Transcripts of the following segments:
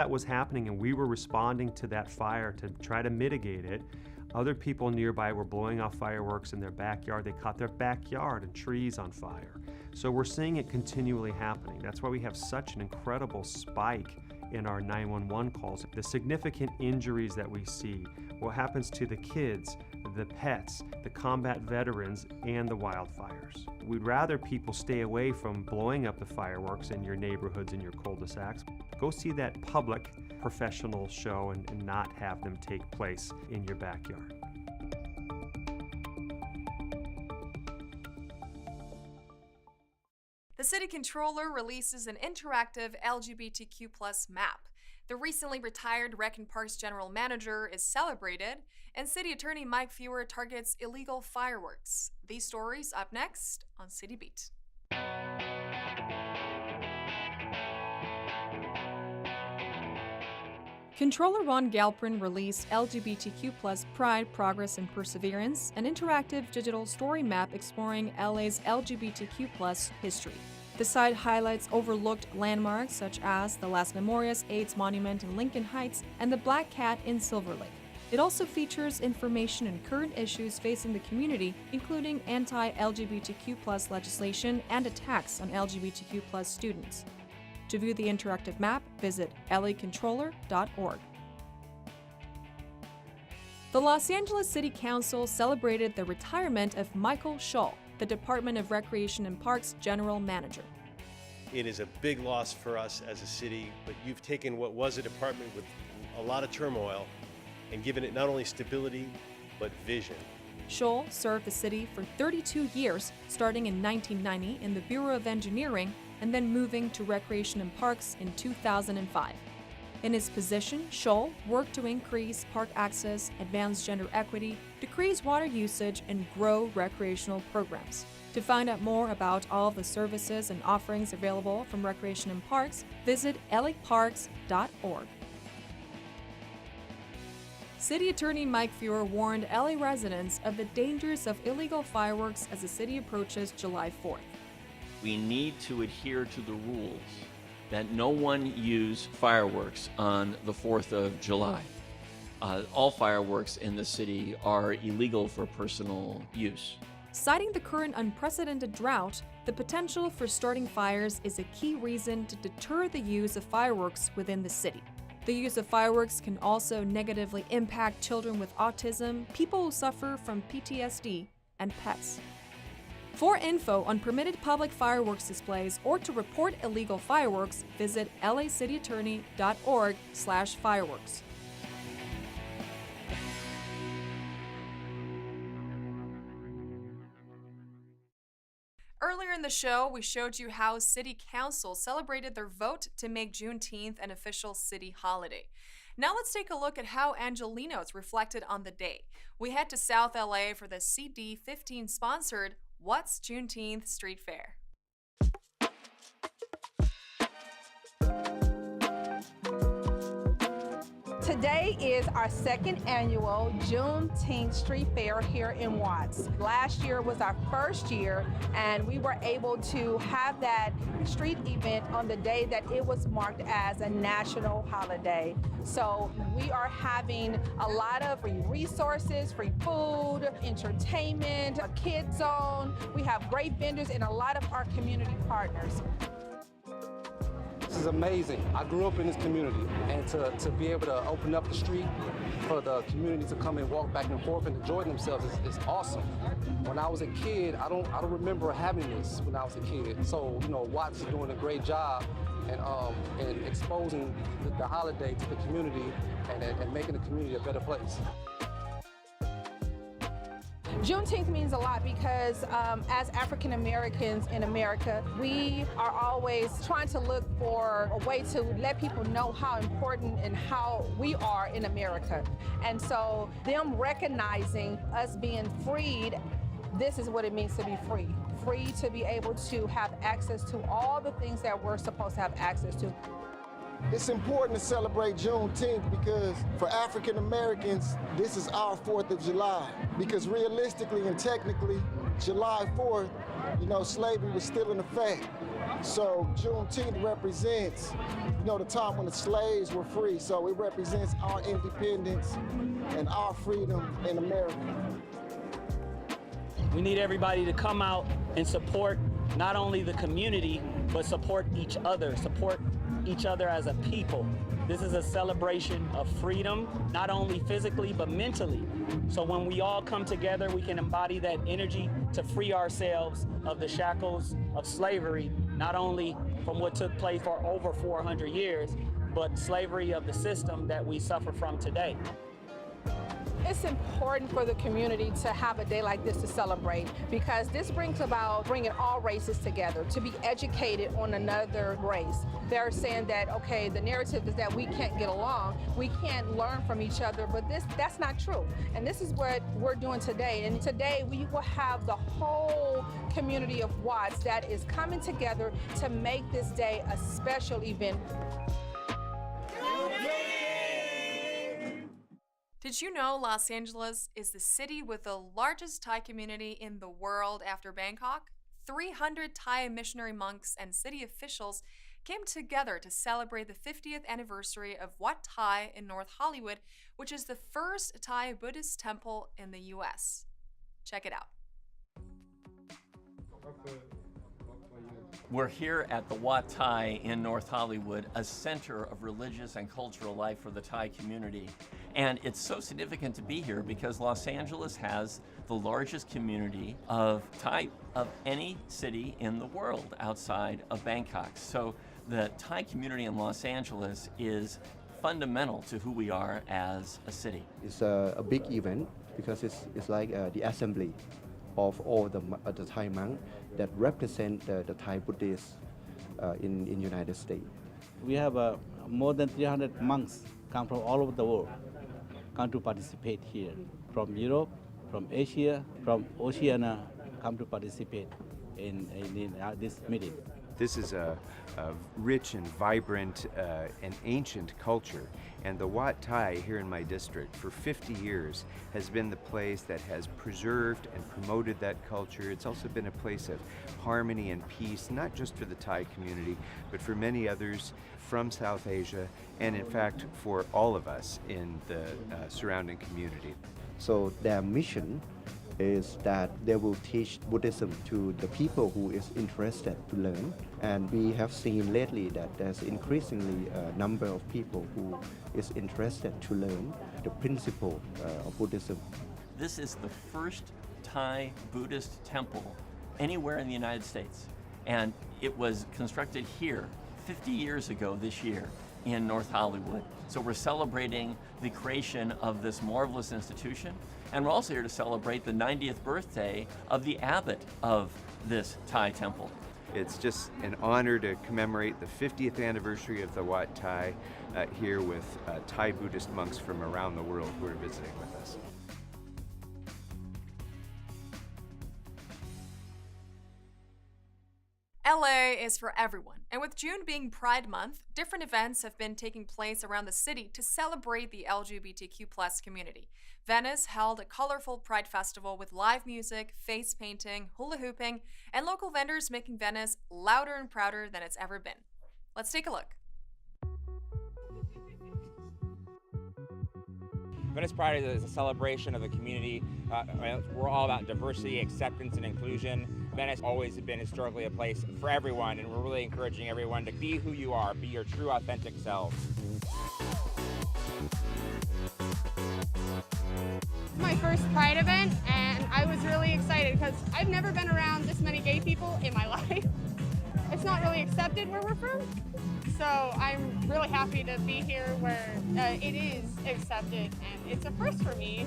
That was happening, and we were responding to that fire to try to mitigate it. Other people nearby were blowing off fireworks in their backyard. They caught their backyard and trees on fire. So we're seeing it continually happening. That's why we have such an incredible spike in our 911 calls. The significant injuries that we see, what happens to the kids, the pets, the combat veterans, and the wildfires. We'd rather people stay away from blowing up the fireworks in your neighborhoods and your cul-de-sacs. Go see that public professional show and not have them take place in your backyard. The City Controller releases an interactive LGBTQ+ map. The recently retired Rec and Parks General Manager is celebrated, and City Attorney Mike Feuer targets illegal fireworks. These stories up next on City Beat. Controller Ron Galprin released LGBTQ+ Pride, Progress, and Perseverance, an interactive digital story map exploring LA's LGBTQ+ history. The site highlights overlooked landmarks such as the Las Memorias AIDS Monument in Lincoln Heights and the Black Cat in Silver Lake. It also features information on current issues facing the community, including anti-LGBTQ+ legislation and attacks on LGBTQ+ students. To view the interactive map, visit lacontroller.org. The Los Angeles City Council celebrated the retirement of Michael Shull, the Department of Recreation and Parks General Manager. It is a big loss for us as a city, but you've taken what was a department with a lot of turmoil and given it not only stability, but vision. Shull served the city for 32 years, starting in 1990 in the Bureau of Engineering and then moving to Recreation and Parks in 2005. In his position, Shull worked to increase park access, advance gender equity, decrease water usage, and grow recreational programs. To find out more about all of the services and offerings available from Recreation and Parks, visit laparks.org. City Attorney Mike Feuer warned LA residents of the dangers of illegal fireworks as the city approaches July 4th. We need to adhere to the rules that no one use fireworks on the 4th of July. All fireworks in the city are illegal for personal use. Citing the current unprecedented drought, the potential for starting fires is a key reason to deter the use of fireworks within the city. The use of fireworks can also negatively impact children with autism, people who suffer from PTSD, and pets. For info on permitted public fireworks displays or to report illegal fireworks, visit lacityattorney.org/fireworks. Earlier in the show, we showed you how City Council celebrated their vote to make Juneteenth an official city holiday. Now let's take a look at how Angelenos reflected on the day. We head to South LA for the CD15 sponsored What's Juneteenth Street Fair. Today is our second annual Juneteenth Street Fair here in Watts. Last year was our first year, and we were able to have that street event on the day that it was marked as a national holiday. So we are having a lot of free resources, free food, entertainment, a kid zone. We have great vendors and a lot of our community partners. This is amazing. I grew up in this community, and to be able to open up the street for the community to come and walk back and forth and enjoy themselves is awesome. When I was a kid, I don't remember having this when I was a kid. So, you know, Watts is doing a great job and exposing the holiday to the community and making the community a better place. Juneteenth means a lot because as African Americans in America, we are always trying to look for a way to let people know how important and how we are in America. And so them recognizing us being freed, this is what it means to be free. Free to be able to have access to all the things that we're supposed to have access to. It's important to celebrate Juneteenth because for African Americans, this is our 4th of July. Because realistically and technically, July 4th, you know, slavery was still in effect. So Juneteenth represents, the time when the slaves were free. So it represents our independence and our freedom in America. We need everybody to come out and support not only the community, but support each other as a people. This is a celebration of freedom, not only physically, but mentally. So when we all come together, we can embody that energy to free ourselves of the shackles of slavery, not only from what took place for over 400 years, but slavery of the system that we suffer from today. It's important for the community to have a day like this to celebrate, because this brings about bringing all races together, to be educated on another race. They're saying that, okay, the narrative is that we can't get along, we can't learn from each other, but that's not true. And this is what we're doing today. And today we will have the whole community of Watts that is coming together to make this day a special event. Did you know Los Angeles is the city with the largest Thai community in the world after Bangkok? 300 Thai missionary monks and city officials came together to celebrate the 50th anniversary of Wat Thai in North Hollywood, which is the first Thai Buddhist temple in the U.S. Check it out. We're here at the Wat Thai in North Hollywood, a center of religious and cultural life for the Thai community. And it's so significant to be here because Los Angeles has the largest community of Thai of any city in the world outside of Bangkok. So the Thai community in Los Angeles is fundamental to who we are as a city. It's a big event because it's like the assembly of all the Thai monks that represent the Thai Buddhists in United States. We have more than 300 monks come from all over the world, come to participate here. From Europe, from Asia, from Oceania, come to participate in this meeting. This is a rich and vibrant and ancient culture, and the Wat Thai here in my district for 50 years has been the place that has preserved and promoted that culture. It's also been a place of harmony and peace, not just for the Thai community, but for many others from South Asia, and in fact for all of us in the surrounding community. So their mission is that they will teach Buddhism to the people who is interested to learn. And we have seen lately that there's increasingly a number of people who is interested to learn the principle of Buddhism. This is the first Thai Buddhist temple anywhere in the United States. And it was constructed here 50 years ago this year in North Hollywood. So we're celebrating the creation of this marvelous institution. And we're also here to celebrate the 90th birthday of the abbot of this Thai temple. It's just an honor to commemorate the 50th anniversary of the Wat Thai here with Thai Buddhist monks from around the world who are visiting with us. LA is for everyone, and with June being Pride Month, different events have been taking place around the city to celebrate the LGBTQ+ community. Venice held a colorful Pride Festival with live music, face painting, hula hooping, and local vendors making Venice louder and prouder than it's ever been. Let's take a look. Venice Pride is a celebration of the community. We're all about diversity, acceptance, and inclusion. Venice always has been historically a place for everyone, and we're really encouraging everyone to be who you are, be your true, authentic selves. My first Pride event, and I was really excited because I've never been around this many gay people in my life. It's not really accepted where we're from, so I'm really happy to be here where it is accepted, and it's a first for me.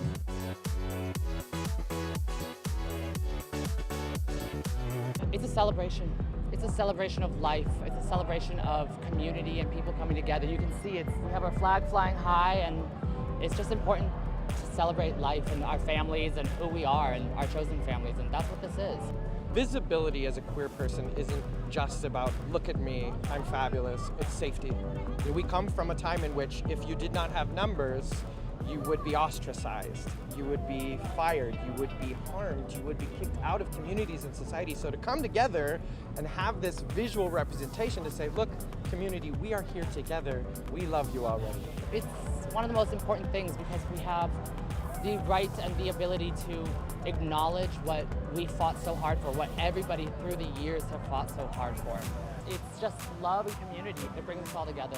It's a celebration. It's a celebration of life. It's a celebration of community and people coming together. You can see we have our flag flying high, and it's just important to celebrate life and our families and who we are and our chosen families, and that's what this is. Visibility as a queer person isn't just about, look at me, I'm fabulous, it's safety. We come from a time in which if you did not have numbers, you would be ostracized, you would be fired, you would be harmed, you would be kicked out of communities and society. So to come together and have this visual representation to say, look, community, we are here together, we love you already. It's one of the most important things because we have the right and the ability to acknowledge what we fought so hard for, what everybody through the years have fought so hard for. It's just love and community that brings us all together.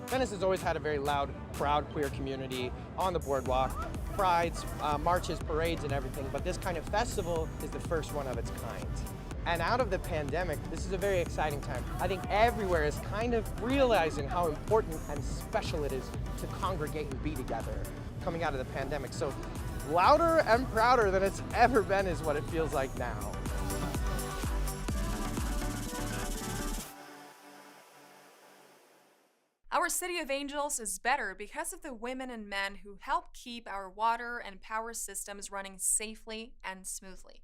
Venice has always had a very loud, proud queer community on the boardwalk, prides, marches, parades, and everything, but this kind of festival is the first one of its kind. And out of the pandemic, this is a very exciting time. I think everywhere is kind of realizing how important and special it is to congregate and be together coming out of the pandemic. So louder and prouder than it's ever been is what it feels like now. Our City of Angels is better because of the women and men who help keep our water and power systems running safely and smoothly.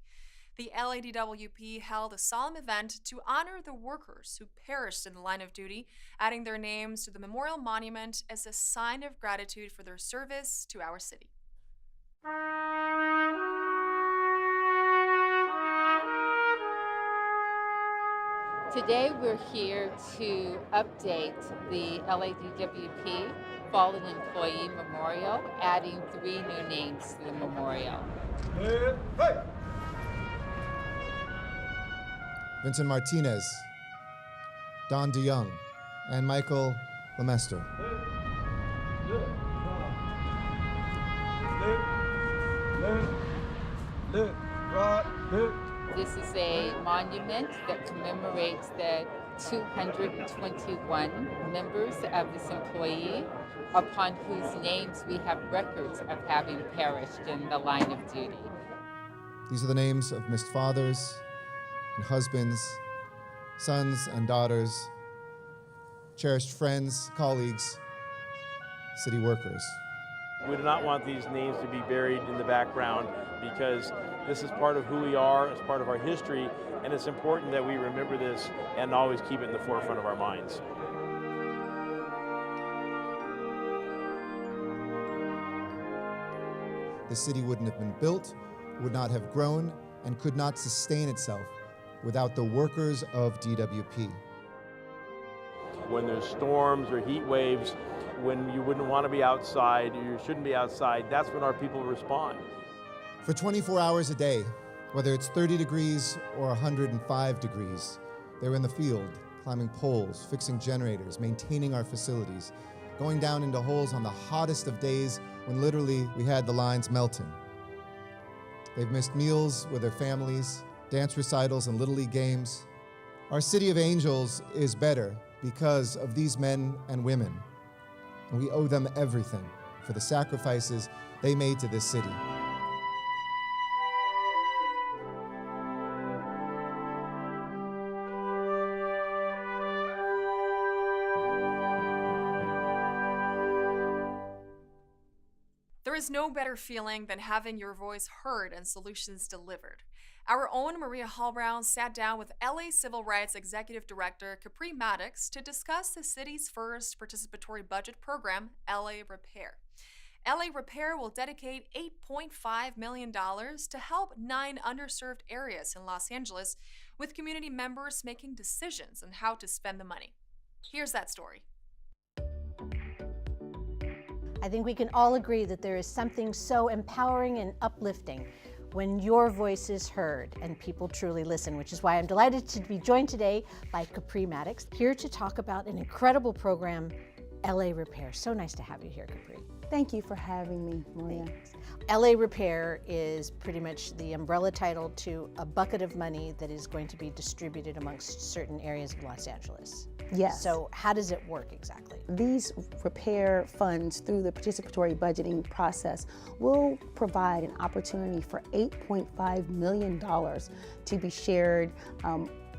The LADWP held a solemn event to honor the workers who perished in the line of duty, adding their names to the memorial monument as a sign of gratitude for their service to our city. Today we're here to update the LADWP Fallen Employee Memorial, adding 3 new names to the memorial. Vincent Martinez, Don DeYoung, and Michael Lemester. This is a monument that commemorates the 221 members of this employee upon whose names we have records of having perished in the line of duty. These are the names of missed fathers and husbands, sons and daughters, cherished friends, colleagues, city workers. We do not want these names to be buried in the background because this is part of who we are, it's part of our history, and it's important that we remember this and always keep it in the forefront of our minds. The city wouldn't have been built, would not have grown, and could not sustain itself without the workers of DWP. When there's storms or heat waves, when you wouldn't want to be outside, you shouldn't be outside, that's when our people respond. For 24 hours a day, whether it's 30 degrees or 105 degrees, they're in the field, climbing poles, fixing generators, maintaining our facilities, going down into holes on the hottest of days when literally we had the lines melting. They've missed meals with their families, dance recitals and Little League games. Our City of Angels is better because of these men and women, and we owe them everything for the sacrifices they made to this city. There is no better feeling than having your voice heard and solutions delivered. Our own Maria Hallbrown sat down with LA Civil Rights Executive Director Capri Maddox to discuss the city's first participatory budget program, LA Repair. LA Repair will dedicate $8.5 million to help 9 underserved areas in Los Angeles, with community members making decisions on how to spend the money. Here's that story. I think we can all agree that there is something so empowering and uplifting when your voice is heard and people truly listen, which is why I'm delighted to be joined today by Capri Maddox, here to talk about an incredible program, LA Repair. So nice to have you here, Capri. Thank you for having me, Maria. Thanks. LA Repair is pretty much the umbrella title to a bucket of money that is going to be distributed amongst certain areas of Los Angeles. Yes. So how does it work exactly? These repair funds, through the participatory budgeting process, will provide an opportunity for $8.5 million to be shared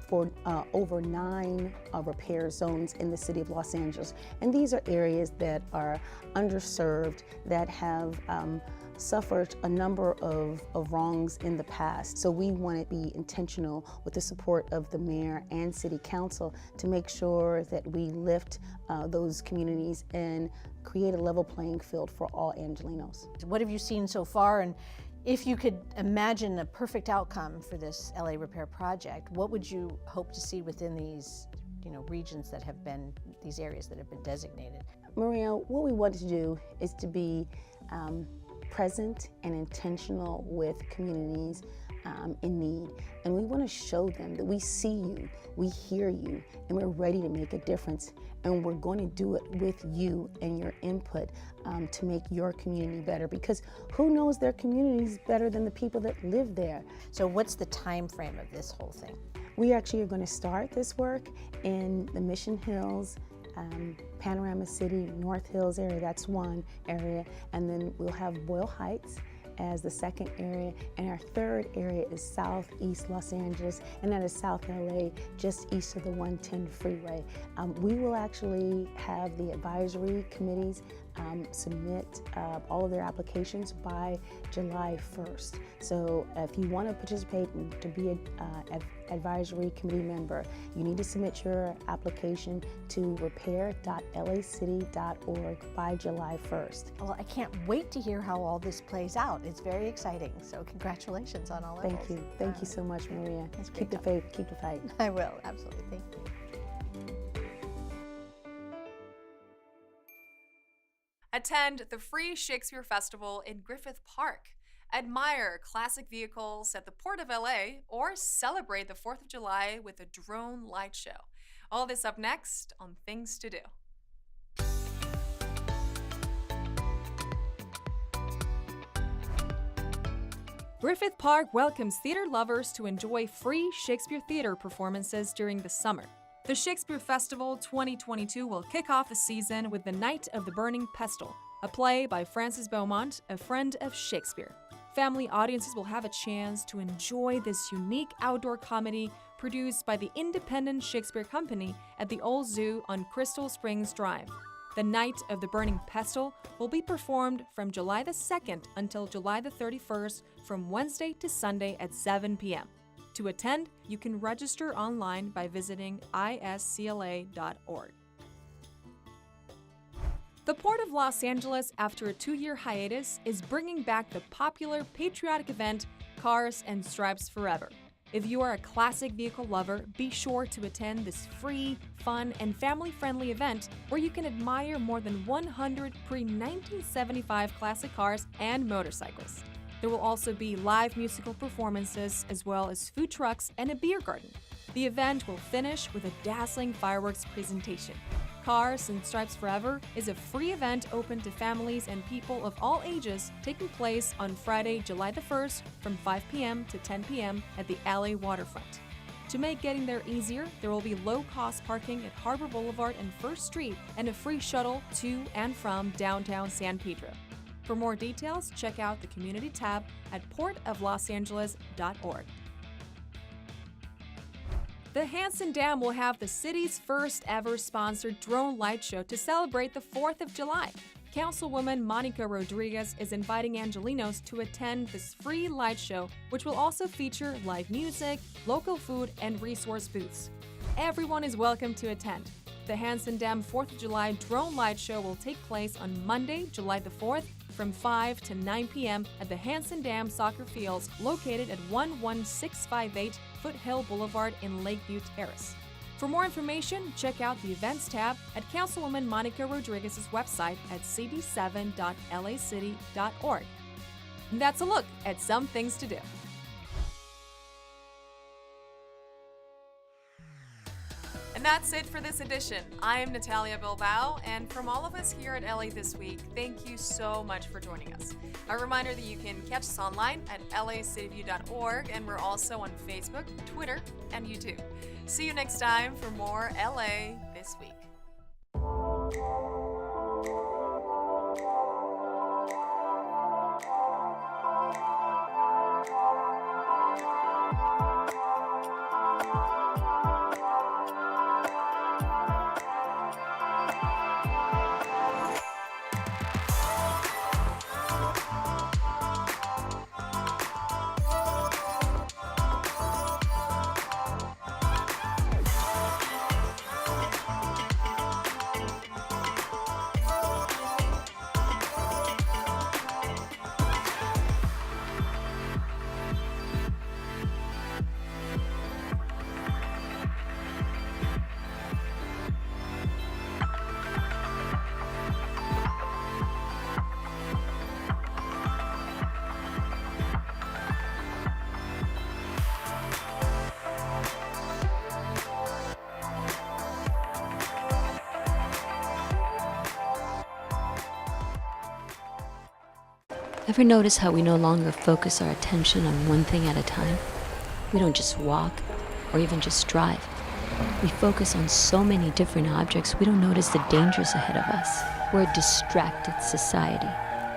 for over 9 repair zones in the city of Los Angeles. And these are areas that are underserved, that have suffered a number of wrongs in the past. So we want to be intentional with the support of the mayor and city council to make sure that we lift those communities and create a level playing field for all Angelenos. What have you seen so far? And if you could imagine a perfect outcome for this LA Repair project, what would you hope to see within these regions that have been, these areas that have been designated? Maria, what we want to do is to be present and intentional with communities in need. And we want to show them that we see you, we hear you, and we're ready to make a difference. And we're going to do it with you and your input to make your community better, because who knows their communities better than the people that live there? So what's the time frame of this whole thing? We actually are going to start this work in the Mission Hills, Panorama City, North Hills area, that's one area, and then we'll have Boyle Heights as the second area, and our third area is Southeast Los Angeles, and that is South LA, just east of the 110 freeway. We will actually have the advisory committees submit all of their applications by July 1st. So if you want to participate and to be an advisory committee member, you need to submit your application to repair.lacity.org by July 1st. Well, I can't wait to hear how all this plays out. It's very exciting. So congratulations on all levels. Thank you. Thank you so much, Maria. Keep the faith, keep the fight. I will, absolutely. Thank you. Attend the free Shakespeare Festival in Griffith Park. Admire classic vehicles at the Port of LA or celebrate the 4th of July with a drone light show. All this up next on Things to Do. Griffith Park welcomes theater lovers to enjoy free Shakespeare theater performances during the summer. The Shakespeare Festival 2022 will kick off the season with The Night of the Burning Pestle, a play by Francis Beaumont, a friend of Shakespeare. Family audiences will have a chance to enjoy this unique outdoor comedy produced by the independent Shakespeare Company at the Old Zoo on Crystal Springs Drive. The Night of the Burning Pestle will be performed from July the 2nd until July the 31st from Wednesday to Sunday at 7 p.m. To attend, you can register online by visiting iscla.org. The Port of Los Angeles, after a 2-year hiatus, is bringing back the popular patriotic event Cars and Stripes Forever. If you are a classic vehicle lover, be sure to attend this free, fun, and family-friendly event where you can admire more than 100 pre-1975 classic cars and motorcycles. There will also be live musical performances as well as food trucks and a beer garden. The event will finish with a dazzling fireworks presentation. Cars and Stripes Forever is a free event open to families and people of all ages, taking place on Friday, July the 1st from 5 p.m. to 10 p.m. at the LA waterfront. To make getting there easier, there will be low-cost parking at Harbor Boulevard and 1st Street and a free shuttle to and from downtown San Pedro. For more details, check out the community tab at portoflosangeles.org. The Hanson Dam will have the city's first ever sponsored drone light show to celebrate the 4th of July. Councilwoman Monica Rodriguez is inviting Angelenos to attend this free light show, which will also feature live music, local food, and resource booths. Everyone is welcome to attend. The Hanson Dam 4th of July drone light show will take place on Monday, July the 4th from 5 to 9 p.m. at the Hanson Dam Soccer Fields located at 11658 Foothill Boulevard in Lakeview Terrace. For more information, check out the Events tab at Councilwoman Monica Rodriguez's website at cd7.lacity.org. And that's a look at some things to do. And that's it for this edition. I am Natalia Bilbao, and from all of us here at LA This Week, thank you so much for joining us. A reminder that you can catch us online at lacityview.org, and we're also on Facebook, Twitter, and YouTube. See you next time for more LA This Week. Ever notice how we no longer focus our attention on one thing at a time? We don't just walk or even just drive. We focus on so many different objects, we don't notice the dangers ahead of us. We're a distracted society.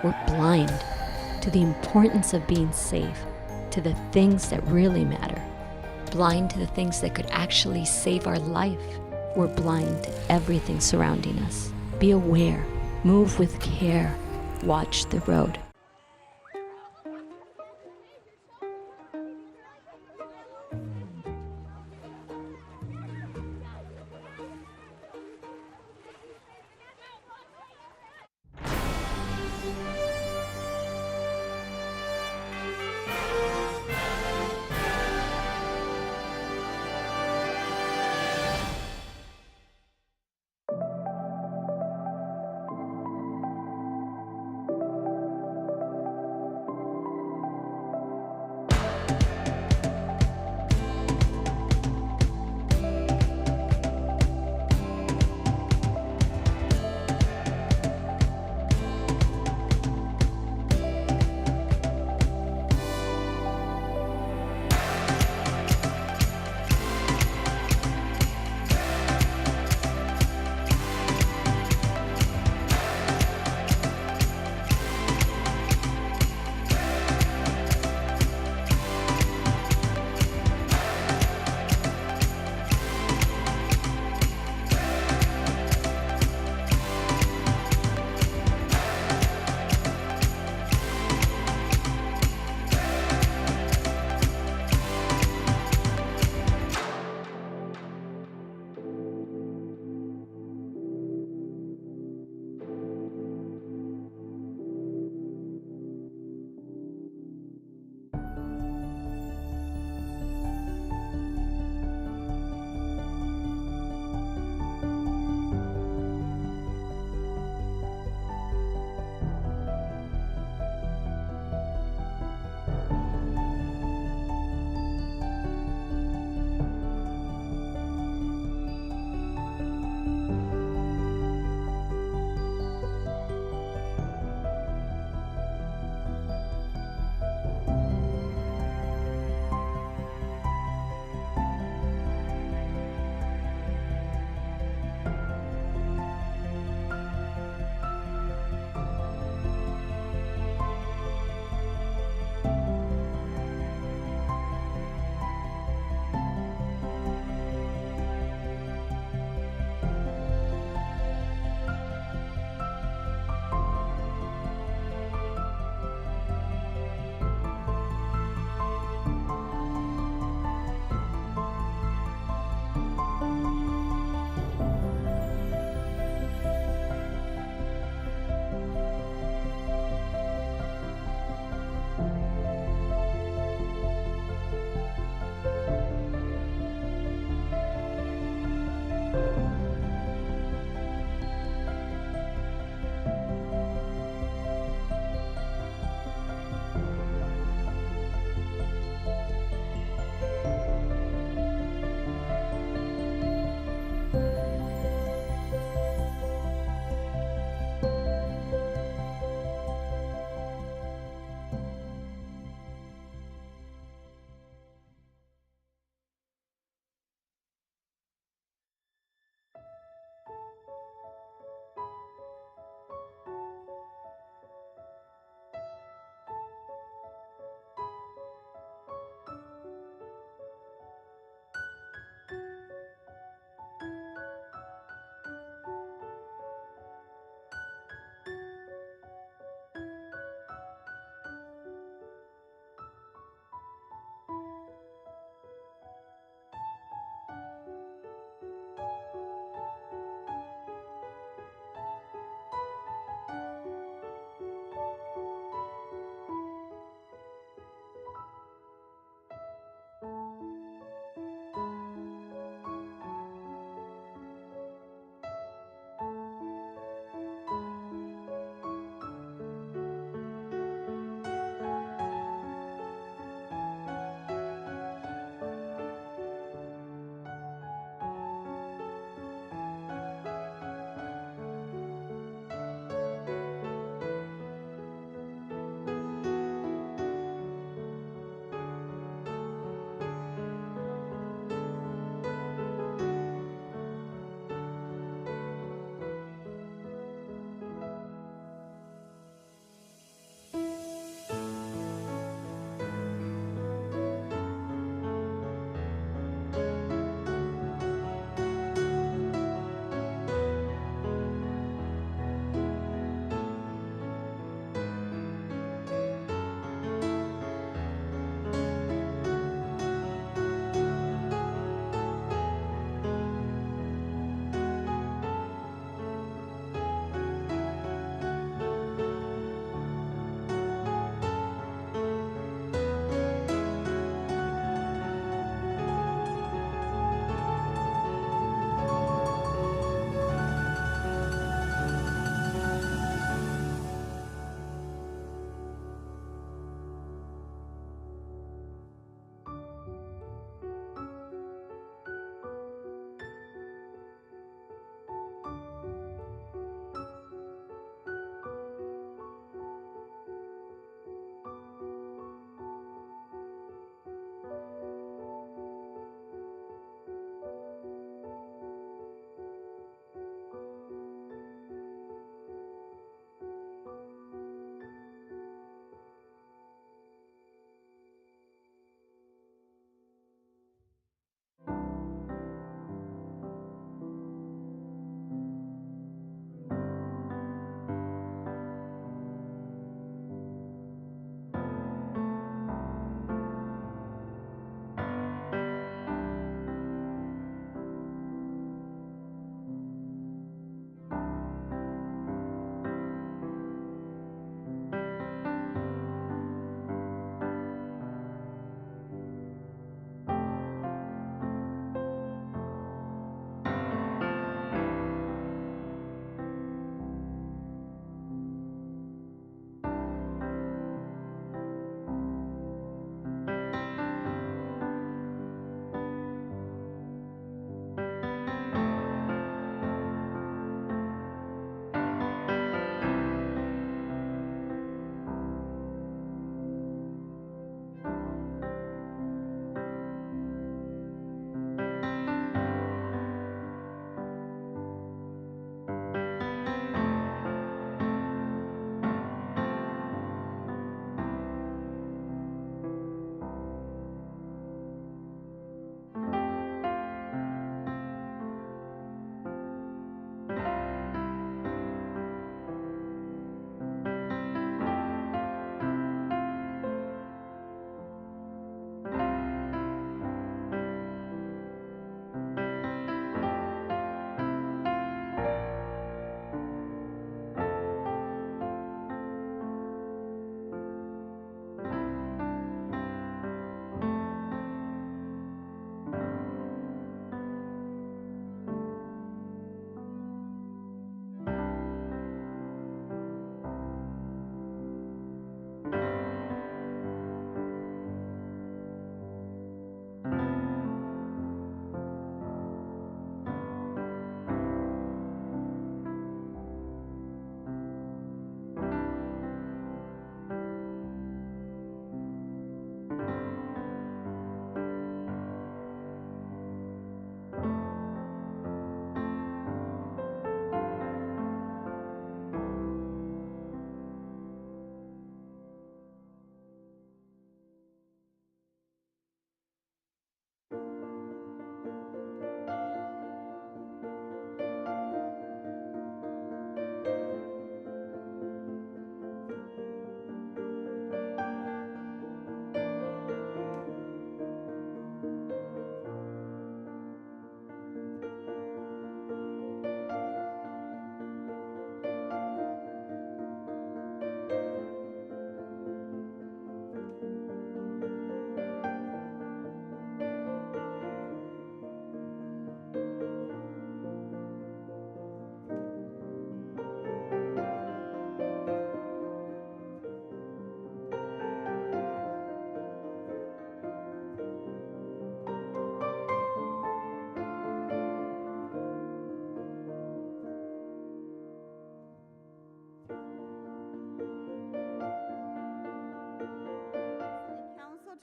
We're blind to the importance of being safe, to the things that really matter. Blind to the things that could actually save our life. We're blind to everything surrounding us. Be aware, move with care, watch the road.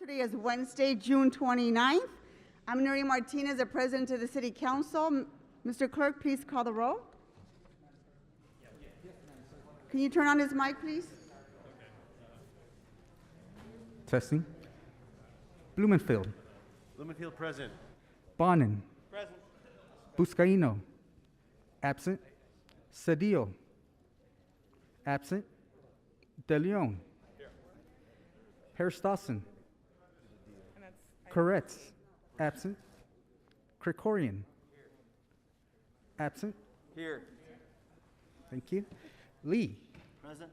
Today is Wednesday, June 29th. I'm Nuri Martinez, the President of the City Council. Mr. Clerk, please call the roll. Can you turn on his mic, please? Testing. Blumenfield. Blumenfield present. Bonin. Present. Buscaino. Absent. Cedillo. Absent. De Leon. Herstausen. Koretz. Absent. Krikorian. Absent. Here. Thank you. Lee. Present.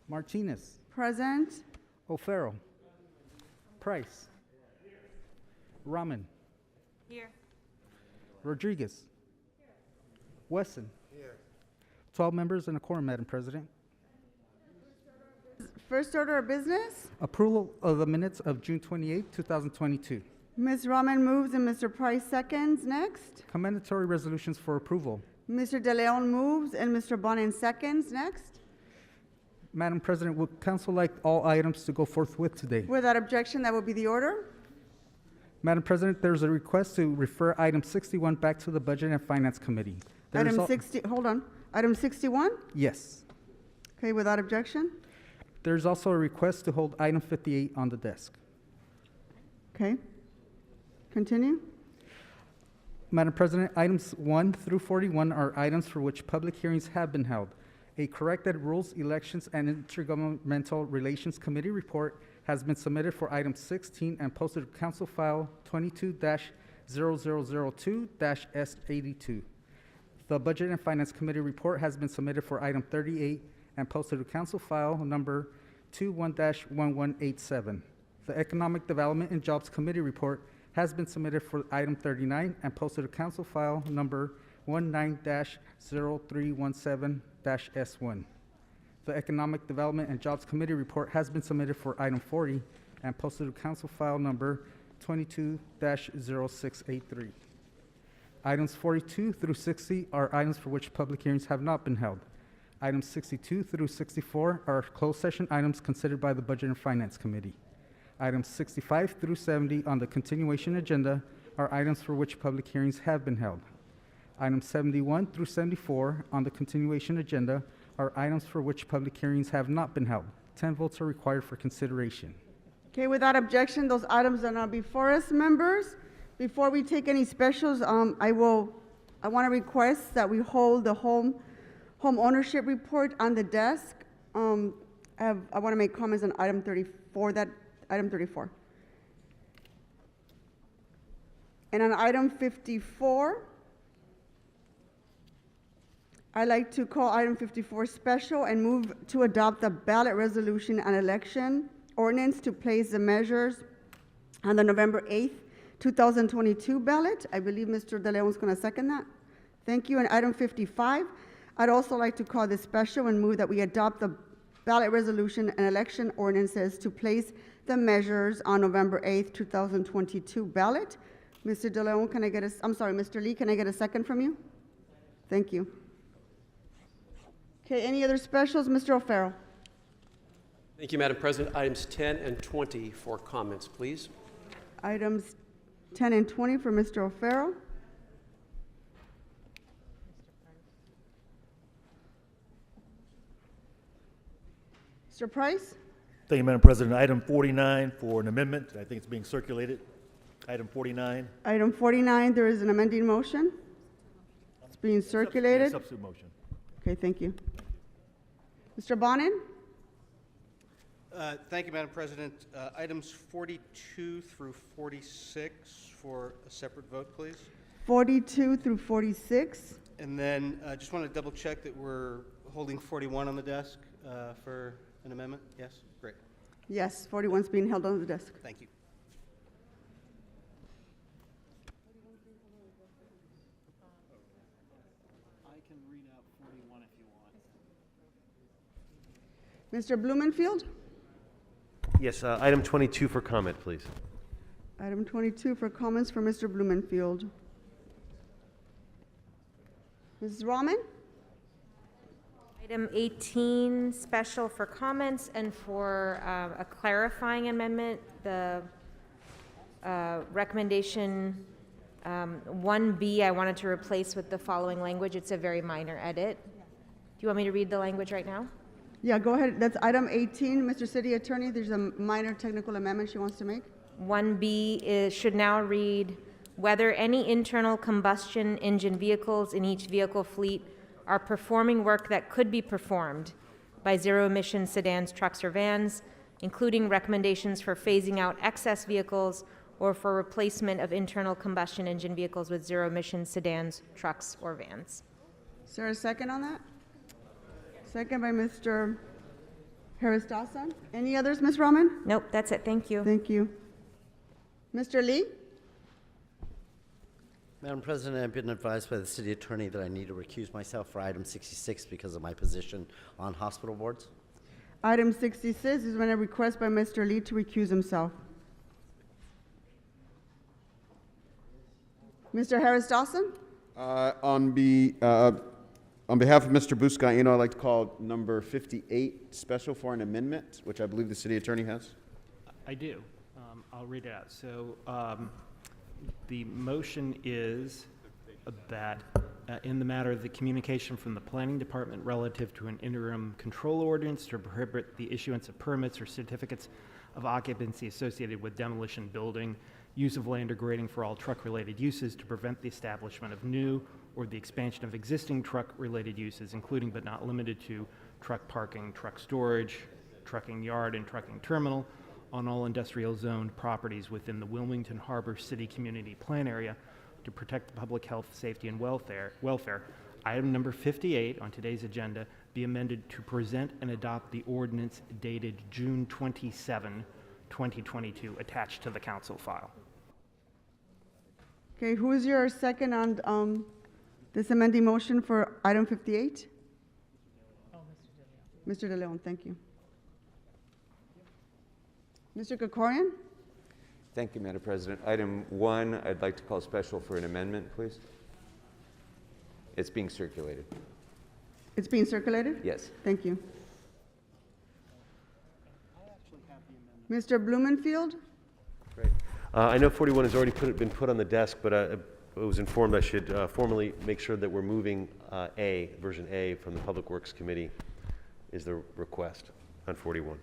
Martinez. Present. O'Farrell. Price. Raman. Here. Rodriguez. Wesson. Here. 12 members and a quorum, Madam President. First order of business. Approval of the minutes of June 28, 2022. Ms. Rahman moves and Mr. Price seconds. Next. Commendatory resolutions for approval. Mr. De Leon moves and Mr. Bonin seconds. Next. Madam President, would council like all items to go forthwith today? Without objection, that will be the order. Madam President, there's a request to refer item 61 back to the Budget and Finance Committee. Item 60, hold on. Item 61? Yes. Okay, without objection. There's also a request to hold item 58 on the desk. Okay. Continue. Madam President, items 1 through 41 are items for which public hearings have been held. A corrected Rules, Elections, and Intergovernmental Relations Committee report has been submitted for item 16 and posted to Council File 22-0002-S82. The Budget and Finance Committee report has been submitted for item 38 and posted to Council File number 21-1187. The Economic Development and Jobs Committee report has been submitted for item 39 and posted to Council File number 19-0317-S1. The Economic Development and Jobs Committee report has been submitted for item 40 and posted to Council File number 22-0683. Items 42 through 60 are items for which public hearings have not been held. Items 62 through 64 are closed session items considered by the Budget and Finance Committee. Items 65 through 70 on the continuation agenda are items for which public hearings have been held. Items 71 through 74 on the continuation agenda are items for which public hearings have not been held. 10 votes are required for consideration. Okay, without objection, those items are now before us, members. Before we take any specials, I want to request that we hold the home ownership report on the desk. I want to make comments on item 34. Item 34. And on item 54, I'd like to call item 54 special and move to adopt the ballot resolution and election ordinance to place the measures on the November 8th, 2022 ballot. I believe Mr. De Leon is going to second that. Thank you. And item 55, I'd also like to call this special and move that we adopt the ballot resolution and election ordinances to place the measures on November 8th, 2022 ballot. Mr. De Leon, can I get Mr. Lee, can I get a second from you? Thank you. Okay, any other specials? Mr. O'Farrell. Thank you, Madam President. Items 10 and 20 for comments, please. Items 10 and 20 for Mr. O'Farrell. Mr. Price? Thank you, Madam President. Item 49 for an amendment. I think it's being circulated. Item 49. Item 49, there is an amending motion. It's being circulated. Substitute motion. Okay, thank you. Mr. Bonin? Thank you, Madam President. Items 42 through 46 for a separate vote, please. 42 through 46. And then just want to double check that we're holding 41 on the desk for an amendment. Yes? Great. Yes, 41 is being held on the desk. Thank you. I can read out 41 if you want. Mr. Blumenfield? Yes, item 22 for comment, please. Item 22 for comments for Mr. Blumenfield. Mrs. Rahman? Item 18, special for comments and for a clarifying amendment. The recommendation 1B, I wanted to replace with the following language. It's a very minor edit. Do you want me to read the language right now? Yeah, go ahead. That's item 18. Mr. City Attorney, there's a minor technical amendment she wants to make. 1B should now read, whether any internal combustion engine vehicles in each vehicle fleet are performing work that could be performed by zero-emission sedans, trucks, or vans, including recommendations for phasing out excess vehicles or for replacement of internal combustion engine vehicles with zero-emission sedans, trucks, or vans. Is there a second on that? Second by Mr. Harris Dawson. Any others, Ms. Rahman? Nope, that's it. Thank you. Thank you. Mr. Lee? Madam President, I've been advised by the City Attorney that I need to recuse myself for item 66 because of my position on hospital boards. Item 66 is when a request by Mr. Lee to recuse himself. Mr. Harris Dawson? On behalf of Mr. Buscaino, I'd like to call number 58 special for an amendment, which I believe the City Attorney has. I do. I'll read it out. So the motion is that in the matter of the communication from the Planning Department relative to an interim control ordinance to prohibit the issuance of permits or certificates of occupancy associated with demolition, building, use of land or grading for all truck-related uses to prevent the establishment of new or the expansion of existing truck-related uses, including but not limited to truck parking, truck storage, trucking yard, and trucking terminal on all industrial zoned properties within the Wilmington Harbor City Community Plan Area to protect the public health, safety, and welfare. Item number 58 on today's agenda be amended to present and adopt the ordinance dated June 27, 2022, attached to the council file. Okay, who is your second on this amending motion for item 58? Mr. De Leon, thank you. Mr. Krikorian? Thank you, Madam President. Item 1, I'd like to call special for an amendment, please. It's being circulated. It's being circulated? Yes. Thank you. Mr. Blumenfield? Great. I know 41 has already been put on the desk, but I was informed I should formally make sure that we're moving version A from the Public Works Committee is the request on 41.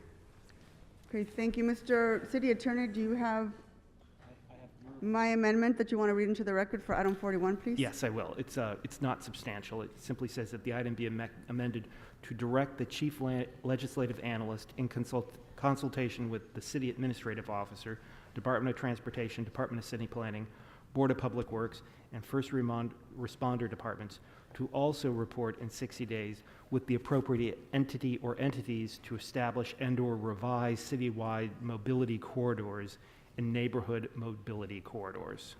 Okay, thank you. Mr. City Attorney, do you have my amendment that you want to read into the record for item 41, please? Yes, I will. It's not substantial. It simply says that the item be amended to direct the chief legislative analyst in consultation with the city administrative officer, Department of Transportation, Department of City Planning, Board of Public Works, and first responder departments to also report in 60 days with the appropriate entity or entities to establish and/or revise citywide mobility corridors and neighborhood mobility corridors.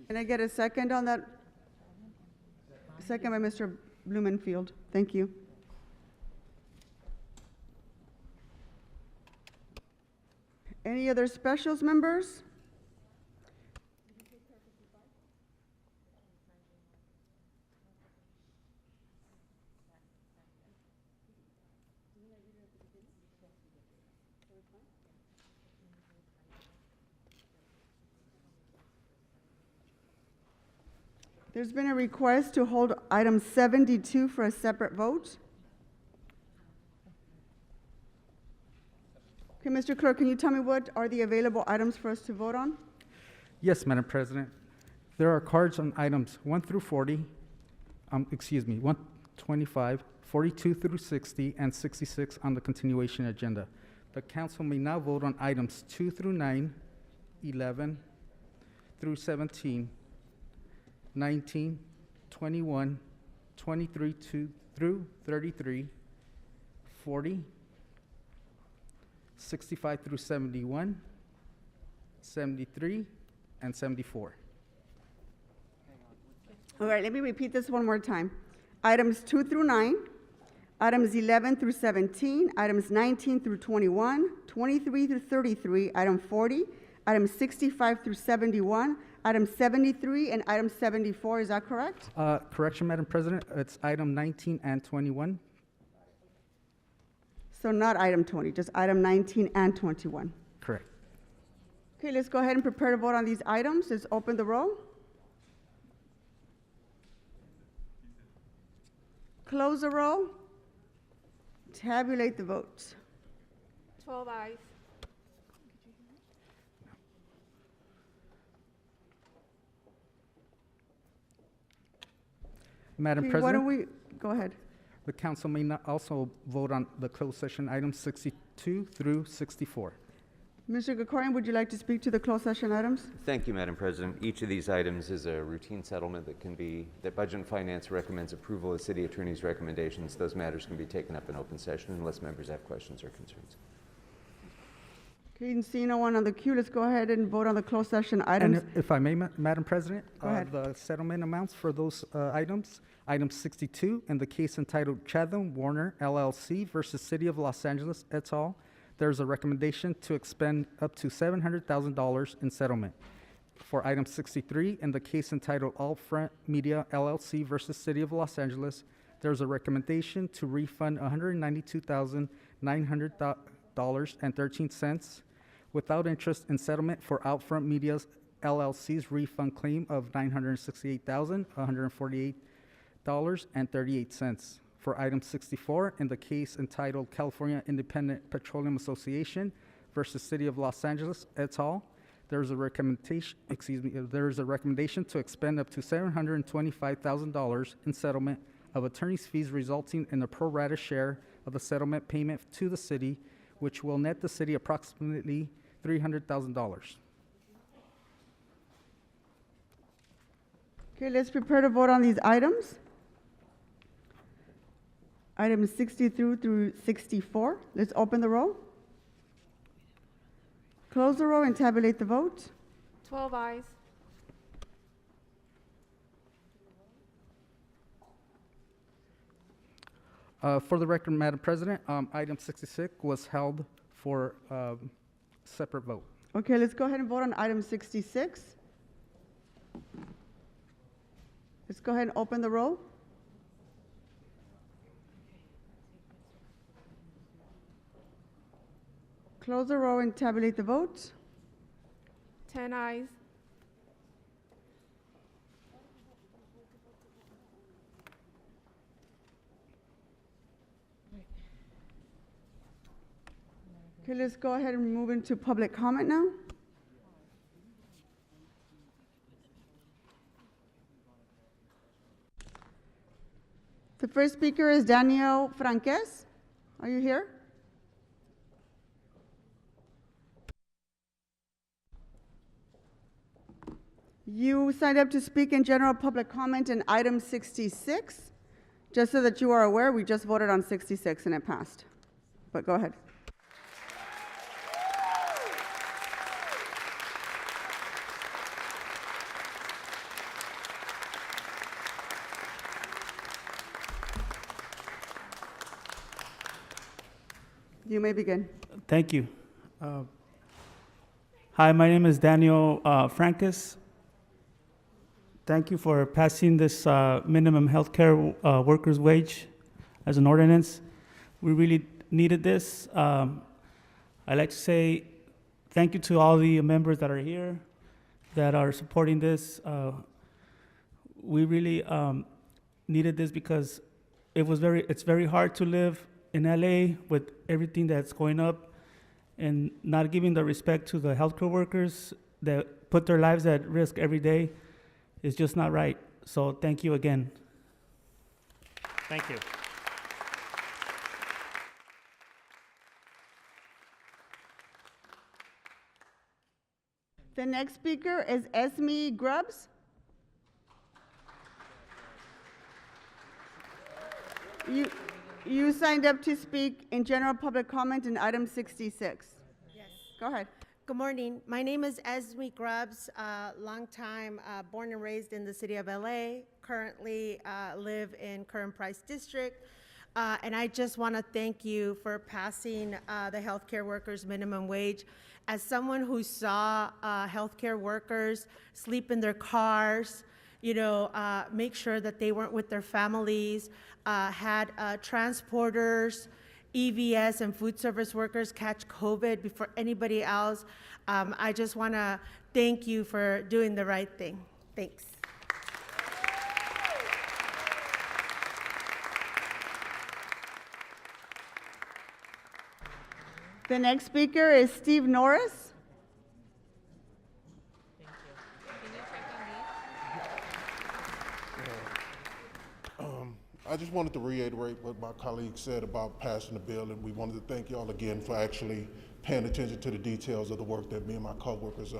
Can I get a second on that? Second by Mr. Blumenfield. Thank you. Any other specials, members? There's been a request to hold item 72 for a separate vote. Okay, Mr. Clerk, can you tell me what are the available items for us to vote on? Yes, Madam President. There are cards on items 1 through 40, 125, 42 through 60, and 66 on the continuation agenda. The council may now vote on items 2 through 9, 11 through 17, 19, 21, 23 through 33, 40, 65 through 71, 73, and 74. All right, let me repeat this one more time. Items 2 through 9, items 11 through 17, items 19 through 21, 23 through 33, item 40, items 65 through 71, item 73 and item 74, is that correct? Correction, Madam President, it's item 19 and 21. So not item 20, just item 19 and 21. Correct. Okay, let's go ahead and prepare to vote on these items. Let's open the roll. Close the roll. Tabulate the votes. 12 ayes. Madam Okay, President. why don't we, go ahead. The council may not also vote on the closed session items 62 through 64. Mr. Gregorian, would you like to speak to the closed session items? Thank you, Madam President. Each of these items is a routine settlement that Budget and Finance recommends approval of City Attorney's recommendations. Those matters can be taken up in open session unless members have questions or concerns. Okay, and seeing no one on the queue, let's go ahead and vote on the closed session items. And if I may, Madam President, Go ahead. the settlement amounts for those items, item 62, in the case entitled Chatham Warner LLC versus City of Los Angeles et al., there's a recommendation to expend up to $700,000 in settlement. For item 63, in the case entitled All Front Media LLC versus City of Los Angeles, there's a recommendation to refund $192,900.13 without interest in settlement for Outfront Media LLC's refund claim of $968,148.38. For item 64, in the case entitled California Independent Petroleum Association versus City of Los Angeles et al., there is a recommendation to expend up to $725,000 in settlement of attorney's fees resulting in a pro rata share of the settlement payment to the city, which will net the city approximately $300,000. Okay, let's prepare to vote on these items. Items 63 through 64. Let's open the roll. Close the roll and tabulate the vote. 12 ayes. For the record, Madam President, item 66 was held for separate vote. Okay, let's go ahead and vote on item 66. Let's go ahead and open the roll. Close the roll and tabulate the vote. 10 ayes. Okay, let's go ahead and move into public comment now. The first speaker is Daniel Franquez. Are you here? You signed up to speak in general public comment in item 66. Just so that you are aware, we just voted on 66 and it passed. But go ahead. You may begin. Thank you. Hi, my name is Daniel Francis. Thank you for passing this minimum health care workers' wage as an ordinance. We really needed this. I'd like to say thank you to all the members that are here that are supporting this. We really needed this because it's very hard to live in LA with everything that's going up and not giving the respect to the healthcare workers that put their lives at risk every day is just not right. So thank you again. Thank you. The next speaker is Esme Grubbs. You signed up to speak in general public comment in item 66. Yes. Go ahead. Good morning. My name is Esme Grubbs, long time born and raised in the city of LA, currently live in Curran Price District. And I just want to thank you for passing the healthcare workers minimum wage. As someone who saw healthcare workers sleep in their cars, make sure that they weren't with their families, had transporters, EVS and food service workers catch COVID before anybody else, I just want to thank you for doing the right thing. Thanks. The next speaker is Steve Norris. I just wanted to reiterate what my colleague said about passing the bill, and we wanted to thank y'all again for actually paying attention to the details of the work that me and my coworkers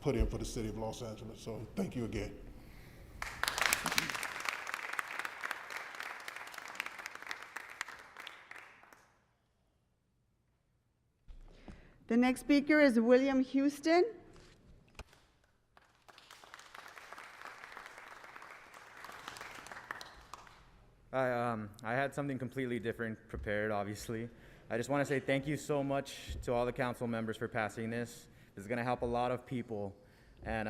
put in for the city of Los Angeles. So thank you again. The next speaker is William Houston. I had something completely different prepared, obviously. I just want to say thank you so much to all the council members for passing this. This is going to help a lot of people. And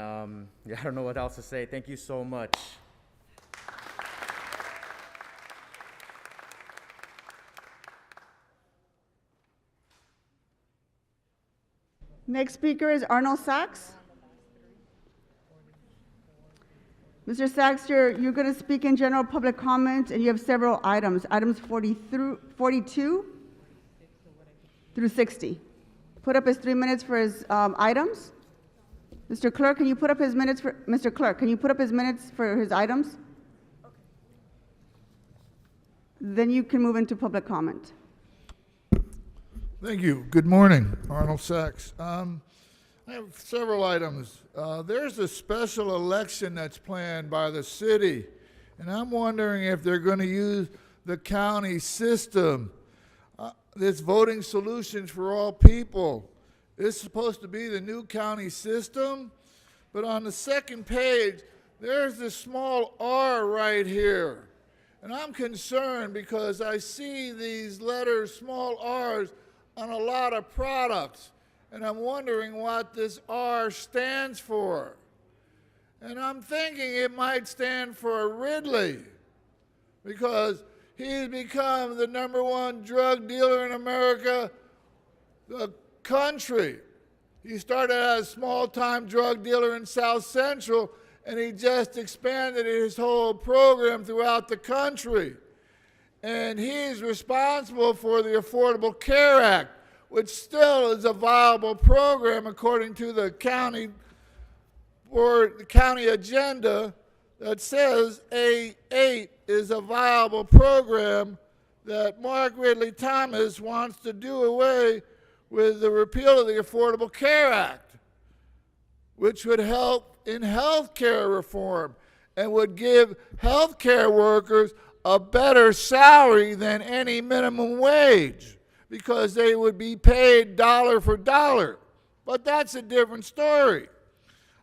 yeah, I don't know what else to say. Thank you so much. Next speaker is Arnold Sachs. Mr. Sachs, you're going to speak in general public comment, and you have several items, items 42 through 60. Put up his 3 minutes for his items. Mr. Clerk, can you put up his minutes for Mr. Clerk? Can you put up his minutes for his items? Okay. Then you can move into public comment. Thank you. Good morning, Arnold Sachs. I have several items. There's a special election that's planned by the city, and I'm wondering if they're going to use the county system. This voting solutions for all people. It's supposed to be the new county system, but on the second page, there's this small R right here. And I'm concerned because I see these letters, small R's, on a lot of products. And I'm wondering what this R stands for. And I'm thinking it might stand for Ridley, because he's become the #1 drug dealer in America, the country. He started as a small-time drug dealer in South Central, and he just expanded his whole program throughout the country. And he's responsible for the Affordable Care Act, which still is a viable program according to the county or the county agenda that says A8 is a viable program that Mark Ridley Thomas wants to do away with the repeal of the Affordable Care Act, which would help in health care reform and would give health care workers a better salary than any minimum wage, because they would be paid dollar for dollar. But that's a different story.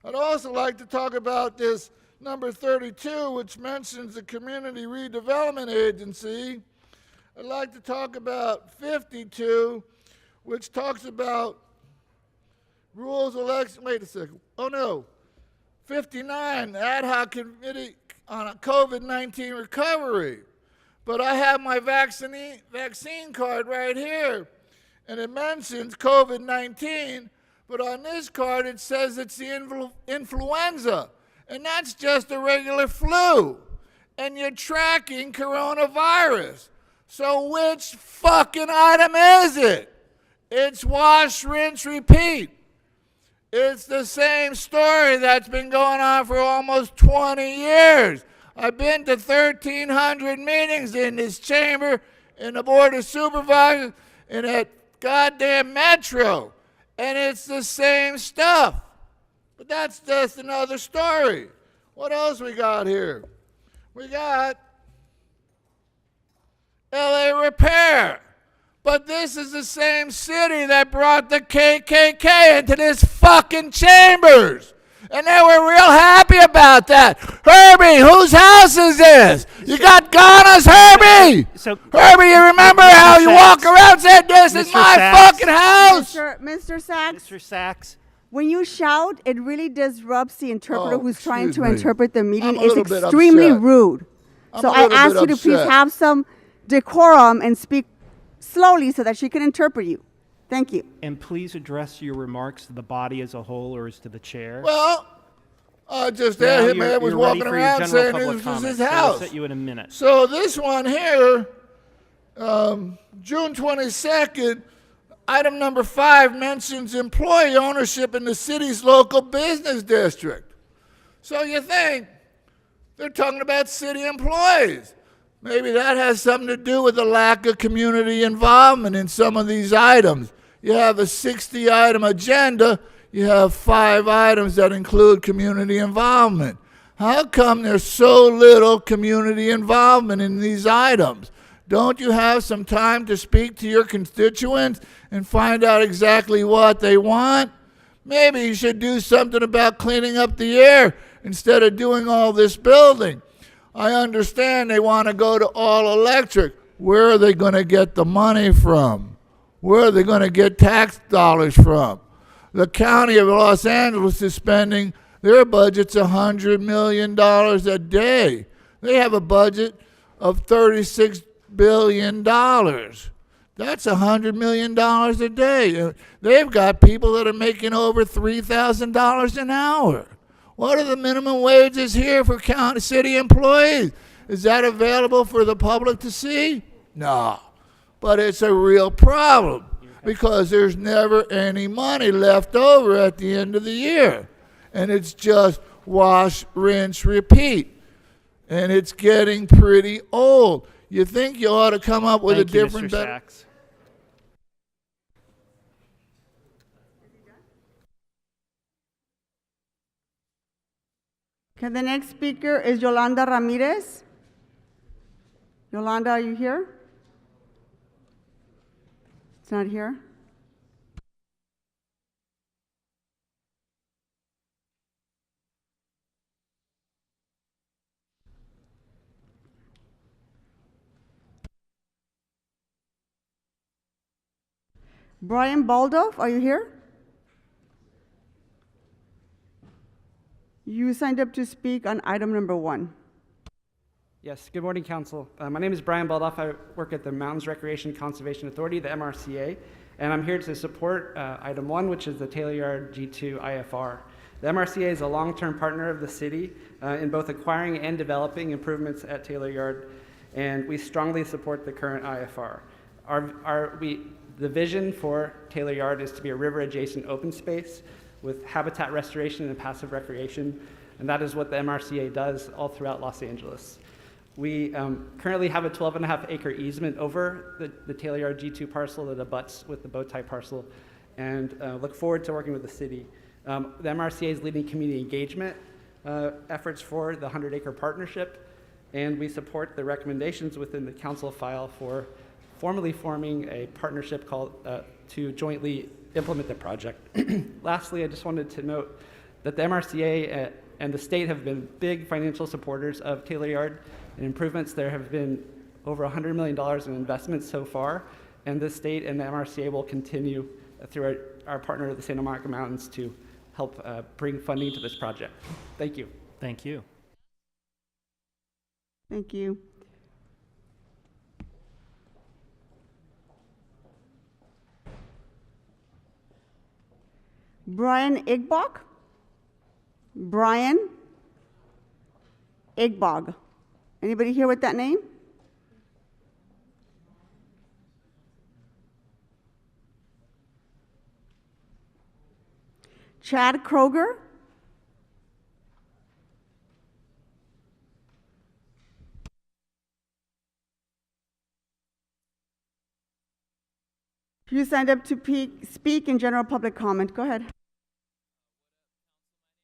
I'd also like to talk about this number 32, which mentions the Community Redevelopment Agency. I'd like to talk about 52, which talks about rules election. Wait a second. Oh, no. 59, the Ad Hoc Committee on a COVID-19 recovery. But I have my vaccine card right here, and it mentions COVID-19, but on this card it says it's the influenza, and that's just a regular flu, and you're tracking coronavirus. So which fucking item is it? It's wash, rinse, repeat. It's the same story that's been going on for almost 20 years. I've been to 1,300 meetings in this chamber, in the Board of Supervisors, and at goddamn Metro, and it's the same stuff. But that's just another story. What else we got here? We got LA Repair. But this is the same city that brought the KKK into this fucking chambers. And they were real happy about that. Herbie, whose house is this? You got Ghana's Herbie. Herbie, you remember how you walk around and said, this is my fucking house? Mr. Sachs. Mr. Sachs. When you shout, it really disrupts the interpreter Oh, who's trying to excuse me. interpret the meeting. I'm a It's little bit extremely upset. rude. I'm So a I little ask bit you to please upset. have some decorum and speak slowly so that she can interpret you. Thank you. And please address your remarks to the body as a whole or as to the chair. Well, just Now him you're was ready walking for your around general saying public this was comment, his so I'll house. set you in a minute. So this one here, June 22nd, item number 5 mentions employee ownership in the city's local business district. So you think they're talking about city employees. Maybe that has something to do with the lack of community involvement in some of these items. You have a 60-item agenda, you have 5 items that include community involvement. How come there's so little community involvement in these items? Don't you have some time to speak to your constituents and find out exactly what they want? Maybe you should do something about cleaning up the air instead of doing all this building. I understand they want to go to all electric. Where are they going to get the money from? Where are they going to get tax dollars from? The county of Los Angeles is spending, their budget's $100 million a day. They have a budget of $36 billion. That's $100 million a day. They've got people that are making over $3,000 an hour. What are the minimum wages here for county city employees? Is that available for the public to see? No. But it's a real problem because there's never any money left over at the end of the year. And it's just wash, rinse, repeat. And it's getting pretty old. You think you ought to come up with Thank a you, different... Mr. Sachs. Okay, the next speaker is Yolanda Ramirez. Yolanda, are you here? It's not here. Brian Baldoff, are you here? You signed up to speak on item number 1. Yes, good morning, Council. My name is Brian Baldoff. I work at the Mountains Recreation Conservation Authority, the MRCA, and I'm here to support item 1, which is the Taylor Yard G2 IFR. The MRCA is a long-term partner of the city in both acquiring and developing improvements at Taylor Yard, and we strongly support the current IFR. The vision for Taylor Yard is to be a river-adjacent open space with habitat restoration and passive recreation, and that is what the MRCA does all throughout Los Angeles. We currently have a 12.5-acre easement over the Taylor Yard G2 parcel that abuts with the Bowtie parcel, and look forward to working with the city. The MRCA is leading community engagement efforts for the 100-acre partnership, and we support the recommendations within the council file for formally forming a partnership called to jointly implement the project. Lastly, I just wanted to note that the MRCA and the state have been big financial supporters of Taylor Yard and improvements. There have been over $100 million in investments so far, and the state and the MRCA will continue through our partner, the Santa Monica Mountains, to help bring funding to this project. Thank you. Thank you. Thank you. Brian Igbog? Brian Igbog. Anybody here with that name? Chad Kroger? You signed up to speak in general public comment. Go ahead.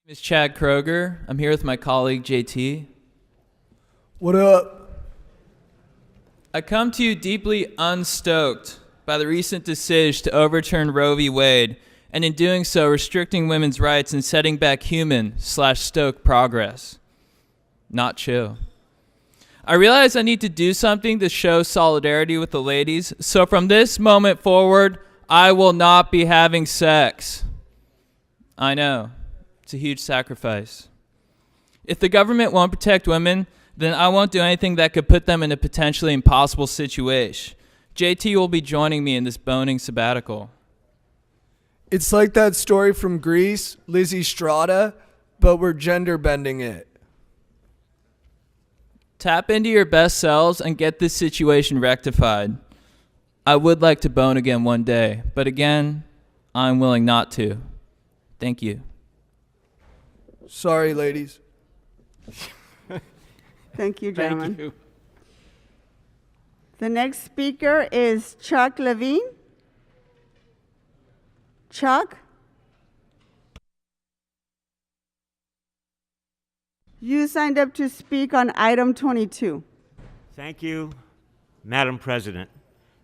Ms. Chad Kroger. I'm here with my colleague, JT. What up? I come to you deeply unstoked by the recent decision to overturn Roe v. Wade and in doing so restricting women's rights and setting back human/stoic progress. Not chill. I realize I need to do something to show solidarity with the ladies, so from this moment forward, I will not be having sex. I know, it's a huge sacrifice. If the government won't protect women, then I won't do anything that could put them in a potentially impossible situation. JT will be joining me in this boning sabbatical. It's like that story from Greece, Lizzie Strata, but we're gender bending it. Tap into your best selves and get this situation rectified. I would like to bone again one day, but again, I'm willing not to. Thank you. Sorry, ladies. Thank you, gentlemen. Thank you. The next speaker is Chuck Levine. Chuck? You signed up to speak on item 22. Thank you, Madam President,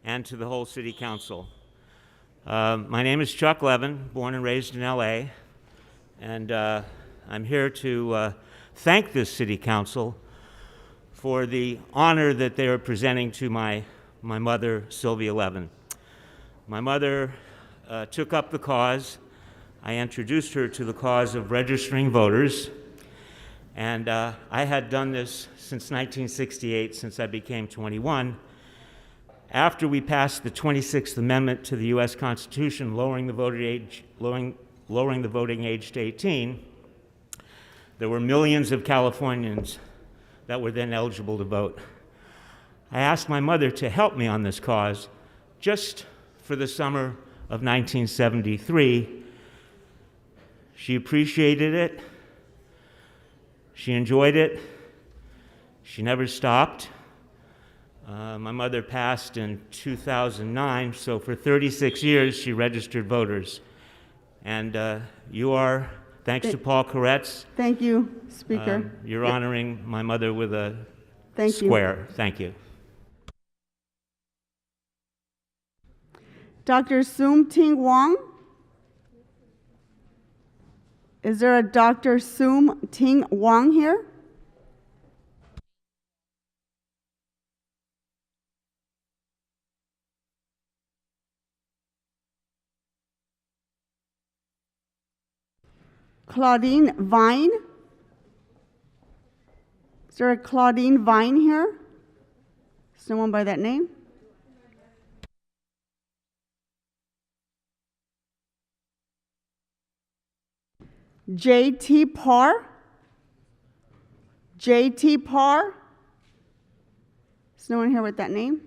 and to the whole City Council. My name is Chuck Levin, born and raised in LA, and I'm here to thank this City Council for the honor that they are presenting to my mother, Sylvia Levin. My mother took up the cause. I introduced her to the cause of registering voters, and I had done this since 1968, since I became 21. After we passed the 26th Amendment to the U.S. Constitution, lowering the voting age to 18, there were millions of Californians that were then eligible to vote. I asked my mother to help me on this cause just for the summer of 1973. She appreciated it. She enjoyed it. She never stopped. My mother passed in 2009, so for 36 years she registered voters. And you are, thanks to Paul Koretz. Thank you, Speaker. You're honoring my mother with a Thank you. square. Thank you. Dr. Soom Ting Wong? Is there a Dr. Soom Ting Wong here? Claudine Vine? Is there a Claudine Vine here? Someone by that name? J.T. Parr? J.T. Parr? Is no one here with that name?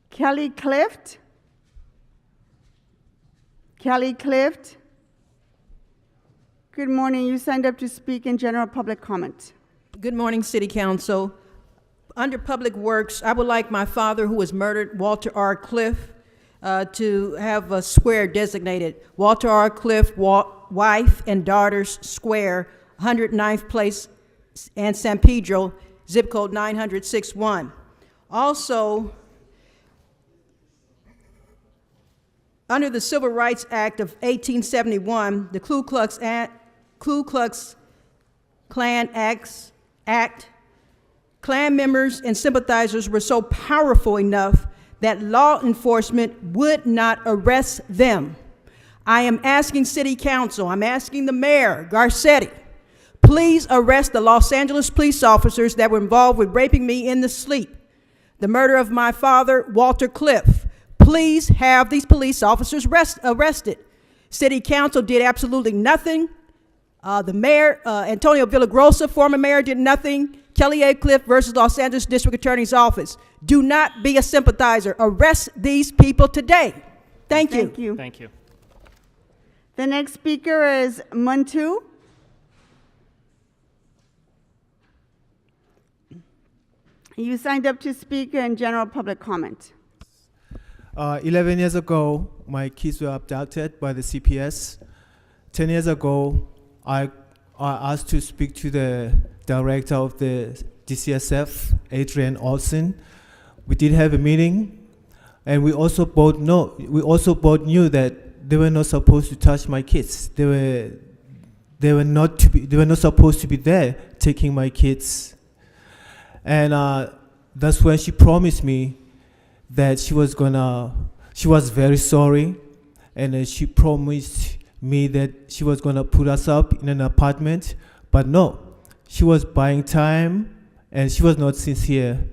Kelly Clift? Kelly Clift? Good morning. You signed up to speak in general public comment. Good morning, City Council. Under Public Works, I would like my father, who was murdered, Walter R. Cliff, to have a square designated Walter R. Cliff Wife and Daughters Square, 109th Place and San Pedro, zip code 90061. Also, under the Civil Rights Act of 1871, the Ku Klux Klan Act, Klan members and sympathizers were so powerful enough that law enforcement would not arrest them. I am asking City Council, I'm asking the Mayor, Garcetti, please arrest the Los Angeles police officers that were involved with raping me in the sleep. The murder of my father, Walter Cliff. Please have these police officers arrested. City Council did absolutely nothing. The mayor, Antonio Villagrosa, former mayor, did nothing. Kelly A. Cliff versus Los Angeles District Attorney's Office. Do not be a sympathizer. Arrest these people today. Thank you. Thank you. Thank you. The next speaker is Muntu. You signed up to speak in general public comment. 11 years ago, my kids were abducted by the CPS. 10 years ago, I asked to speak to the director of the DCSF, Adrian Olson. We did have a meeting, and we also both knew that they were not supposed to touch my kids. They were not supposed to be there taking my kids. And that's when she promised me that she was very sorry, and then she promised me that she was gonna put us up in an apartment, but no, she was buying time, and she was not sincere.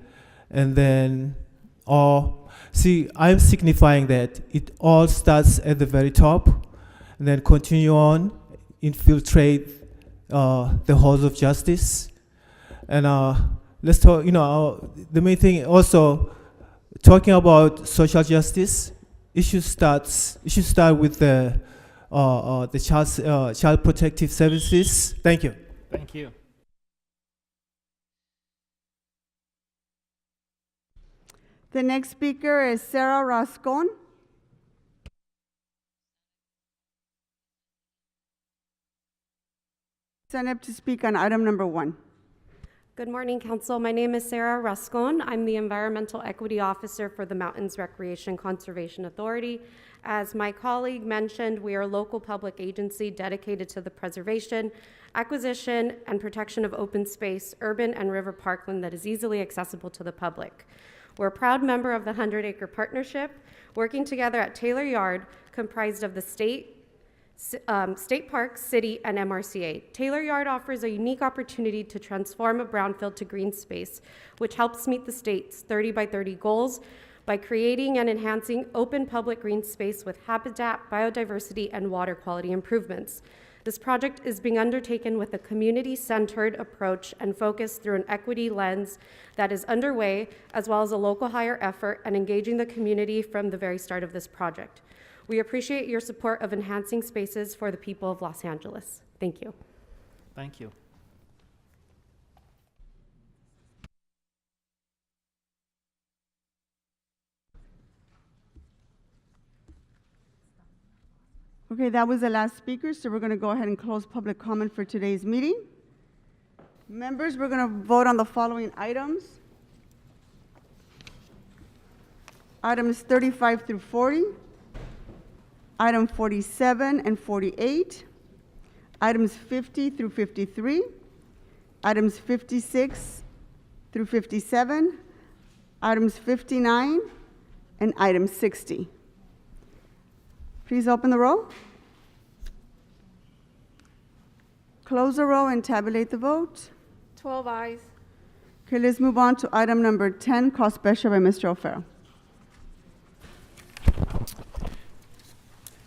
And then, I'm signifying that it all starts at the very top, and then continue on, infiltrate the halls of justice. And let's talk, the main thing also, talking about social justice, it should start with the child protective services. Thank you. Thank you. The next speaker is Sarah Rascon. Sign up to speak on item number 1. Good morning, Council. My name is Sarah Rascon. I'm the Environmental Equity Officer for the Mountains Recreation Conservation Authority. As my colleague mentioned, we are a local public agency dedicated to the preservation, acquisition, and protection of open space, urban and river parkland that is easily accessible to the public. We're a proud member of the 100-Acre Partnership, working together at Taylor Yard, comprised of the state parks, city, and MRCA. Taylor Yard offers a unique opportunity to transform a brownfield to green space, which helps meet the state's 30 by 30 goals by creating and enhancing open public green space with habitat, biodiversity, and water quality improvements. This project is being undertaken with a community-centered approach and focus through an equity lens that is underway, as well as a local hire effort and engaging the community from the very start of this project. We appreciate your support of enhancing spaces for the people of Los Angeles. Thank you. Thank you. Okay, that was the last speaker, so we're going to go ahead and close public comment for today's meeting. Members, we're going to vote on the following items. Items 35 through 40, item 47 and 48, items 50 through 53, items 56 through 57, items 59, and item 60. Please open the roll. Close the roll and tabulate the vote. 12 ayes. Okay, let's move on to item number 10, called special by Mr. O'Farrell.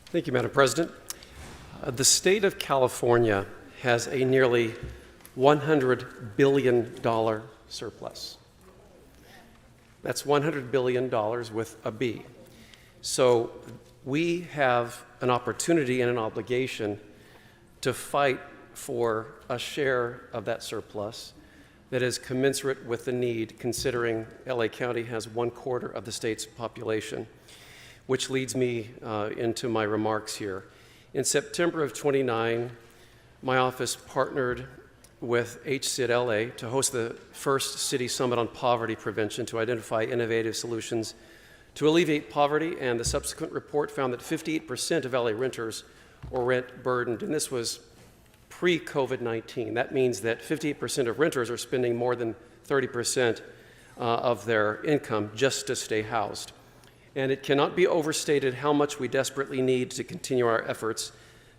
Thank you, Madam President. The state of California has a nearly $100 billion surplus. That's $100 billion with a B. So we have an opportunity and an obligation to fight for a share of that surplus that is commensurate with the need, considering LA County has 1/4 of the state's population, which leads me into my remarks here. In September of 29, my office partnered with HCID LA to host the first city summit on poverty prevention to identify innovative solutions to alleviate poverty, and the subsequent report found that 58% of LA renters were rent burdened, and this was pre-COVID-19. That means that 58% of renters are spending more than 30% of their income just to stay housed. And it cannot be overstated how much we desperately need to continue our efforts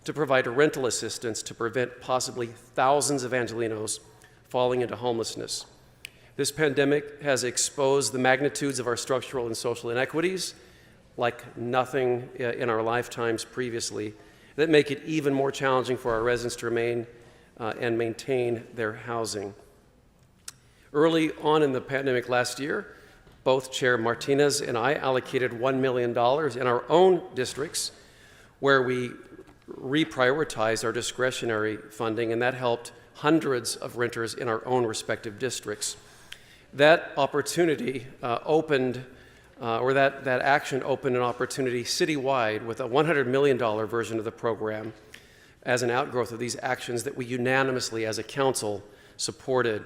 to provide rental assistance to prevent possibly thousands of Angelenos falling into homelessness. This pandemic has exposed the magnitudes of our structural and social inequities like nothing in our lifetimes previously that make it even more challenging for our residents to remain and maintain their housing. Early on in the pandemic last year, both Chair Martinez and I allocated $1 million in our own districts where we reprioritized our discretionary funding, and that helped hundreds of renters in our own respective districts. That opportunity that action opened an opportunity citywide with a $100 million version of the program as an outgrowth of these actions that we unanimously as a council supported.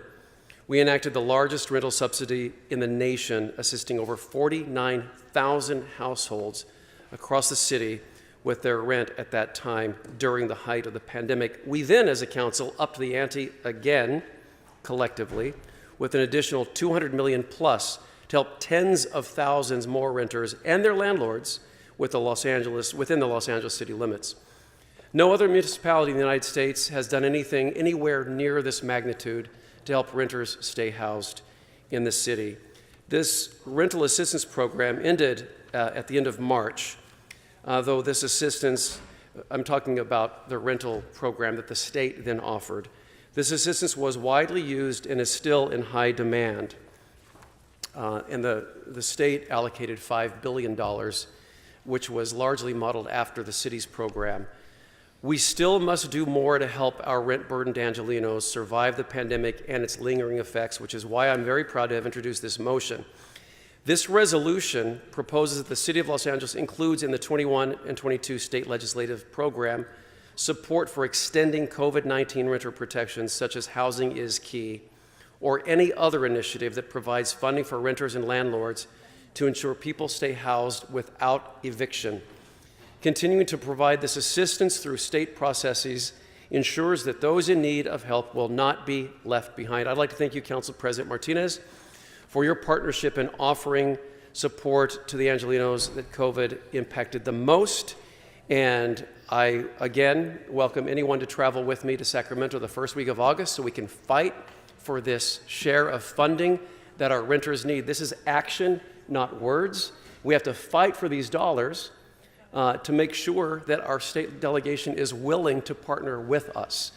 we enacted the largest rental subsidy in the nation, assisting over 49,000 households across the city with their rent at that time during the height of the pandemic. We then, as a council, upped the ante again, collectively, with an additional $200 million plus to help tens of thousands more renters and their landlords within the Los Angeles city limits. No other municipality in the United States has done anything anywhere near this magnitude to help renters stay housed in the city. This rental assistance program ended at the end of March, though this assistance, I'm talking about the rental program that the state then offered. This assistance was widely used and is still in high demand. And the state allocated $5 billion, which was largely modeled after the city's program. We still must do more to help our rent-burdened Angelenos survive the pandemic and its lingering effects, which is why I'm very proud to have introduced this motion. This resolution proposes that the City of Los Angeles includes in the 21 and 22 state legislative program support for extending COVID-19 renter protections such as Housing is Key, or any other initiative that provides funding for renters and landlords to ensure people stay housed without eviction. Continuing to provide this assistance through state processes ensures that those in need of help will not be left behind. I'd like to thank you, Council President Martinez, for your partnership in offering support to the Angelenos that COVID impacted the most. And I, again, welcome anyone to travel with me to Sacramento the first week of August so we can fight for this share of funding that our renters need. This is action, not words. We have to fight for these dollars to make sure that our state delegation is willing to partner with us.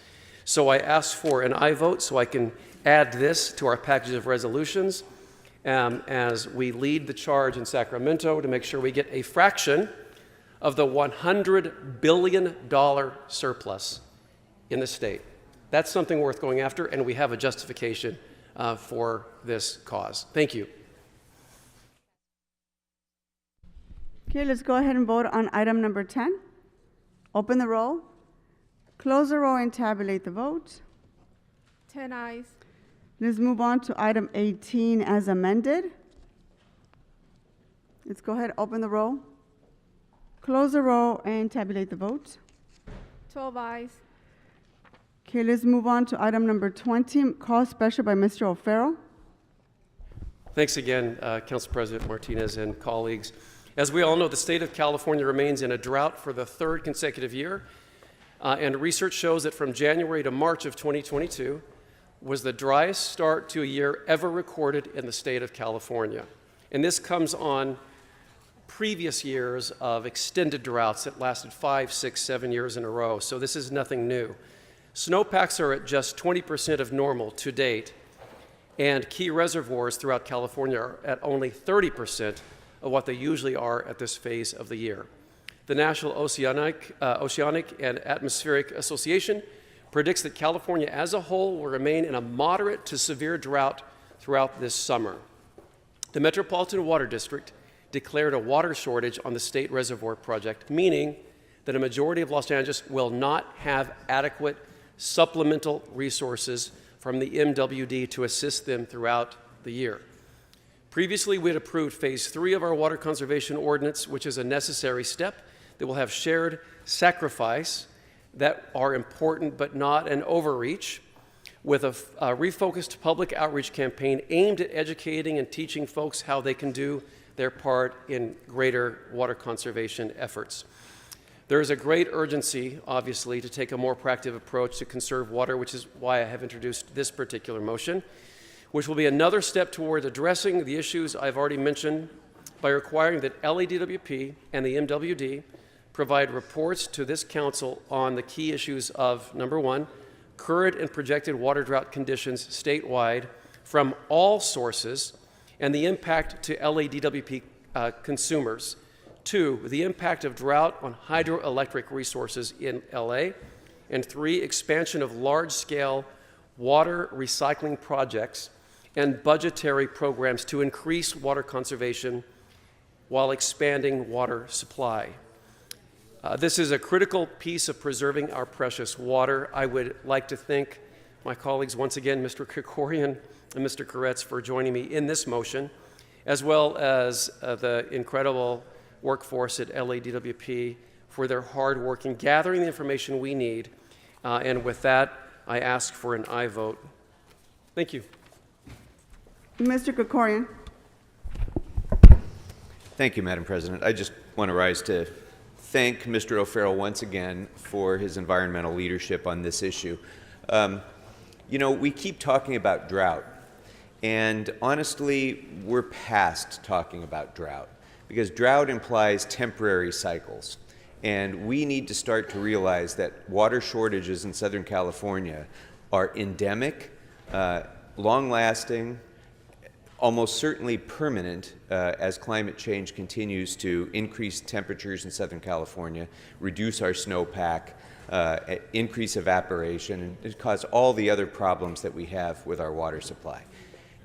So I ask for an aye vote so I can add this to our package of resolutions as we lead the charge in Sacramento to make sure we get a fraction of the $100 billion surplus in the state. That's something worth going after, and we have a justification for this cause. Thank you. Okay, let's go ahead and vote on item number 10. Open the roll, close the roll, and tabulate the vote. 10 ayes. Let's move on to item 18 as amended. Let's go ahead, open the roll, close the roll, and tabulate the vote. 12 ayes. Okay, let's move on to item number 20, call special by Mr. O'Farrell. Thanks again, Council President Martinez and colleagues. As we all know, the state of California remains in a drought for the third consecutive year, and research shows that from January to March of 2022 was the driest start to a year ever recorded in the state of California. And this comes on previous years of extended droughts that lasted 5, 6, 7 years in a row, so this is nothing new. Snowpacks are at just 20% of normal to date, and key reservoirs throughout California are at only 30% of what they usually are at this phase of the year. The National Oceanic and Atmospheric Association predicts that California as a whole will remain in a moderate to severe drought throughout this summer. The Metropolitan Water District declared a water shortage on the state reservoir project, meaning that a majority of Los Angeles will not have adequate supplemental resources from the MWD to assist them throughout the year. Previously, we had approved Phase 3 of our Water Conservation Ordinance, which is a necessary step that will have shared sacrifice that are important but not an overreach, with a refocused public outreach campaign aimed at educating and teaching folks how they can do their part in greater water conservation efforts. There is a great urgency, obviously, to take a more proactive approach to conserve water, which is why I have introduced this particular motion, which will be another step toward addressing the issues I've already mentioned by requiring that LADWP and the MWD provide reports to this council on the key issues of, number one, current and projected water drought conditions statewide from all sources and the impact to LADWP consumers. Two, the impact of drought on hydroelectric resources in LA. And three, expansion of large-scale water recycling projects and budgetary programs to increase water conservation while expanding water supply. This is a critical piece of preserving our precious water. I would like to thank my colleagues once again, Mr. Krikorian and Mr. Koretz, for joining me in this motion, as well as the incredible workforce at LADWP for their hard work in gathering the information we need. And with that, I ask for an aye vote. Thank you. Mr. Krikorian. Thank you, Madam President. I just want to rise to thank Mr. O'Farrell once again for his environmental leadership on this issue. You know, we keep talking about drought, and honestly, we're past talking about drought, because drought implies temporary cycles. And we need to start to realize that water shortages in Southern California are endemic, long-lasting, almost certainly permanent as climate change continues to increase temperatures in Southern California, reduce our snowpack, increase evaporation, and cause all the other problems that we have with our water supply.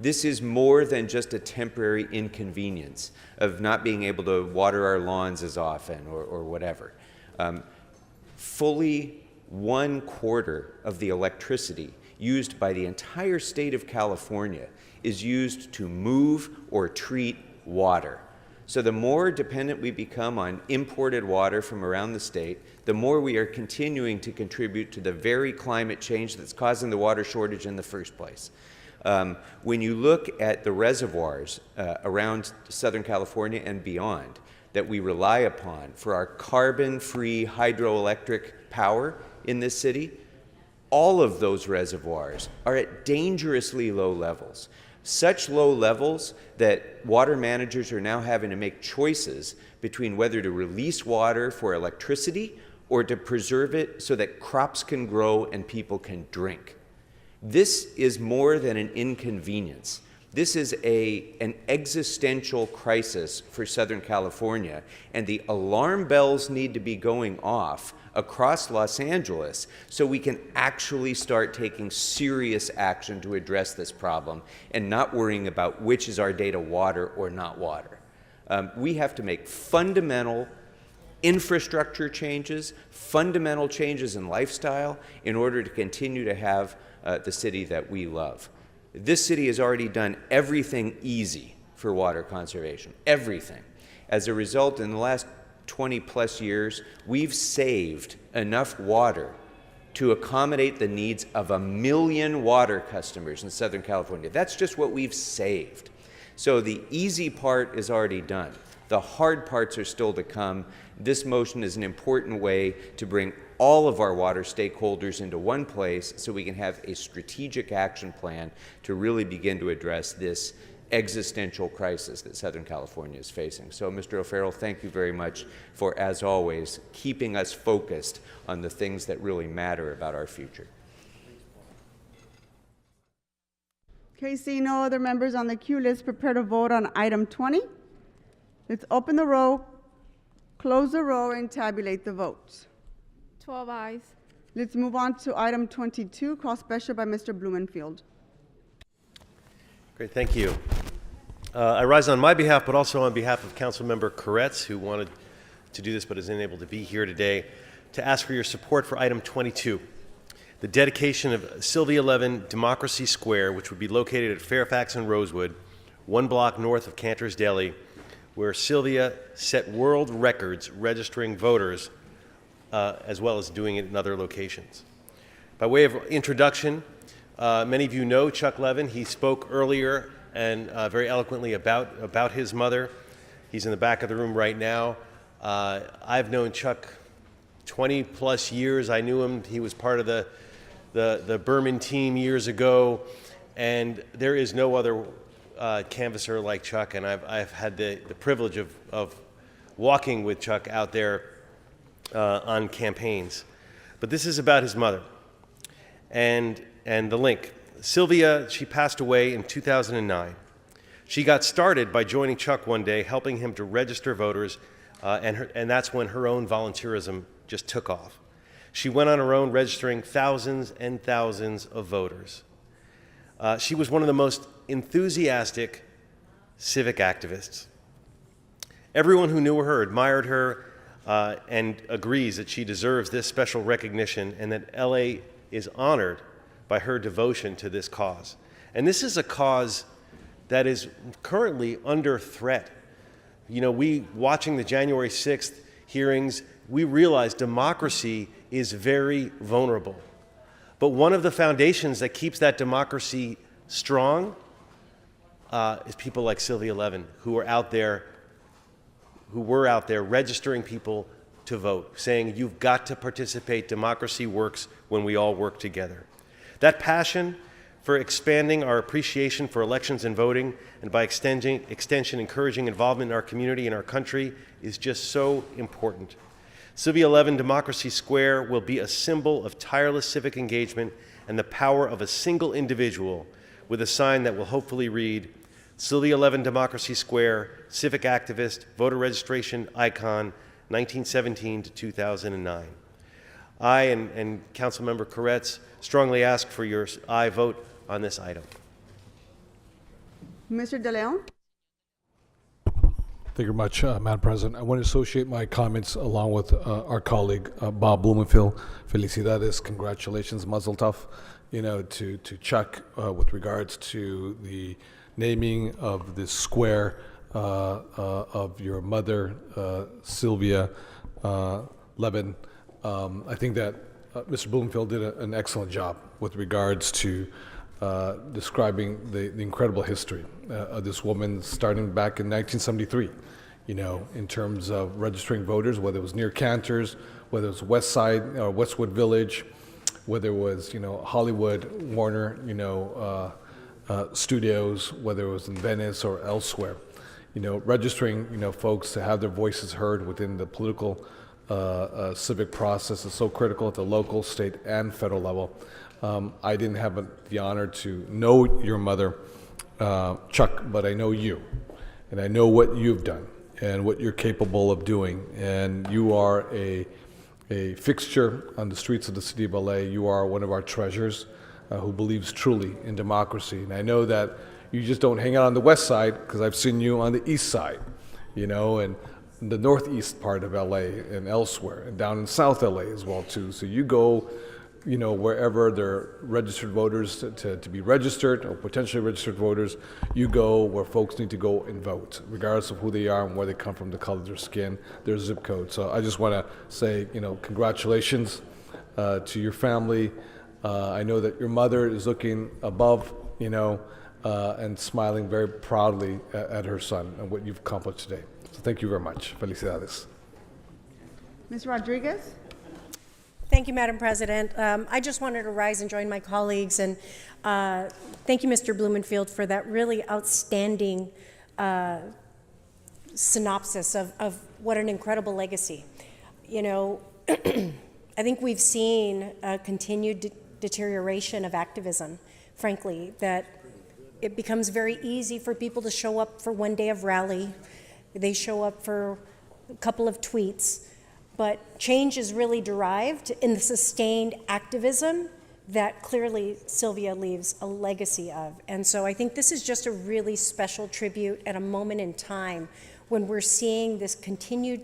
This is more than just a temporary inconvenience of not being able to water our lawns as often or whatever. Fully 1/4 of the electricity used by the entire state of California is used to move or treat water. So the more dependent we become on imported water from around the state, the more we are continuing to contribute to the very climate change that's causing the water shortage in the first place. When you look at the reservoirs around Southern California and beyond that we rely upon for our carbon-free hydroelectric power in this city, all of those reservoirs are at dangerously low levels. Such low levels that water managers are now having to make choices between whether to release water for electricity or to preserve it so that crops can grow and people can drink. This is more than an inconvenience. This is an existential crisis for Southern California, and the alarm bells need to be going off across Los Angeles so we can actually start taking serious action to address this problem and not worrying about which is our data, water or not water. We have to make fundamental infrastructure changes, fundamental changes in lifestyle in order to continue to have the city that we love. This city has already done everything easy for water conservation, everything. As a result, in the last 20+ years, we've saved enough water to accommodate the needs of 1 million water customers in Southern California. That's just what we've saved. So the easy part is already done. The hard parts are still to come. This motion is an important way to bring all of our water stakeholders into one place so we can have a strategic action plan to really begin to address this existential crisis that Southern California is facing. So, Mr. O'Farrell, thank you very much for, as always, keeping us focused on the things that really matter about our future. Okay, seeing no other members on the queue, let's prepare to vote on item 20. Let's open the roll, close the roll, and tabulate the votes. 12 ayes. Let's move on to item 22, called special by Mr. Blumenfield. Great, thank you. I rise on my behalf, but also on behalf of Councilmember Koretz, who wanted to do this but is unable to be here today, to ask for your support for item 22, the dedication of Sylvia 11 Democracy Square, which would be located at Fairfax and Rosewood, 1 block north of Cantor's Deli, where Sylvia set world records registering voters, as well as doing it in other locations. By way of introduction, many of you know Chuck Levin. He spoke earlier and very eloquently about his mother. He's in the back of the room right now. I've known Chuck 20+ years. I knew him. He was part of the Berman team years ago, and there is no other canvasser like Chuck, and I've had the privilege of walking with Chuck out there on campaigns. But this is about his mother and the link. Sylvia, she passed away in 2009. She got started by joining Chuck one day, helping him to register voters, and that's when her own volunteerism just took off. She went on her own, registering thousands and thousands of voters. She was one of the most enthusiastic civic activists. Everyone who knew her admired her and agrees that she deserves this special recognition and that LA is honored by her devotion to this cause. And this is a cause that is currently under threat. You know, watching the January 6th hearings, we realize democracy is very vulnerable. But one of the foundations that keeps that democracy strong is people like Sylvia Levin, who were out there registering people to vote, saying you've got to participate. Democracy works when we all work together. That passion for expanding our appreciation for elections and voting, and by extension, encouraging involvement in our community and our country is just so important. Sylvia Levin Democracy Square will be a symbol of tireless civic engagement and the power of a single individual, with a sign that will hopefully read, Sylvia Levin Democracy Square, civic activist, voter registration icon, 1917 to 2009. I and Councilmember Koretz strongly ask for your aye vote on this item. Mr. De Leon? Thank you very much, Madam President. I want to associate my comments along with our colleague, Bob Blumenfield. Felicidades, congratulations, Mazel Tov, to Chuck with regards to the naming of this square of your mother, Sylvia Levin. I think that Mr. Blumenfield did an excellent job with regards to describing the incredible history of this woman starting back in 1973, in terms of registering voters, whether it was near Cantor's, whether it was West Side or Westwood Village, whether it was, Hollywood, Warner, studios, whether it was in Venice or elsewhere. Registering, folks to have their voices heard within the political civic process is so critical at the local, state, and federal level. I didn't have the honor to know your mother, Chuck, but I know you, and I know what you've done and what you're capable of doing. And you are a fixture on the streets of the city of LA. You are one of our treasures who believes truly in democracy. And I know that you just don't hang out on the west side, because I've seen you on the east side, and the northeast part of LA and elsewhere, and down in South LA as well too. So you go, wherever there are registered voters to be registered or potentially registered voters, you go where folks need to go and vote, regardless of who they are and where they come from, the color of their skin, their zip code. So I just want to say, congratulations to your family. I know that your mother is looking above, and smiling very proudly at her son and what you've accomplished today. So thank you very much. Felicidades. Ms. Rodriguez? Thank you, Madam President. I just wanted to rise and join my colleagues, and thank you, Mr. Blumenfield, for that really outstanding synopsis of what an incredible legacy. I think we've seen a continued deterioration of activism, frankly, that it becomes very easy for people to show up for one day of rally. They show up for a couple of tweets. But change is really derived in the sustained activism that clearly Sylvia leaves a legacy of. And so I think this is just a really special tribute at a moment in time when we're seeing this continued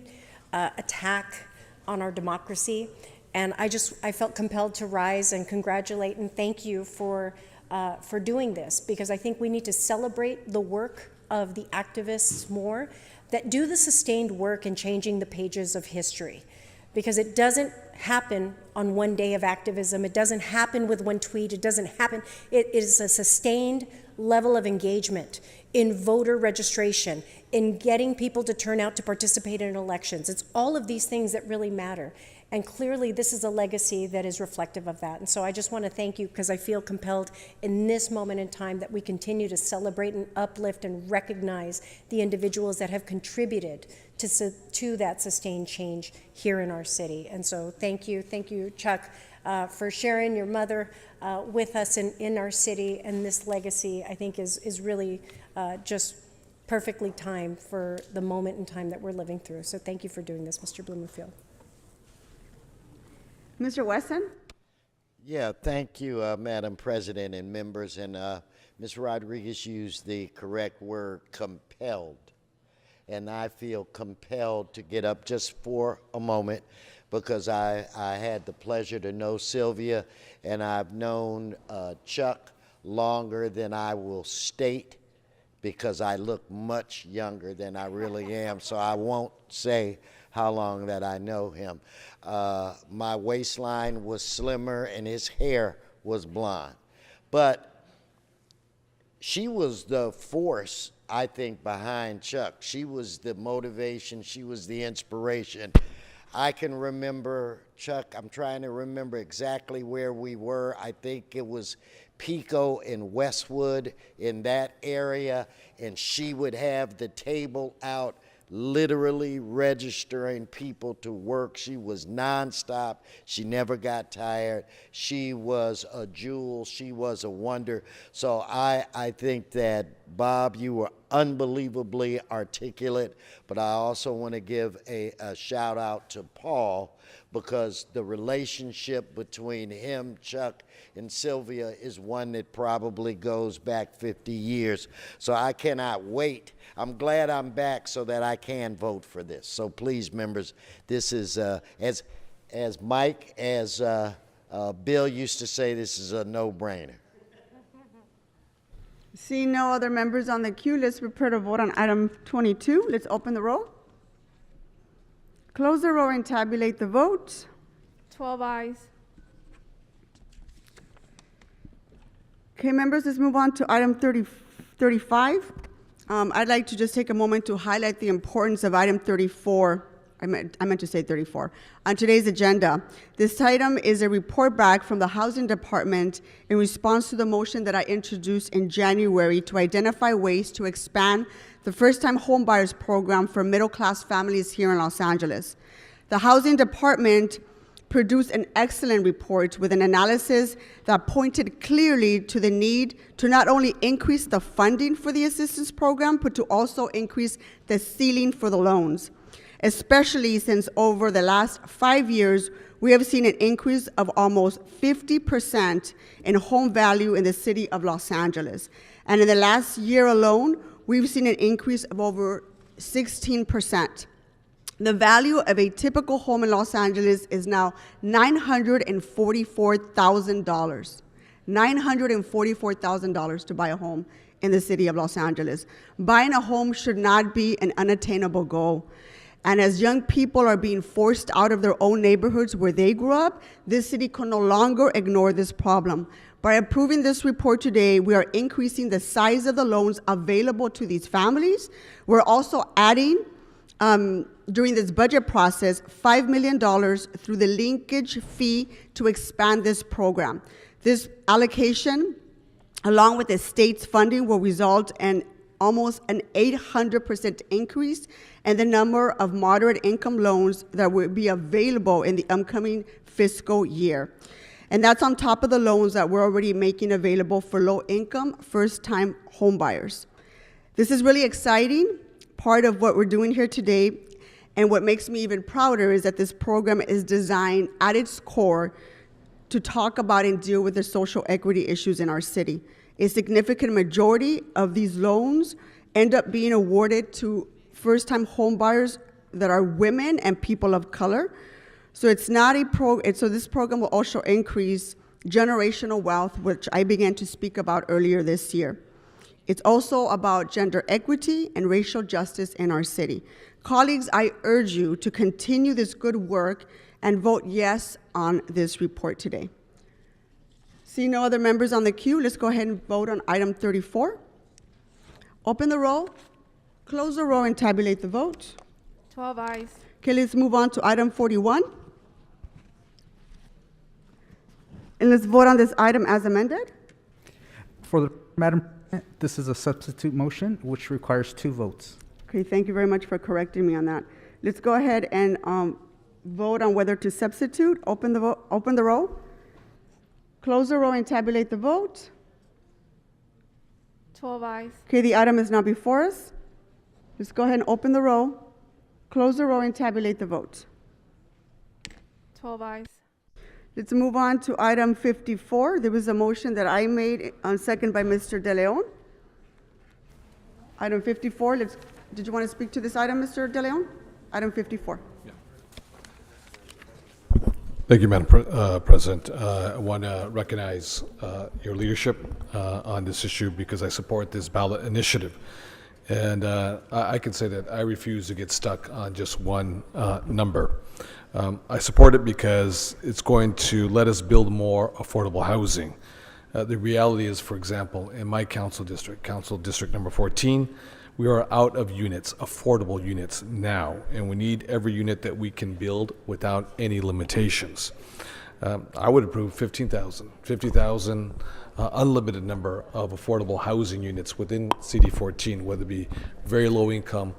attack on our democracy. And I felt compelled to rise and congratulate and thank you for doing this, because I think we need to celebrate the work of the activists more that do the sustained work in changing the pages of history. Because it doesn't happen on one day of activism. It doesn't happen with one tweet. It doesn't happen. It is a sustained level of engagement in voter registration, in getting people to turn out to participate in elections. It's all of these things that really matter. And clearly, this is a legacy that is reflective of that. And so I just want to thank you, because I feel compelled in this moment in time that we continue to celebrate and uplift and recognize the individuals that have contributed to that sustained change here in our city. And so thank you, Chuck, for sharing your mother with us in our city. And this legacy, I think, is really just perfectly timed for the moment in time that we're living through. So thank you for doing this, Mr. Blumenfield. Mr. Wesson? Yeah, thank you, Madam President and members. And Ms. Rodriguez used the correct word, compelled. And I feel compelled to get up just for a moment because I had the pleasure to know Sylvia, and I've known Chuck longer than I will state, because I look much younger than I really am, so I won't say how long that I know him. My waistline was slimmer and his hair was blonde. But she was the force, I think, behind Chuck. She was the motivation, she was the inspiration. I can remember, Chuck, I'm trying to remember exactly where we were. I think it was Pico and Westwood, in that area, and she would have the table out literally registering people to work. She was nonstop. She never got tired. She was a jewel. She was a wonder. So I think that, Bob, you were unbelievably articulate, but I also want to give a shout out to Paul, because the relationship between him, Chuck, and Sylvia is one that probably goes back 50 years. So I cannot wait. I'm glad I'm back so that I can vote for this. So please, members, this is, as Mike, as Bill used to say, this is a no-brainer. Seeing no other members on the queue, let's prepare to vote on item 22. Let's open the roll, close the roll, and tabulate the vote. 12 ayes. Okay, members, let's move on to item 35. I'd like to just take a moment to highlight the importance of item 34. I meant to say 34. On today's agenda, this item is a report back from the Housing Department in response to the motion that I introduced in January to identify ways to expand the first-time homebuyers program for middle-class families here in Los Angeles. The Housing Department produced an excellent report with an analysis that pointed clearly to the need to not only increase the funding for the assistance program, but to also increase the ceiling for the loans, especially since over the last 5 years, we have seen an increase of almost 50% in home value in the city of Los Angeles. And in the last year alone, we've seen an increase of over 16%. The value of a typical home in Los Angeles is now $944,000. $944,000 to buy a home in the city of Los Angeles. Buying a home should not be an unattainable goal. And as young people are being forced out of their own neighborhoods where they grew up, this city can no longer ignore this problem. By approving this report today, we are increasing the size of the loans available to these families. We're also adding, during this budget process, $5 million through the linkage fee to expand this program. This allocation, along with the state's funding, will result in almost an 800% increase in the number of moderate income loans that will be available in the upcoming fiscal year. And that's on top of the loans that we're already making available for low-income, first-time homebuyers. This is really exciting, part of what we're doing here today, and what makes me even prouder is that this program is designed at its core to talk about and deal with the social equity issues in our city. A significant majority of these loans end up being awarded to first-time homebuyers that are women and people of color. So it's not so this program will also increase generational wealth, which I began to speak about earlier this year. It's also about gender equity and racial justice in our city. Colleagues, I urge you to continue this good work and vote yes on this report today. See no other members on the queue, let's go ahead and vote on item 34. Open the roll, close the roll, and tabulate the vote. 12 ayes. Okay, let's move on to item 41. And let's vote on this item as amended. For the Madam President, this is a substitute motion which requires 2 votes. Okay, thank you very much for correcting me on that. Let's go ahead and vote on whether to substitute. Open the roll, close the roll, and tabulate the vote. 12 ayes. Okay, the item is now before us. Let's go ahead and open the roll, close the roll, and tabulate the vote. 12 ayes. Let's move on to item 54. There was a motion that I made, second by Mr. De Leon. Item 54, did you want to speak to this item, Mr. De Leon? Item 54. Yeah. Thank you, Madam President. I want to recognize your leadership on this issue because I support this ballot initiative. And I can say that I refuse to get stuck on just one number. I support it because it's going to let us build more affordable housing. The reality is, for example, in my council district number 14, we are out of units, affordable units now, and we need every unit that we can build without any limitations. I would approve 50,000, unlimited number of affordable housing units within CD14, whether it be very low income,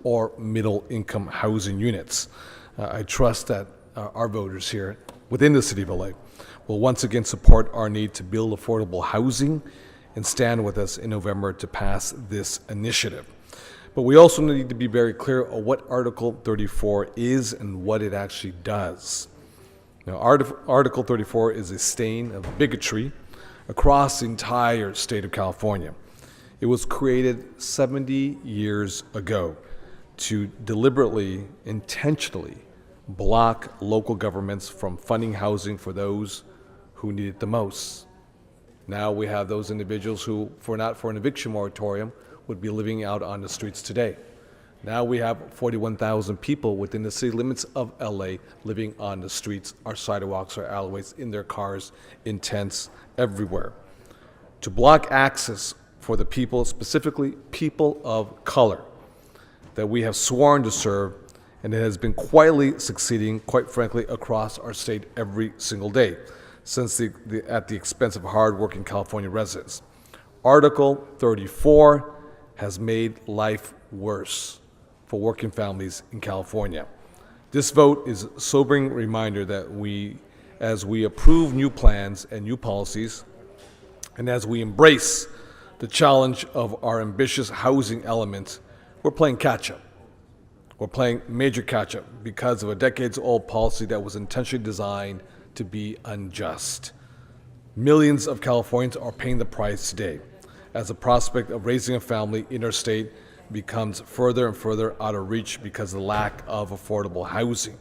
or middle income housing units. I trust that our voters here within the City of LA will once again support our need to build affordable housing and stand with us in November to pass this initiative. But we also need to be very clear on what Article 34 is and what it actually does. Now, Article 34 is a stain of bigotry across the entire state of California. It was created 70 years ago to deliberately, intentionally block local governments from funding housing for those who need it the most. Now we have those individuals who, for not for an eviction moratorium, would be living out on the streets today. Now we have 41,000 people within the city limits of LA living on the streets, our sidewalks, our alleyways, in their cars, in tents, everywhere. To block access for the people, specifically people of color, that we have sworn to serve, and it has been quietly succeeding, quite frankly, across our state every single day, since at the expense of hard-working California residents. Article 34 has made life worse for working families in California. This vote is a sobering reminder that as we approve new plans and new policies, and as we embrace the challenge of our ambitious housing element, we're playing catch-up. We're playing major catch-up because of a decades-old policy that was intentionally designed to be unjust. Millions of Californians are paying the price today as the prospect of raising a family in our state becomes further and further out of reach because of the lack of affordable housing.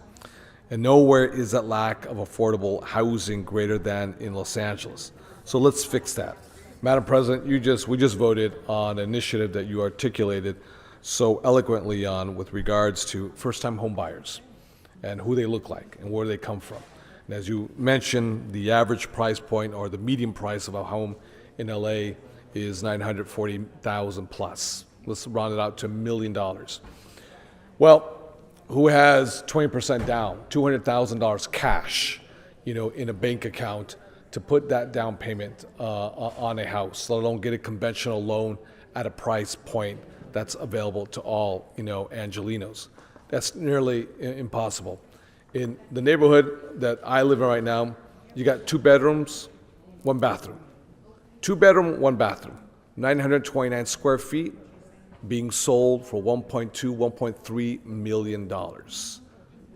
And nowhere is that lack of affordable housing greater than in Los Angeles. So let's fix that. Madam President, we just voted on an initiative that you articulated so eloquently on with regards to first-time home buyers and who they look like and where they come from. And as you mentioned, the average price point or the median price of a home in LA is $940,000 plus. Let's round it out to $1 million. Well, who has 20% down, $200,000 cash, in a bank account to put that down payment on a house, let alone get a conventional loan at a price point that's available to all, Angelinos? That's nearly impossible. In the neighborhood that I live in right now, you got 2 bedrooms, 1 bathroom. 2 bedroom, 1 bathroom, 929 square feet, being sold for $1.2, $1.3 million.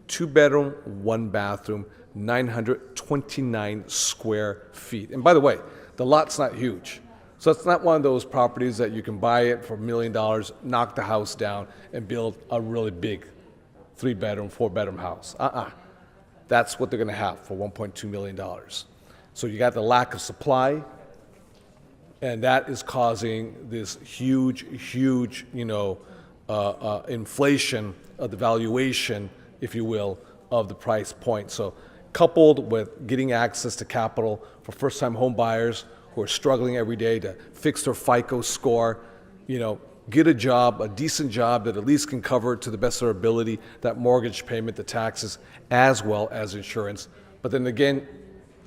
2 bedroom, 1 bathroom, 929 square feet. And by the way, the lot's not huge. So it's not one of those properties that you can buy it for $1 million, knock the house down, and build a really big 3-bedroom, 4-bedroom house. That's what they're going to have for $1.2 million. So you got the lack of supply, and that is causing this huge, inflation of the valuation, if you will, of the price point. So coupled with getting access to capital for first-time home buyers who are struggling every day to fix their FICO score, get a job, a decent job that at least can cover to the best of their ability that mortgage payment, the taxes, as well as insurance. But then again,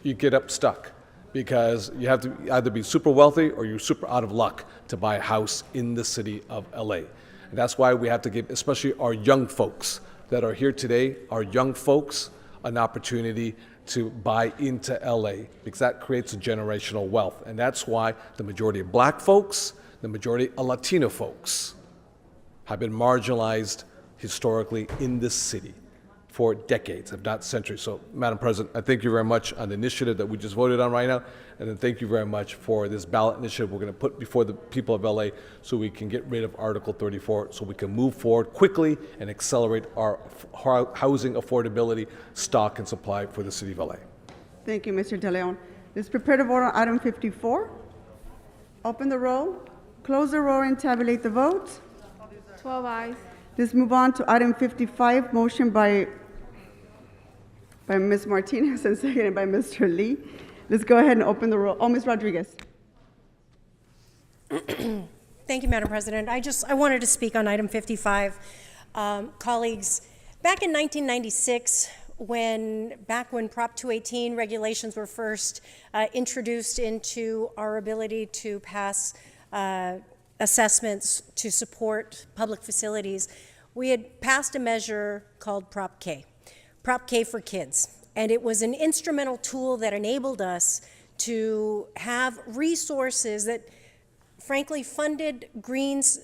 you get up stuck because you have to either be super wealthy or you're super out of luck to buy a house in the city of LA. And that's why we have to give, especially our young folks that are here today, our young folks, an opportunity to buy into LA, because that creates a generational wealth. And that's why the majority of black folks, the majority of Latino folks have been marginalized historically in this city for decades, if not centuries. So, Madam President, I thank you very much on the initiative that we just voted on right now, and then thank you very much for this ballot initiative we're going to put before the people of LA so we can get rid of Article 34, so we can move forward quickly and accelerate our housing affordability, stock, and supply for the city of LA. Thank you, Mr. De Leon. Let's prepare to vote on item 54. Open the roll, close the roll, and tabulate the vote. 12 ayes. Let's move on to item 55, motion by Ms. Martinez and seconded by Mr. Lee. Let's go ahead and open the roll. Oh, Ms. Rodriguez. Thank you, Madam President. I wanted to speak on item 55. Colleagues, back in 1996, back when Prop 218 regulations were first introduced into our ability to pass assessments to support public facilities, we had passed a measure called Prop K for kids. And it was an instrumental tool that enabled us to have resources that frankly funded greens,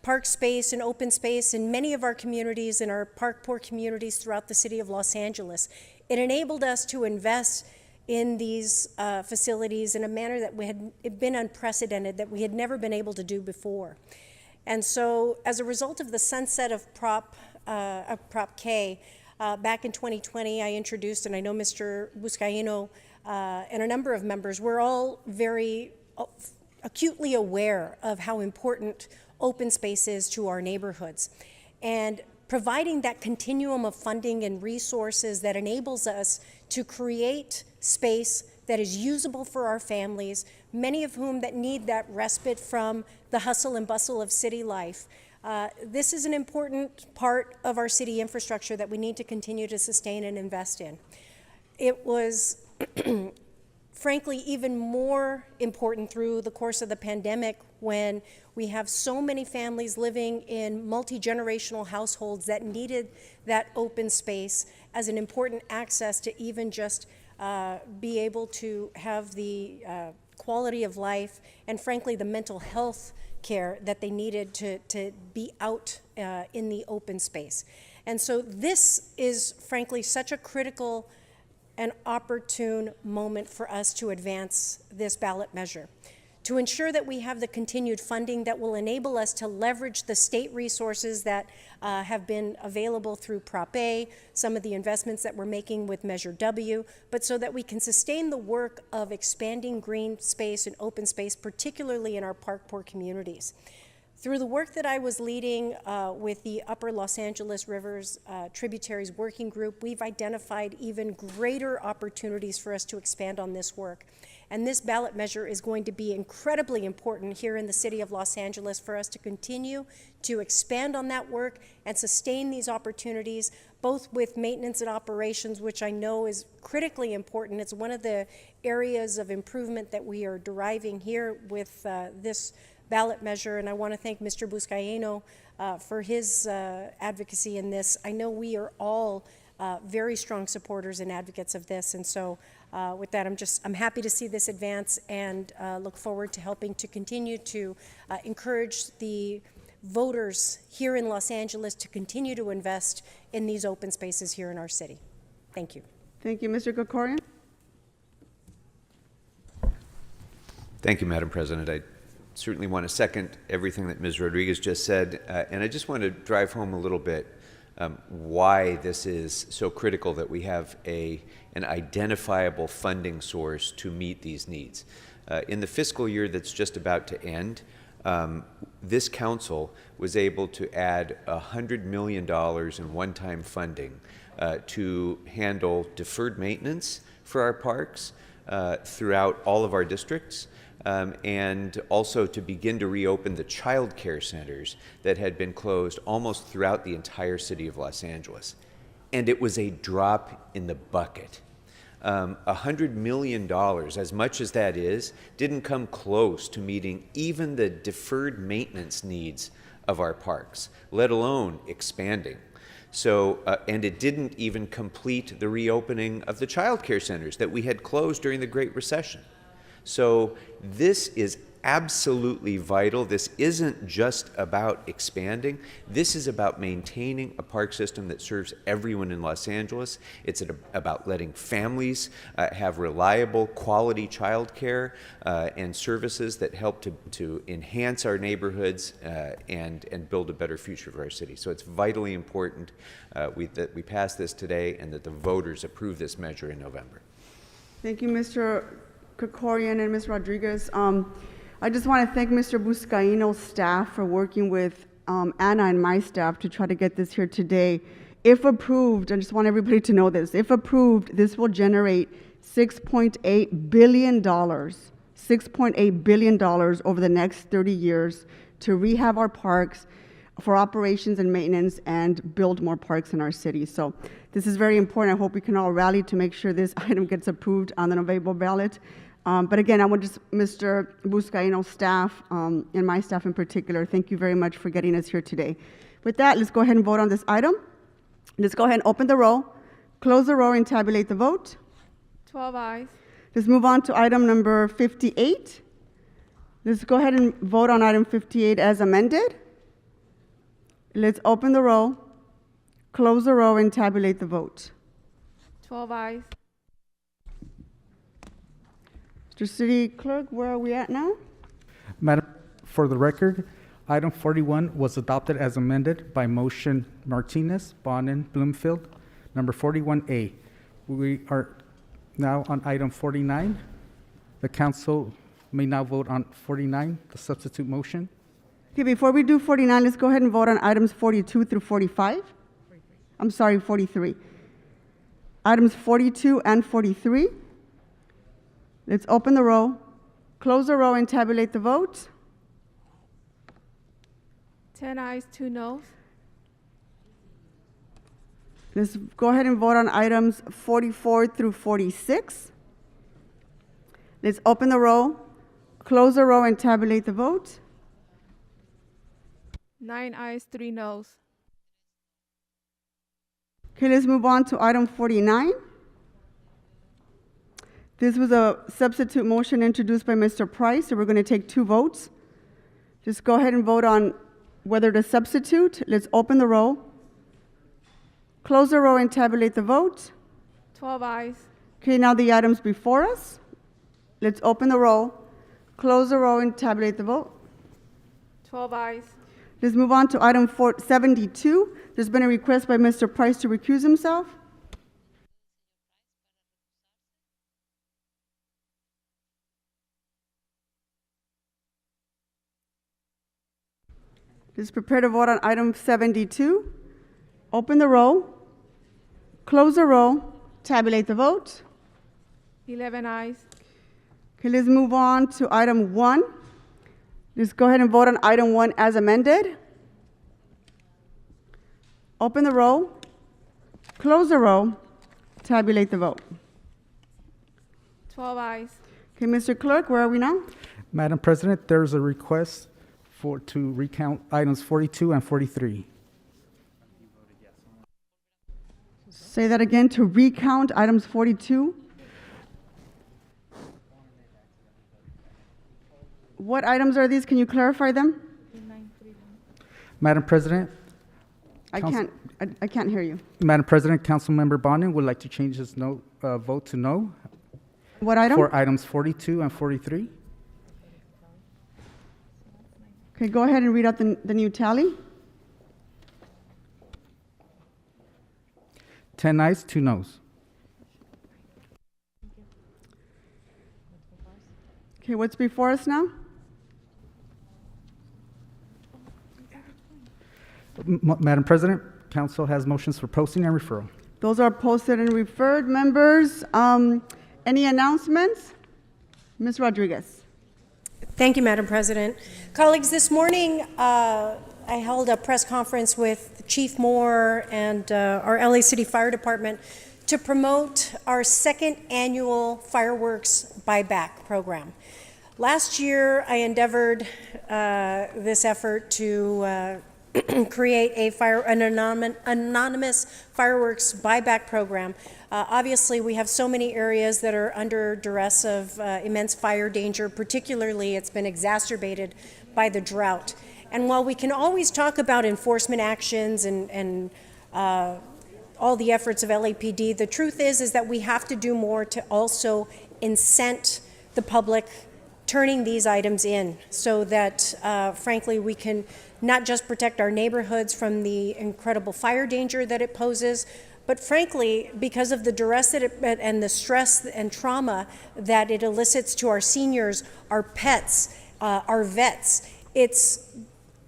park space and open space in many of our communities, in our park poor communities throughout the city of Los Angeles. It enabled us to invest in these facilities in a manner that had been unprecedented, that we had never been able to do before. And so as a result of the sunset of Prop K, back in 2020, I introduced, and I know Mr. Buscaino and a number of members, we're all very acutely aware of how important open space is to our neighborhoods. And providing that continuum of funding and resources that enables us to create space that is usable for our families, many of whom that need that respite from the hustle and bustle of city life. This is an important part of our city infrastructure that we need to continue to sustain and invest in. It was frankly even more important through the course of the pandemic when we have so many families living in multi-generational households that needed that open space as an important access to even just be able to have the quality of life and frankly the mental health care that they needed to be out in the open space. And so this is frankly such a critical and opportune moment for us to advance this ballot measure, to ensure that we have the continued funding that will enable us to leverage the state resources that have been available through Prop A, some of the investments that we're making with Measure W, but so that we can sustain the work of expanding green space and open space, particularly in our park poor communities. Through the work that I was leading with the Upper Los Angeles Rivers Tributaries Working Group, we've identified even greater opportunities for us to expand on this work. And this ballot measure is going to be incredibly important here in the city of Los Angeles for us to continue to expand on that work and sustain these opportunities, both with maintenance and operations, which I know is critically important. It's one of the areas of improvement that we are deriving here with this ballot measure, and I want to thank Mr. Buscaino for his advocacy in this. I know we are all very strong supporters and advocates of this, and so with that, I'm happy to see this advance and look forward to helping to continue to encourage the voters here in Los Angeles to continue to invest in these open spaces here in our city. Thank you. Thank you, Mr. Kokorian. Thank you, Madam President. I certainly want to second everything that Ms. Rodriguez just said, and I just want to drive home a little bit why this is so critical that we have an identifiable funding source to meet these needs. In the fiscal year that's just about to end, this council was able to add $100 million in one-time funding to handle deferred maintenance for our parks throughout all of our districts. And also to begin to reopen the child care centers that had been closed almost throughout the entire city of Los Angeles. And it was a drop in the bucket. $100 million, as much as that is, didn't come close to meeting even the deferred maintenance needs of our parks, let alone expanding. So, and it didn't even complete the reopening of the child care centers that we had closed during the Great Recession. So this is absolutely vital. This isn't just about expanding. This is about maintaining a park system that serves everyone in Los Angeles. It's about letting families have reliable, quality childcare and services that help to enhance our neighborhoods and build a better future for our city. So it's vitally important that we pass this today and that the voters approve this measure in November. Thank you, Mr. Krikorian and Ms. Rodriguez. I just want to thank Mr. Buscaino's staff for working with Anna and my staff to try to get this here today. If approved, I just want everybody to know this, if approved, this will generate $6.8 billion, $6.8 billion over the next 30 years to rehab our parks for operations and maintenance and build more parks in our city. So this is very important. I hope we can all rally to make sure this item gets approved on the November ballot. But again, I want just Mr. Buscaino's staff and my staff in particular, thank you very much for getting us here today. With that, let's go ahead and vote on this item. Let's go ahead and open the roll, close the roll, and tabulate the vote. 12 ayes. Let's move on to item number 58. Let's go ahead and vote on item 58 as amended. Let's open the roll, close the roll, and tabulate the vote. 12 ayes. Mr. City Clerk, where are we at now? Madam, for the record, item 41 was adopted as amended by motion Martinez, Bonin, Bloomfield, number 41A. We are now on item 49. The council may now vote on 49, the substitute motion. Okay, before we do 49, let's go ahead and vote on items 42 through 45. I'm sorry, 43. Items 42 and 43. Let's open the roll, close the roll, and tabulate the vote. 10 ayes, 2 noes. Let's go ahead and vote on items 44 through 46. Let's open the roll, close the roll, and tabulate the vote. 9 ayes, 3 noes. Okay, let's move on to item 49. This was a substitute motion introduced by Mr. Price, so we're going to take 2 votes. Just go ahead and vote on whether to substitute. Let's open the roll, close the roll, and tabulate the vote. 12 ayes. Okay, now the items before us. Let's open the roll, close the roll, and tabulate the vote. 12 ayes. Let's move on to item 72. There's been a request by Mr. Price to recuse himself. Let's prepare to vote on item 72. Open the roll, close the roll, tabulate the vote. 11 ayes. Okay, let's move on to item 1. Let's go ahead and vote on item 1 as amended. Open the roll, close the roll, tabulate the vote. 12 ayes. Okay, Mr. Clerk, where are we now? Madam President, there's a request to recount items 42 and 43. Say that again, to recount items 42. What items are these? Can you clarify them? Madam President, I can't hear you. Madam President, Councilmember Bonin would like to change his vote to no. What item? For items 42 and 43. Okay, go ahead and read out the new tally. 10 ayes, 2 noes. Okay, what's before us now? Madam President, Council has motions for posting and referral. Those are posted and referred. Members, any announcements? Ms. Rodriguez. Thank you, Madam President. Colleagues, this morning I held a press conference with Chief Moore and our LA City Fire Department to promote our 2nd annual fireworks buyback program. Last year, I endeavored this effort to create an anonymous fireworks buyback program Obviously, we have so many areas that are under duress of immense fire danger. Particularly, it's been exacerbated by the drought. And while we can always talk about enforcement actions and all the efforts of LAPD, the truth is that we have to do more to also incent the public turning these items in so that, frankly, we can not just protect our neighborhoods from the incredible fire danger that it poses, but frankly, because of the duress that and the stress and trauma that it elicits to our seniors, our pets, our vets, it's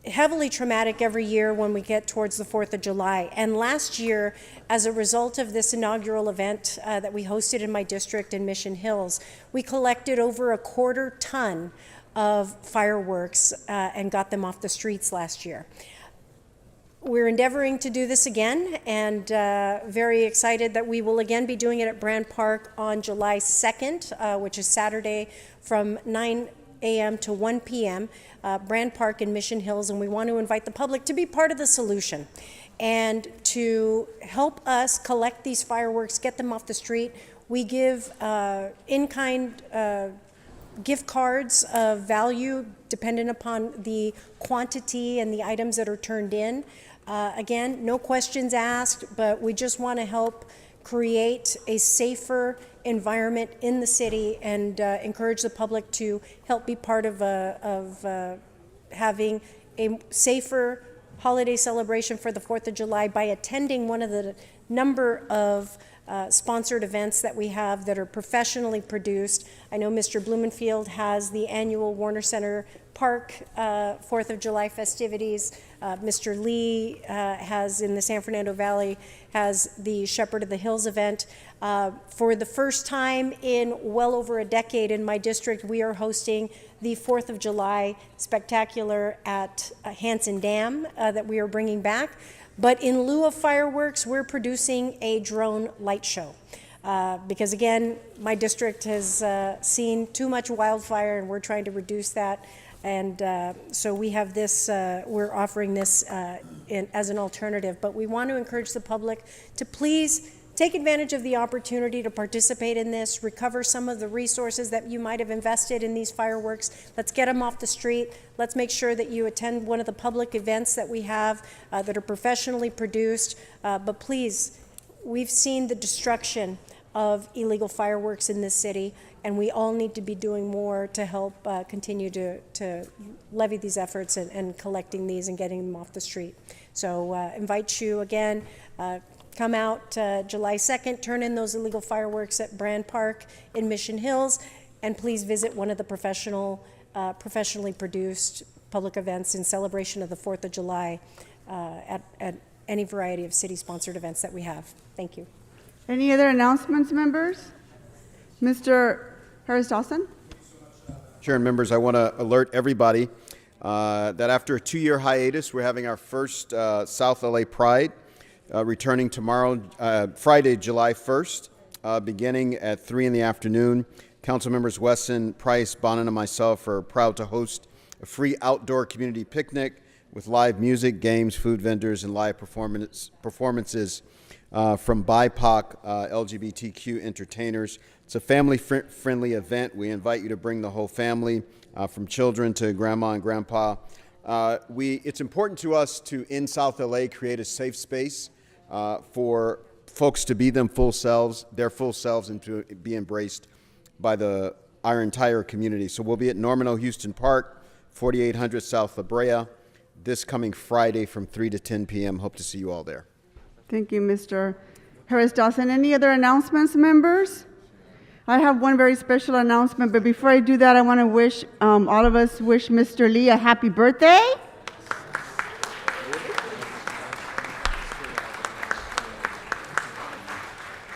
heavily traumatic every year when we get towards the 4th of July. And last year, as a result of this inaugural event that we hosted in my district in Mission Hills, we collected over 1/4 ton of fireworks and got them off the streets last year. We're endeavoring to do this again, and very excited that we will again be doing it at Brand Park on July 2nd, which is Saturday from 9 a.m. to 1 p.m., Brand Park in Mission Hills, and we want to invite the public to be part of the solution and to help us collect these fireworks, get them off the street. We give in-kind gift cards of value dependent upon the quantity and the items that are turned in. Again, no questions asked, but we just want to help create a safer environment in the city and encourage the public to help be part of having a safer holiday celebration for the 4th of July by attending one of the number of sponsored events that we have that are professionally produced. I know Mr. Blumenfield has the annual Warner Center Park 4th of July festivities. Mr. Lee has in the San Fernando Valley has the Shepherd of the Hills event. For the first time in well over a decade in my district, we are hosting the 4th of July spectacular at Hanson Dam that we are bringing back. But in lieu of fireworks, we're producing a drone light show. Because again, my district has seen too much wildfire and we're trying to reduce that. And so we have this, we're offering this as an alternative. But we want to encourage the public to please take advantage of the opportunity to participate in this, recover some of the resources that you might have invested in these fireworks. Let's get them off the street. Let's make sure that you attend one of the public events that we have that are professionally produced. But please, we've seen the destruction of illegal fireworks in this city, and we all need to be doing more to help continue to levy these efforts and collecting these and getting them off the street. So invite you again, come out July 2nd, turn in those illegal fireworks at Brand Park in Mission Hills, and please visit one of the professionally produced public events in celebration of the 4th of July at any variety of city-sponsored events that we have. Thank you. Any other announcements, members? Mr. Harris-Dawson? Chair and members, I want to alert everybody that after a 2-year hiatus, we're having our first South LA Pride returning tomorrow, Friday, July 1st, beginning at 3 in the afternoon. Council members Wesson, Price, Bonin, and myself are proud to host a free outdoor community picnic with live music, games, food vendors, and live performances from BIPOC LGBTQ entertainers. It's a family-friendly event. We invite you to bring the whole family, from children to grandma and grandpa. It's important to us to, in South LA, create a safe space for folks to be their full selves, and to be embraced by our entire community. So we'll be at Norman O. Houston Park, 4800 South La Brea, this coming Friday from 3 to 10 p.m. Hope to see you all there. Thank you, Mr. Harris-Dawson. Any other announcements, members? I have one very special announcement, but before I do that, I want to wish, all of us wish Mr. Lee a happy birthday.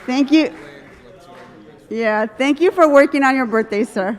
Thank you. Yeah, thank you for working on your birthday, sir.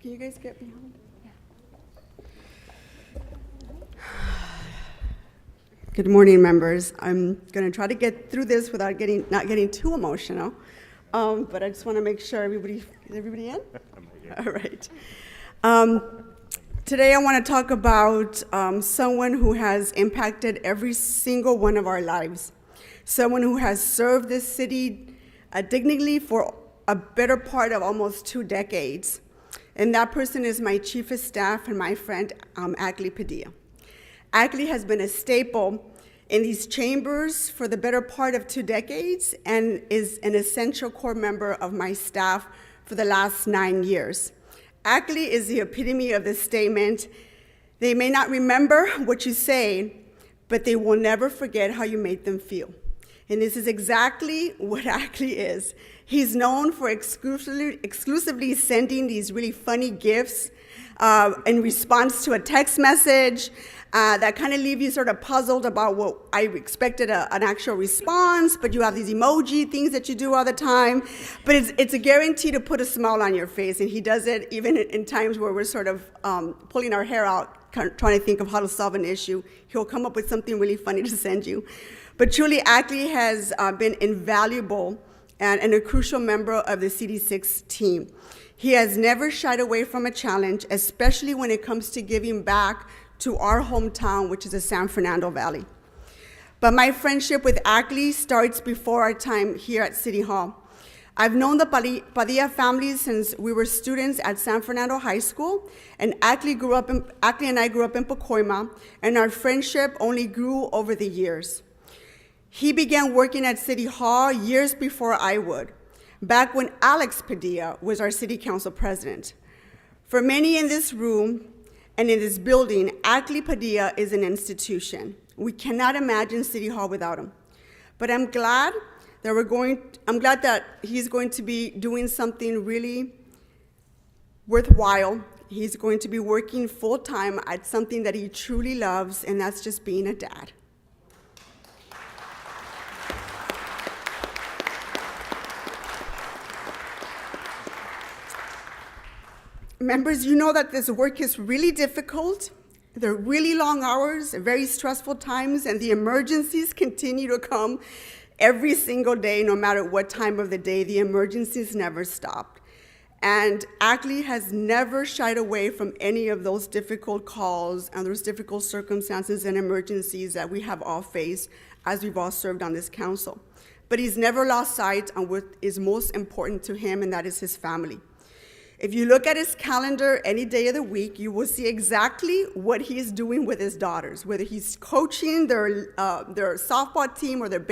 Can you guys get behind? Good morning, members. I'm going to try to get through this without not getting too emotional, but I just want to make sure is everybody in? All right. Today I want to talk about someone who has impacted every single one of our lives, someone who has served this city dignity for a better part of almost 2 decades, and that person is my chief of staff and my friend, Akley Padilla. Akley has been a staple in these chambers for the better part of 2 decades and is an essential core member of my staff for the last 9 years. Akley is the epitome of the statement, they may not remember what you say, but they will never forget how you made them feel. And this is exactly what Akley is. He's known for exclusively sending these really funny gifts in response to a text message that kind of leave you sort of puzzled about what I expected an actual response, but you have these emoji things that you do all the time. But it's a guarantee to put a smile on your face, and he does it even in times where we're sort of pulling our hair out, trying to think of how to solve an issue. He'll come up with something really funny to send you. But truly, Akley has been invaluable and a crucial member of the CD6 team. He has never shied away from a challenge, especially when it comes to giving back to our hometown, which is the San Fernando Valley. But my friendship with Akley starts before our time here at City Hall. I've known the Padilla family since we were students at San Fernando High School, and Akley and I grew up in Pacoima, and our friendship only grew over the years. He began working at City Hall years before I would, back when Alex Padilla was our city council president. For many in this room and in this building, Akley Padilla is an institution. We cannot imagine City Hall without him. But I'm glad that he's going to be doing something really worthwhile. He's going to be working full-time at something that he truly loves, and that's just being a dad. Members, you know that this work is really difficult. They're really long hours, very stressful times, and the emergencies continue to come every single day, no matter what time of the day. The emergencies never stopped. And Akley has never shied away from any of those difficult calls and those difficult circumstances and emergencies that we have all faced as we've all served on this council. But he's never lost sight on what is most important to him, and that is his family. If you look at his calendar any day of the week, you will see exactly what he is doing with his daughters, whether he's coaching their softball team or their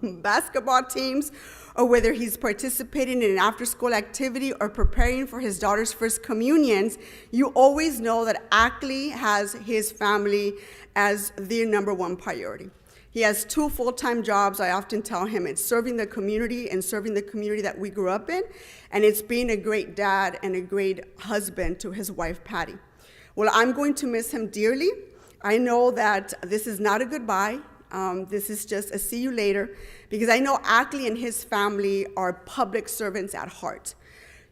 basketball teams, or whether he's participating in an after-school activity or preparing for his daughter's first communions. You always know that Akley has his family as the #1 priority. He has 2 full-time jobs. I often tell him it's serving the community and serving the community that we grew up in, and it's being a great dad and a great husband to his wife, Patty. Well, I'm going to miss him dearly. I know that this is not a goodbye. This is just a see you later, because I know Akley and his family are public servants at heart.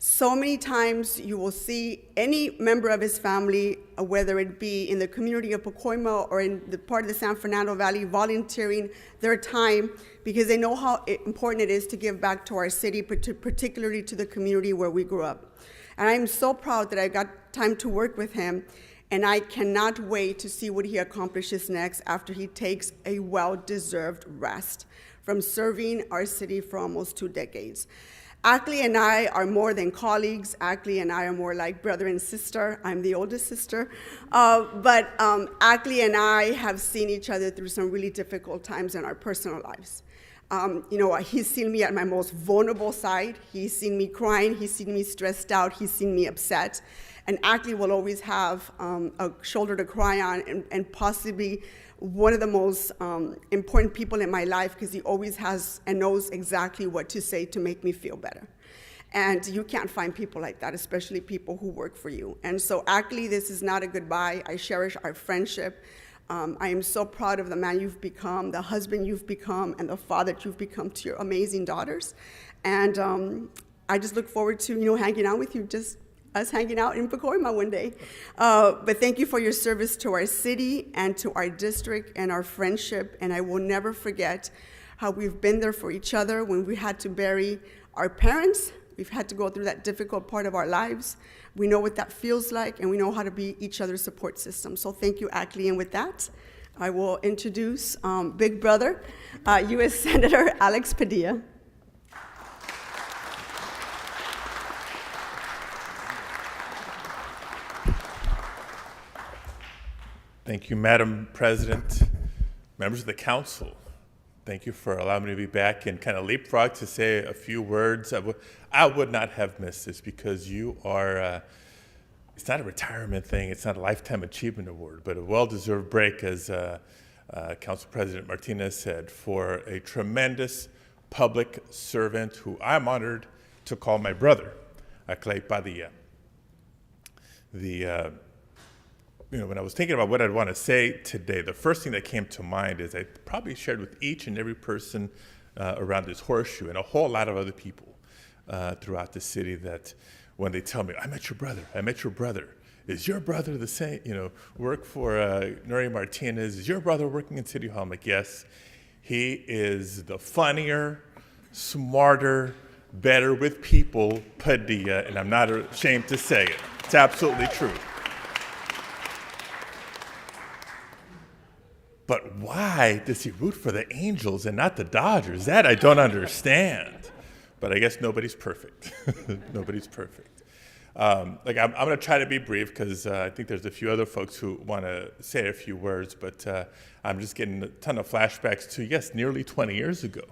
So many times you will see any member of his family, whether it be in the community of Pacoima or in the part of the San Fernando Valley, volunteering their time because they know how important it is to give back to our city, particularly to the community where we grew up. And I'm so proud that I got time to work with him, and I cannot wait to see what he accomplishes next after he takes a well-deserved rest from serving our city for almost 2 decades. Akley and I are more than colleagues. Akley and I are more like brother and sister. I'm the oldest sister. But Akley and I have seen each other through some really difficult times in our personal lives. He's seen me at my most vulnerable side. He's seen me crying. He's seen me stressed out. He's seen me upset. And Akley will always have a shoulder to cry on, and possibly one of the most important people in my life, because he always has and knows exactly what to say to make me feel better. And you can't find people like that, especially people who work for you. And so Akley, this is not a goodbye. I cherish our friendship. I am so proud of the man you've become, the husband you've become, and the father that you've become to your amazing daughters. And I just look forward to hanging out with you just us hanging out in Pacoima one day. But thank you for your service to our city and to our district and our friendship. And I will never forget how we've been there for each other when we had to bury our parents. We've had to go through that difficult part of our lives. We know what that feels like, and we know how to be each other's support system. So thank you, Akley. And with that, I will introduce Big Brother, U.S. Senator Alex Padilla. Thank you, Madam President, members of the council. Thank you for allowing me to be back and kind of leapfrog to say a few words. I would not have missed this because you are, it's not a retirement thing, it's not a lifetime achievement award, but a well-deserved break, as Council President Martinez said, for a tremendous public servant who I'm honored to call my brother, Akley Padilla. When I was thinking about what I'd want to say today, the first thing that came to mind is I probably shared with each and every person around this horseshoe and a whole lot of other people throughout the city that when they tell me, I met your brother. Is your brother the same, work for Nuri Martinez? Is your brother working in City Hall? I'm like, yes, he is the funnier, smarter, better with people Padilla, and I'm not ashamed to say it. It's absolutely true. But why does he root for the Angels and not the Dodgers? That I don't understand. But I guess nobody's perfect. Nobody's perfect. I'm going to try to be brief because I think there's a few other folks who want to say a few words, but I'm just getting a ton of flashbacks to, yes, nearly 20 years ago,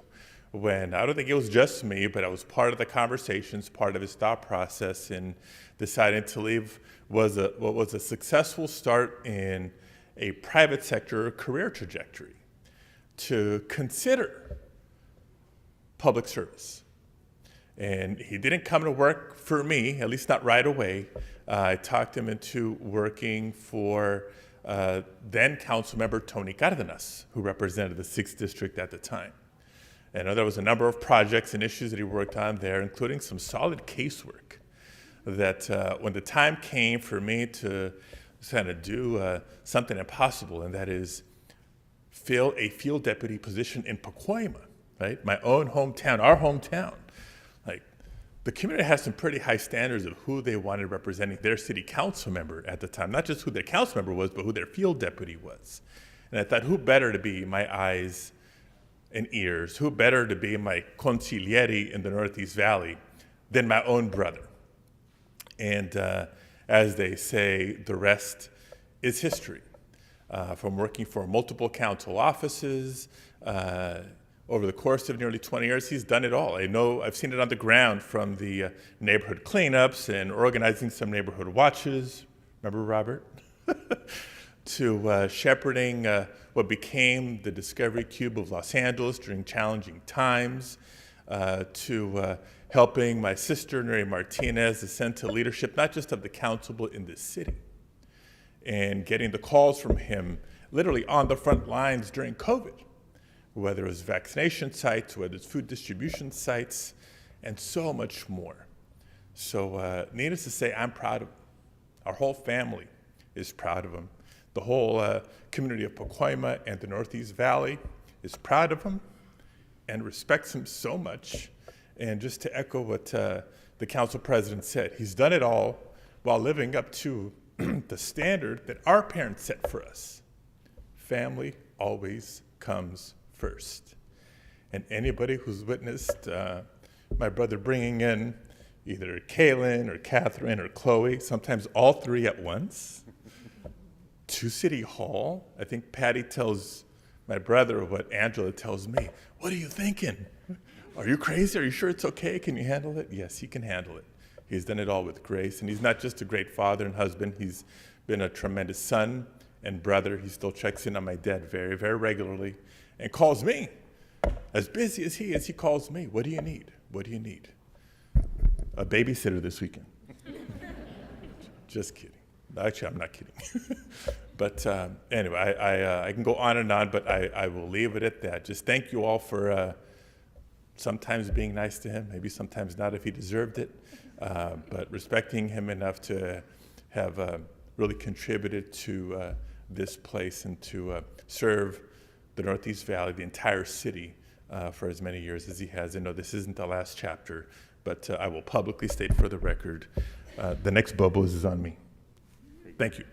when I don't think it was just me, but I was part of the conversations, part of his thought process in deciding to leave what was a successful start in a private sector career trajectory to consider public service. And he didn't come to work for me, at least not right away. I talked him into working for then council member Tony Cardenas, who represented the 6th District at the time. And there was a number of projects and issues that he worked on there, including some solid casework that when the time came for me to kind of do something impossible, and that is fill a field deputy position in Pacoima, right? My own hometown, our hometown. Like, the community has some pretty high standards of who they wanted representing their city council member at the time, not just who their council member was, but who their field deputy was. And I thought, who better to be my eyes and ears, who better to be my consigliere in the Northeast Valley than my own brother? And as they say, the rest is history. From working for multiple council offices, over the course of nearly 20 years, he's done it all. I've seen it on the ground, from the neighborhood cleanups and organizing some neighborhood watches, remember Robert? To shepherding what became the Discovery Cube of Los Angeles during challenging times, to helping my sister, Nuri Martinez, ascend to leadership, not just of the council, but in the city. And getting the calls from him literally on the front lines during COVID, whether it was vaccination sites, whether it's food distribution sites, and so much more. So needless to say, I'm proud of him. Our whole family is proud of him. The whole community of Pacoima and the Northeast Valley is proud of him and respects him so much. And just to echo what the council president said, he's done it all while living up to the standard that our parents set for us. Family always comes first. And anybody who's witnessed my brother bringing in either Kaylin or Catherine or Chloe, sometimes all three at once, to City Hall, I think Patty tells my brother what Angela tells me. What are you thinking? Are you crazy? Are you sure it's okay? Can you handle it? Yes, he can handle it. He's done it all with grace. And he's not just a great father and husband. He's been a tremendous son and brother. He still checks in on my dad very, very regularly and calls me. As busy as he is, he calls me. What do you need? What do you need? A babysitter this weekend. Just kidding. Actually, I'm not kidding. But anyway, I can go on and on, but I will leave it at that. Just thank you all for sometimes being nice to him, maybe sometimes not if he deserved it. but respecting him enough to have really contributed to this place and to serve the Northeast Valley, the entire city, for as many years as he has. I know this isn't the last chapter, but I will publicly state for the record, the next Bobos is on me. Thank you.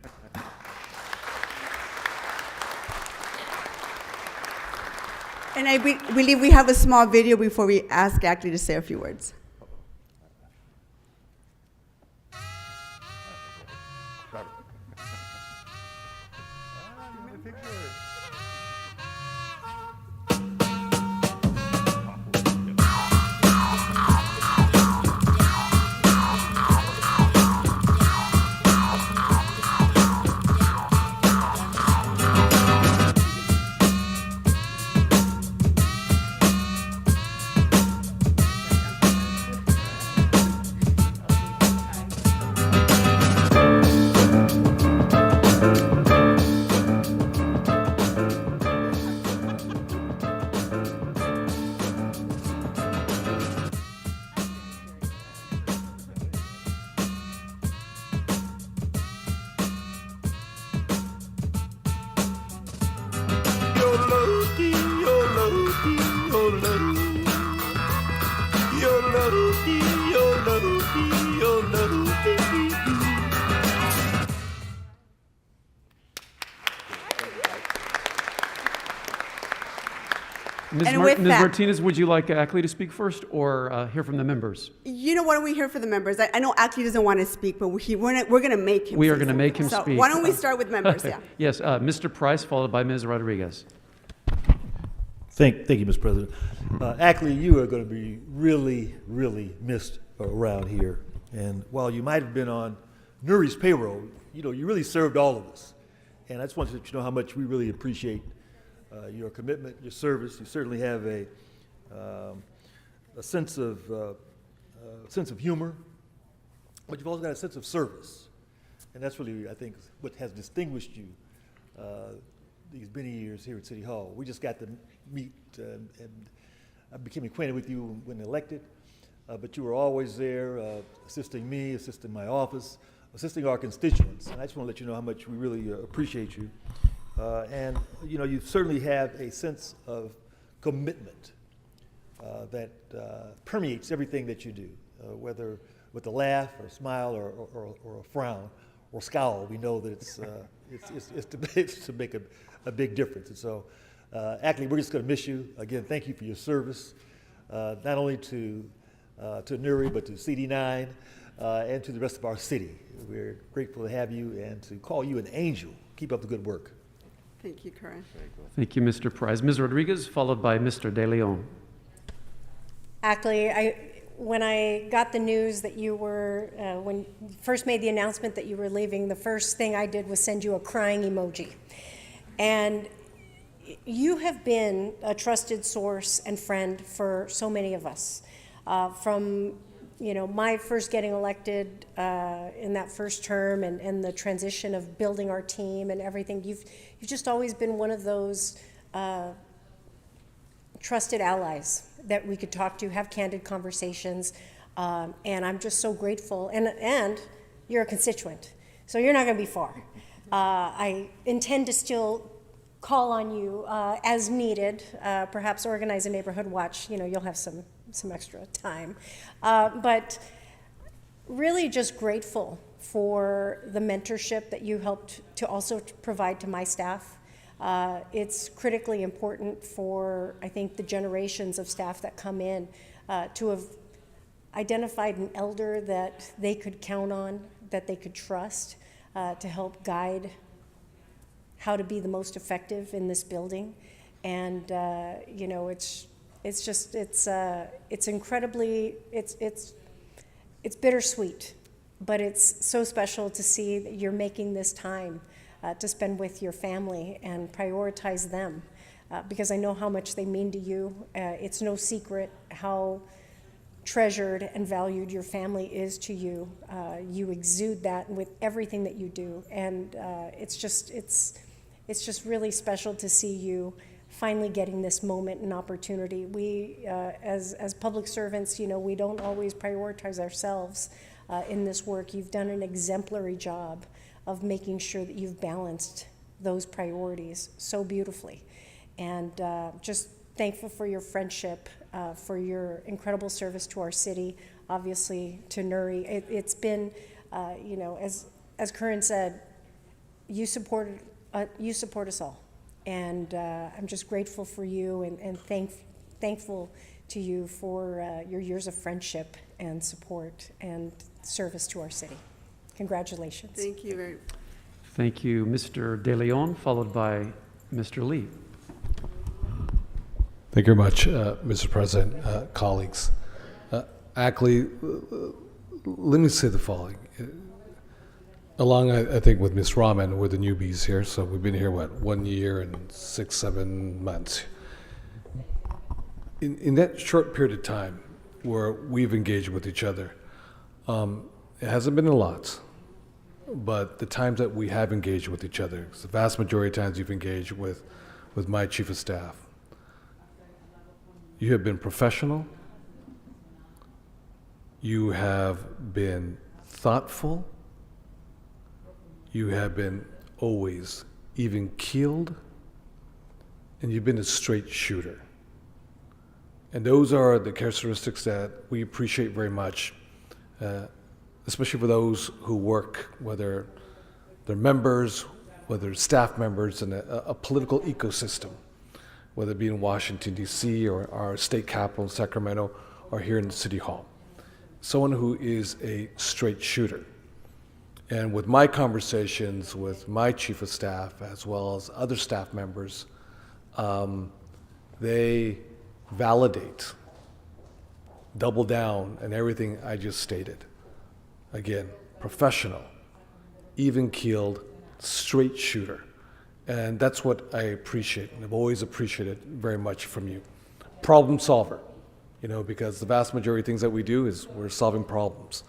And I believe we have a small video before we ask Akley to say a few words. Ms. Martinez, would you like Akley to speak first or hear from the members? You know, why don't we hear from the members? I know Akley doesn't want to speak, but we're going to make him We are say going to make him something. speak. So why don't we start with members, yeah. Yes, Mr. Price, followed by Ms. Rodriguez. Thank you, Mr. President. Akley, you are going to be really, really missed around here. And while you might have been on Nuri's payroll, you know, you really served all of us. And I just wanted to let you know how much we really appreciate your commitment, your service. You certainly have a sense of humor, but you've also got a sense of service, and that's really, I think, what has distinguished you these many years here at City Hall. We just got to meet, and I became acquainted with you when elected, but you were always there, assisting me, assisting my office, assisting our constituents, and I just want to let you know how much we really appreciate you. And you know, you certainly have a sense of commitment that permeates everything that you do, whether with a laugh or a smile or a frown or scowl. We know that it's to make a big difference. And so, Akley, we're just going to miss you. Again, thank you for your service, not only to Nuri, but to CD9 and to the rest of our city. We're grateful to have you and to call you an angel. Keep up the good work. Thank you, Karen. Thank you, Mr. Price. Ms. Rodriguez, followed by Mr. De Leon. Akley, when I got the news that you were, when you first made the announcement that you were leaving, the first thing I did was send you a crying emoji. And you have been a trusted source and friend for so many of us. From my first getting elected in that first term and the transition of building our team and everything, you've just always been one of those trusted allies that we could talk to, have candid conversations, and I'm just so grateful. And you're a constituent, so you're not going to be far. I intend to still call on you as needed, perhaps organize a neighborhood watch. You'll have some extra time. But really just grateful for the mentorship that you helped to also provide to my staff. It's critically important for, I think, the generations of staff that come in to have identified an elder that they could count on, that they could trust to help guide how to be the most effective in this building. And, it's incredibly, it's bittersweet, but it's so special to see that you're making this time to spend with your family and prioritize them, because I know how much they mean to you. It's no secret how treasured and valued your family is to you. You exude that with everything that you do, and it's just really special to see you finally getting this moment and opportunity. We, as public servants, we don't always prioritize ourselves in this work. You've done an exemplary job of making sure that you've balanced those priorities so beautifully. And just thankful for your friendship, for your incredible service to our city, obviously to Nuri. It's been, as Curran said, you support us all. And I'm just grateful for you and thankful to you for your years of friendship and support and service to our city. Congratulations. Thank you very much. Thank you, Mr. De Leon, followed by Mr. Lee. Thank you very much, Mr. President, colleagues. Akley, let me say the following. Along, I think, with Ms. Rahman, we're the newbies here, so we've been here, 1 year and 6-7 months. In that short period of time where we've engaged with each other, it hasn't been a lot, but the times that we have engaged with each other, the vast majority of times you've engaged with my chief of staff, you have been professional, you have been thoughtful, you have been always even-keeled, and you've been a straight shooter. And those are the characteristics that we appreciate very much, especially for those who work, whether they're members, whether staff members in a political ecosystem, whether it be in Washington, D.C., or our state capital in Sacramento, or here in City Hall. Someone who is a straight shooter. And with my conversations with my chief of staff, as well as other staff members, they validate, double down on everything I just stated. Again, professional, even-keeled, straight shooter. And that's what I appreciate, and I've always appreciated very much from you. Problem solver, because the vast majority of things that we do is we're solving problems.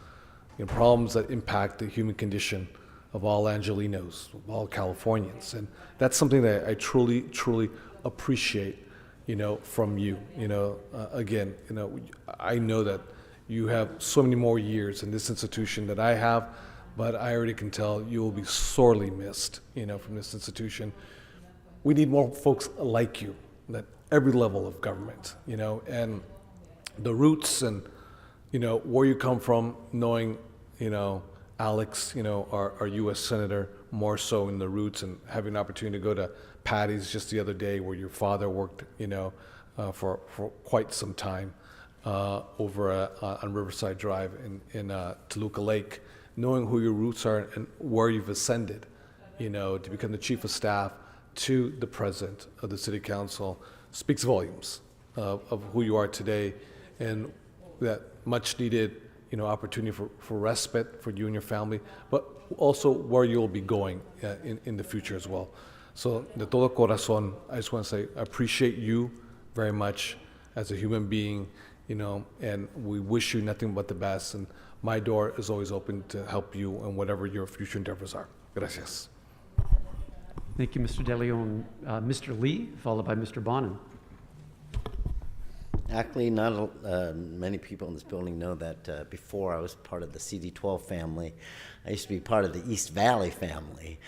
Problems that impact the human condition of all Angelenos, of all Californians. And that's something that I truly, truly appreciate, from you. Again, I know that you have so many more years in this institution that I have, but I already can tell you will be sorely missed, from this institution. We need more folks like you at every level of government, and the roots and, where you come from, knowing, Alex, our U.S. Senator, more so in the roots, and having an opportunity to go to Patty's just the other day where your father worked, for quite some time over on Riverside Drive in Toluca Lake, knowing who your roots are and where you've ascended, to become the chief of staff to the president of the city council speaks volumes of who you are today, and that much needed opportunity for respite for you and your family, but also where you'll be going in the future as well. So de todo corazón, I just want to say I appreciate you very much as a human being, and we wish you nothing but the best, and my door is always open to help you in whatever your future endeavors are. Gracias. Thank you, Mr. De Leon. Mr. Lee, followed by Mr. Bonin. Akley, not many people in this building know that before I was part of the CD12 family, I used to be part of the East Valley family,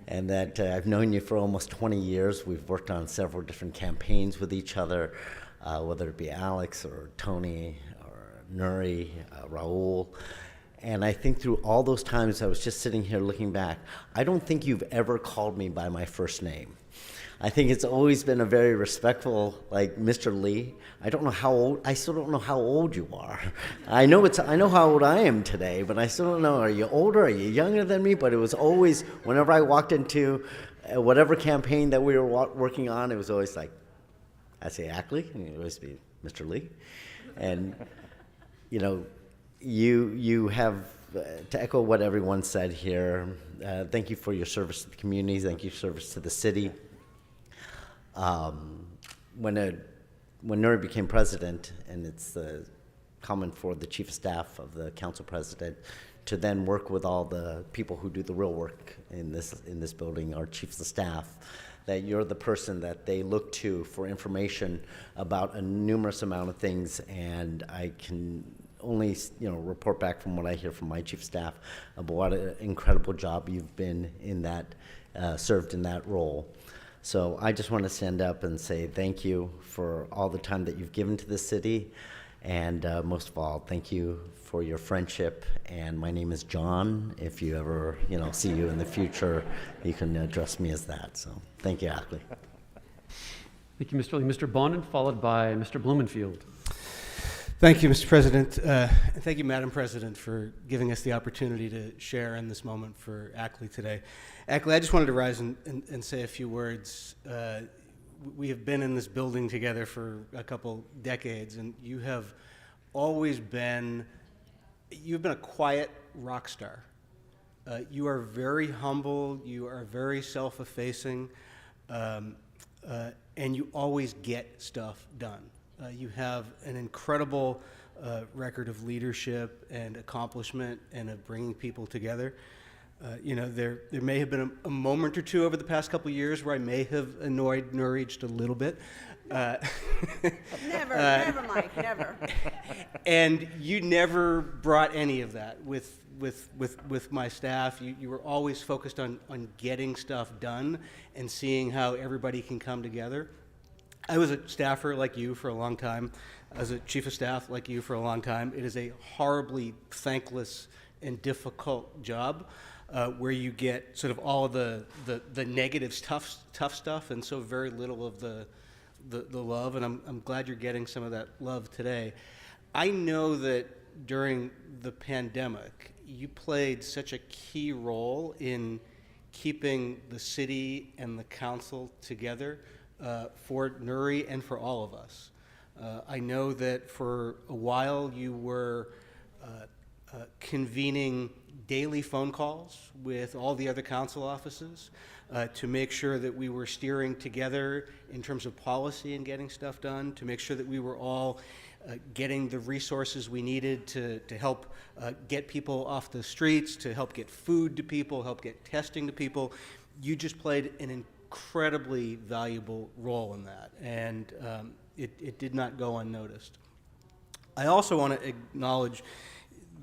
and that I've known you for almost 20 years. We've worked on several different campaigns with each other, whether it be Alex or Tony or Nuri, Raul. And I think through all those times, I was just sitting here looking back, I don't think you've ever called me by my first name. I think it's always been a very respectful, like, Mr. Lee. I don't know how old, I still don't know how old you are. I know how old I am today, but I still don't know, are you older, are you younger than me? But it was always, whenever I walked into whatever campaign that we were working on, it was always like, I say Akley, and it would always be Mr. Lee. And, you have, to echo what everyone said here, thank you for your service to the community, thank you for your service to the city. When Nuri became president, and it's common for the chief of staff of the council president to then work with all the people who do the real work in this building, our chiefs of staff, that you're the person that they look to for information about a numerous amount of things, and I can only report back from what I hear from my chief of staff about what an incredible job you've been in that, served in that role. So I just want to stand up and say thank you for all the time that you've given to the city, and most of all, thank you for your friendship. And my name is John. If you ever see you in the future, you can address me as that. So thank you, Akley. Thank you, Mr. Lee. Mr. Bonin, followed by Mr. Blumenfield. Thank you, Mr. President. And thank you, Madam President, for giving us the opportunity to share in this moment for Akley today. Akley, I just wanted to rise and say a few words. We have been in this building together for a couple decades, and you have always been, you've been a quiet rock star. You are very humble, you are very self-effacing, and you always get stuff done. You have an incredible record of leadership and accomplishment and of bringing people together. There may have been a moment or two over the past couple of years where I may have annoyed Nuri just a little bit. Never, Mike, never. And you never brought any of that with my staff. You were always focused on getting stuff done and seeing how everybody can come together. I was a staffer like you for a long time. I was a chief of staff like you for a long time. It is a horribly thankless and difficult job where you get sort of all of the negative tough stuff and so very little of the love, and I'm glad you're getting some of that love today. I know that during the pandemic, you played such a key role in keeping the city and the council together for Nuri and for all of us. I know that for a while you were convening daily phone calls with all the other council offices to make sure that we were steering together in terms of policy and getting stuff done, to make sure that we were all getting the resources we needed to help get people off the streets, to help get food to people, help get testing to people. You just played an incredibly valuable role in that, and it did not go unnoticed. I also want to acknowledge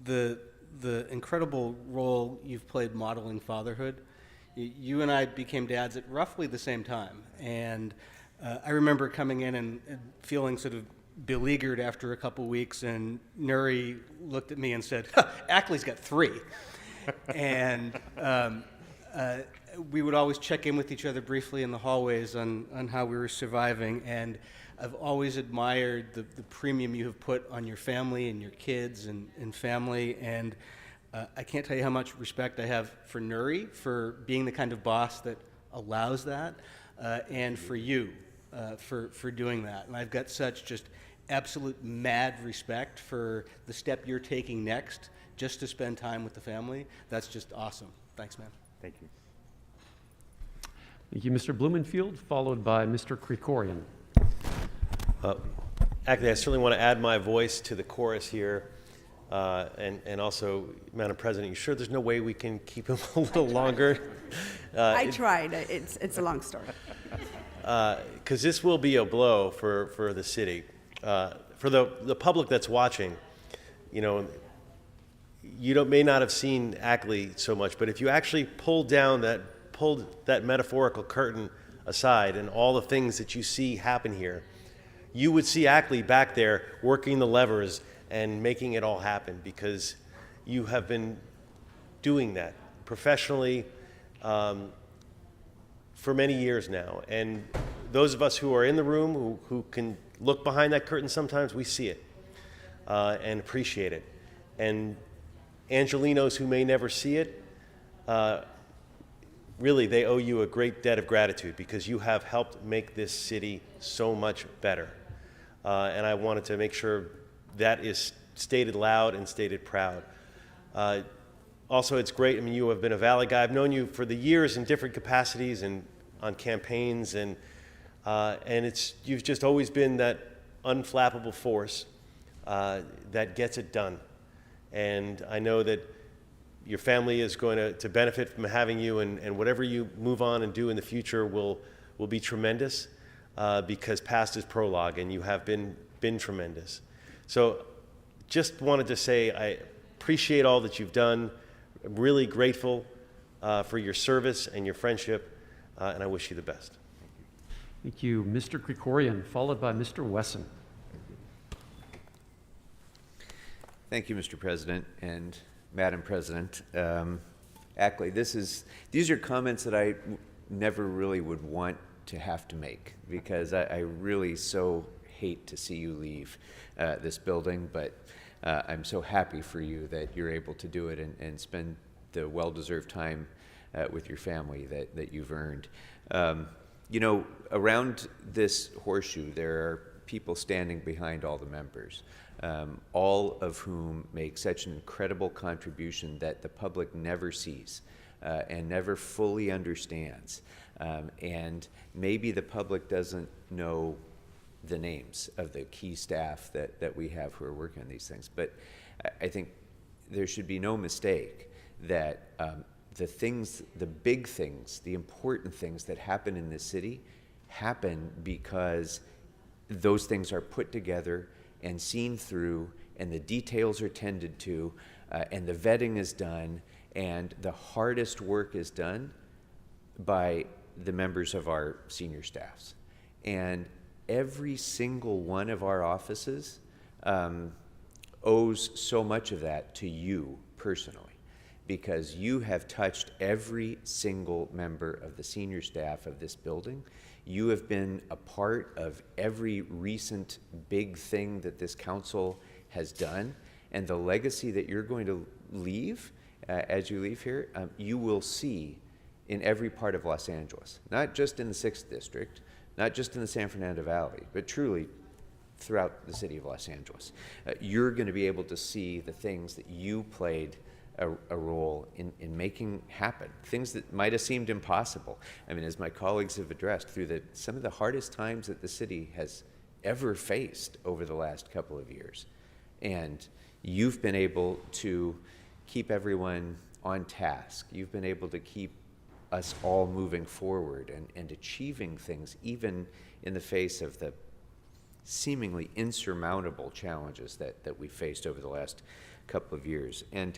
the incredible role you've played modeling fatherhood. You and I became dads at roughly the same time, and I remember coming in and feeling sort of beleaguered after a couple weeks, and Nuri looked at me and said, Akley's got 3. And we would always check in with each other briefly in the hallways on how we were surviving, and I've always admired the premium you have put on your family and your kids and family, and I can't tell you how much respect I have for Nuri for being the kind of boss that allows that, and for you for doing that. And I've got such just absolute mad respect for the step you're taking next just to spend time with the family. That's just awesome. Thanks, man. Thank you. Thank you, Mr. Blumenfield, followed by Mr. Krikorian. Actually, I certainly want to add my voice to the chorus here. And also, Madam President, you sure there's no way we can keep him a little longer? I tried. It's a long story. Because this will be a blow for the city. For the public that's watching, you may not have seen Akley so much, but if you actually pulled that metaphorical curtain aside and all the things that you see happen here, you would see Akley back there working the levers and making it all happen, because you have been doing that professionally for many years now. And those of us who are in the room, who can look behind that curtain sometimes, we see it and appreciate it. And Angelinos who may never see it, really, they owe you a great debt of gratitude, because you have helped make this city so much better. And I wanted to make sure that is stated loud and stated proud. Also, it's great. I mean, you have been a Valley guy. I've known you for the years in different capacities and on campaigns, and you've just always been that unflappable force that gets it done. And I know that your family is going to benefit from having you, and whatever you move on and do in the future will will be tremendous because past is prologue, and you have been tremendous. So just wanted to say I appreciate all that you've done. I'm really grateful for your service and your friendship, and I wish you the best. Thank you. Mr. Krikorian, followed by Mr. Wesson. Thank you, Mr. President and Madam President. Akley, these are comments that I never really would want to have to make, because I really so hate to see you leave this building, but I'm so happy for you that you're able to do it and spend the well-deserved time with your family that you've earned. You know, around this horseshoe, there are people standing behind all the members, all of whom make such an incredible contribution that the public never sees and never fully understands. And maybe the public doesn't know the names of the key staff that we have who are working on these things. But I think there should be no mistake that the big things, the important things that happen in this city happen because those things are put together and seen through, and the details are tended to, and the vetting is done, and the hardest work is done by the members of our senior staffs. And every single one of our offices owes so much of that to you personally, because you have touched every single member of the senior staff of this building. You have been a part of every recent big thing that this council has done, and the legacy that you're going to leave as you leave here, you will see in every part of Los Angeles, not just in the 6th District, not just in the San Fernando Valley, but truly throughout the city of Los Angeles. You're going to be able to see the things that you played a role in making happen, things that might have seemed impossible. I mean, as my colleagues have addressed, through some of the hardest times that the city has ever faced over the last couple of years. And you've been able to keep everyone on task. You've been able to keep us all moving forward and achieving things, even in the face of the seemingly insurmountable challenges that we faced over the last couple of years. And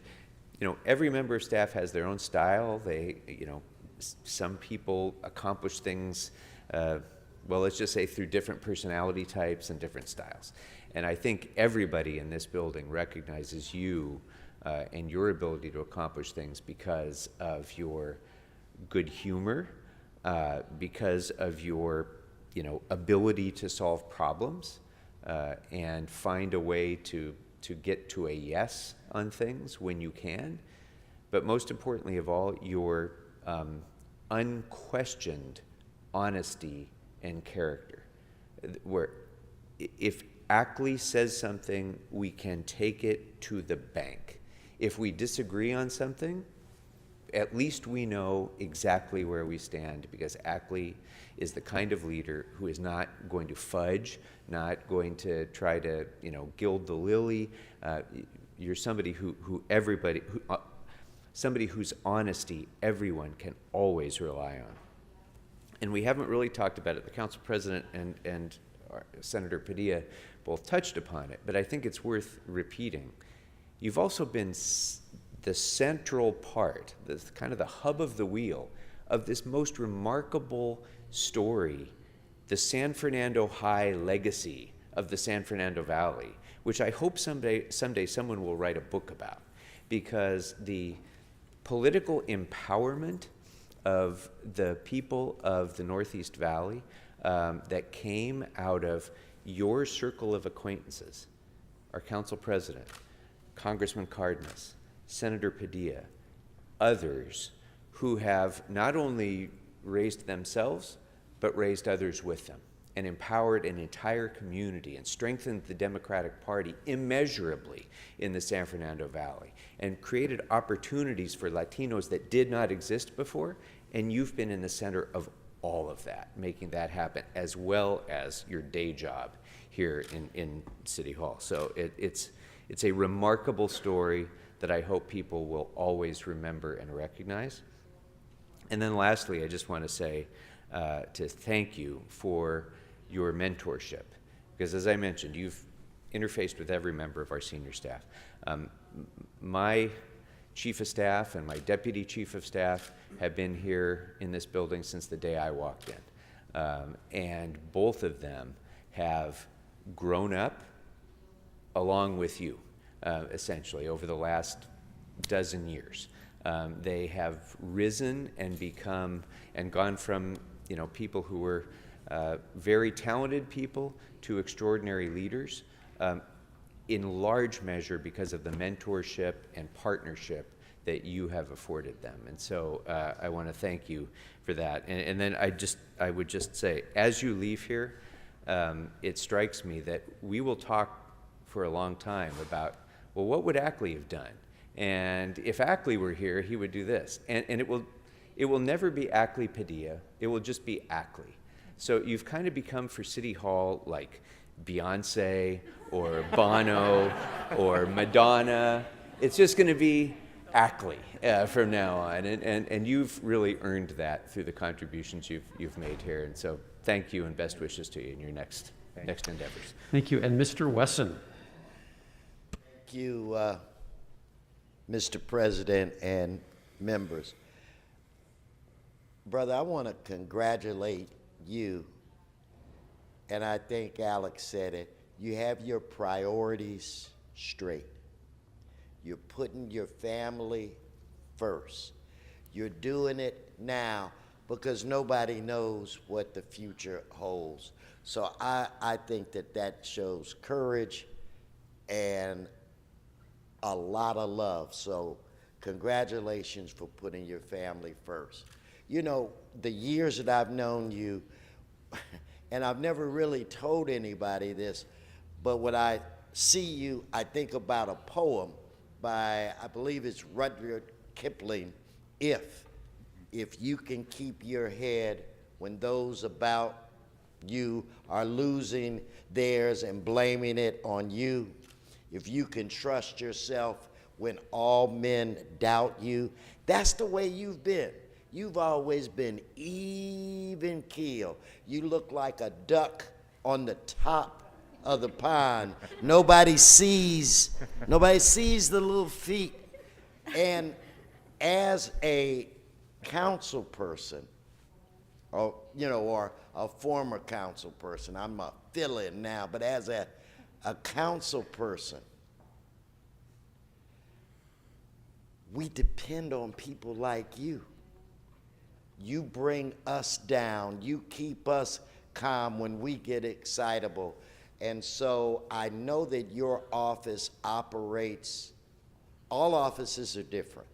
you know, every member of staff has their own style. They, you know, some people accomplish things, well, let's just say through different personality types and different styles. And I think everybody in this building recognizes you and your ability to accomplish things because of your good humor, because of your, you know, ability to solve problems and find a way to get to a yes on things when you can, but most importantly of all, your unquestioned honesty and character. Where if Akley says something, we can take it to the bank. If we disagree on something, at least we know exactly where we stand, because Akley is the kind of leader who is not going to fudge, not going to try to, you know, gild the lily. You're somebody somebody whose honesty everyone can always rely on. And we haven't really talked about it. The council president and Senator Padilla both touched upon it, but I think it's worth repeating. You've also been the central part, kind of the hub of the wheel of this most remarkable story, the San Fernando High legacy of the San Fernando Valley, which I hope someday someone will write a book about, because the political empowerment of the people of the Northeast Valley that came out of your circle of acquaintances, our council president, Congressman Cardenas, Senator Padilla, others who have not only raised themselves, but raised others with them, and empowered an entire community and strengthened the Democratic Party immeasurably in the San Fernando Valley, and created opportunities for Latinos that did not exist before, and you've been in the center of all of that, making that happen, as well as your day job here in City Hall. So it's a remarkable story that I hope people will always remember and recognize. And then lastly, I just want to say, to thank you for your mentorship. Because as I mentioned, you've interfaced with every member of our senior staff. My chief of staff and my deputy chief of staff have been here in this building since the day I walked in. And both of them have grown up along with you, essentially, over the last dozen years. They have risen and become, and gone from, people who were very talented people to extraordinary leaders, in large measure because of the mentorship and partnership that you have afforded them. And so I want to thank you for that. And then I would just say, as you leave here, it strikes me that we will talk for a long time about, well, what would Akley have done? And if Akley were here, he would do this. And it will never be Akley Padilla. It will just be Akley. So you've kind of become for City Hall like Beyonce or Bono or Madonna. It's just going to be Akley from now on. And you've really earned that through the contributions you've made here. And so thank you and best wishes to you in your next endeavors. Thank you. And Mr. Wesson. Thank you, Mr. President and members. Brother, I want to congratulate you, and I think Alex said it. You have your priorities straight. You're putting your family first. You're doing it now because nobody knows what the future holds. So I think that shows courage and a lot of love. So congratulations for putting your family first. The years that I've known you, and I've never really told anybody this, but when I see you, I think about a poem by, I believe it's Rudyard Kipling, If you can keep your head when those about you are losing theirs and blaming it on you, if you can trust yourself when all men doubt you, that's the way you've been. You've always been even keel. You look like a duck on the top of the pond. Nobody sees the little feet. And as a council person, or a former council person, I'm a fill-in now, but as a council person, we depend on people like you. You bring us down. You keep us calm when we get excitable. And so I know that your office operates, all offices are different,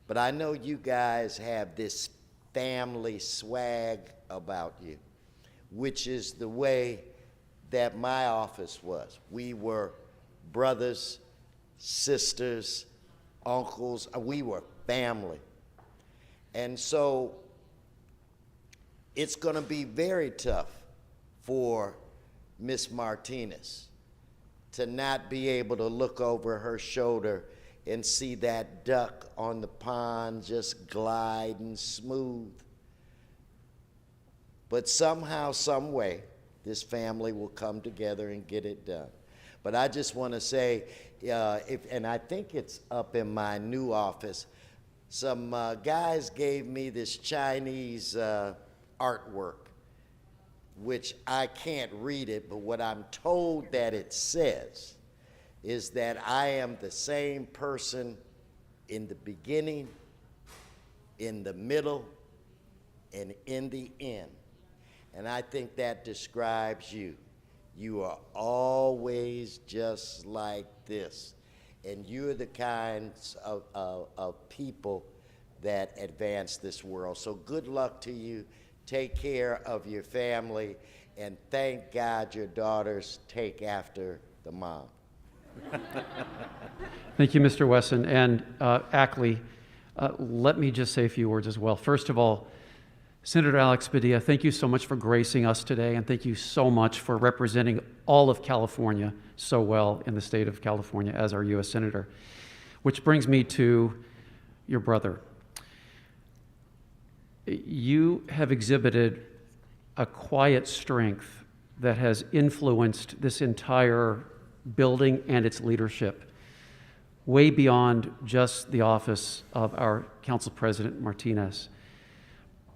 but I know you guys have this family swag about you, which is the way that my office was. We were brothers, sisters, uncles, we were family. And so it's going to be very tough for Miss Martinez to not be able to look over her shoulder and see that duck on the pond just gliding smooth. But somehow, some way, this family will come together and get it done. But I just want to say, and I think it's up in my new office, some guys gave me this Chinese artwork, which I can't read it, but what I'm told that it says is that I am the same person in the beginning, in the middle, and in the end. And I think that describes you. You are always just like this. And you're the kinds of people that advance this world. So good luck to you. Take care of your family. And thank God your daughters take after the mom. Thank you, Mr. Wesson. And Akley, let me just say a few words as well. First of all, Senator Alex Padilla, thank you so much for gracing us today, and thank you so much for representing all of California so well in the state of California as our U.S. Senator. Which brings me to your brother. You have exhibited a quiet strength that has influenced this entire building and its leadership way beyond just the office of our Council President Martinez.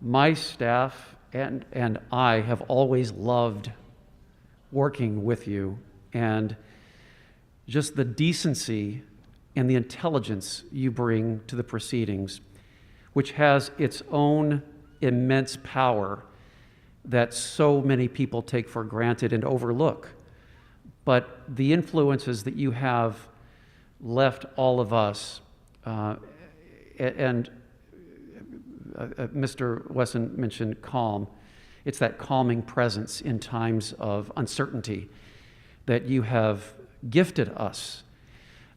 My staff and I have always loved working with you, and just the decency and the intelligence you bring to the proceedings, which has its own immense power that so many people take for granted and overlook. But the influences that you have left all of us, and Mr. Wesson mentioned calm. It's that calming presence in times of uncertainty that you have gifted us.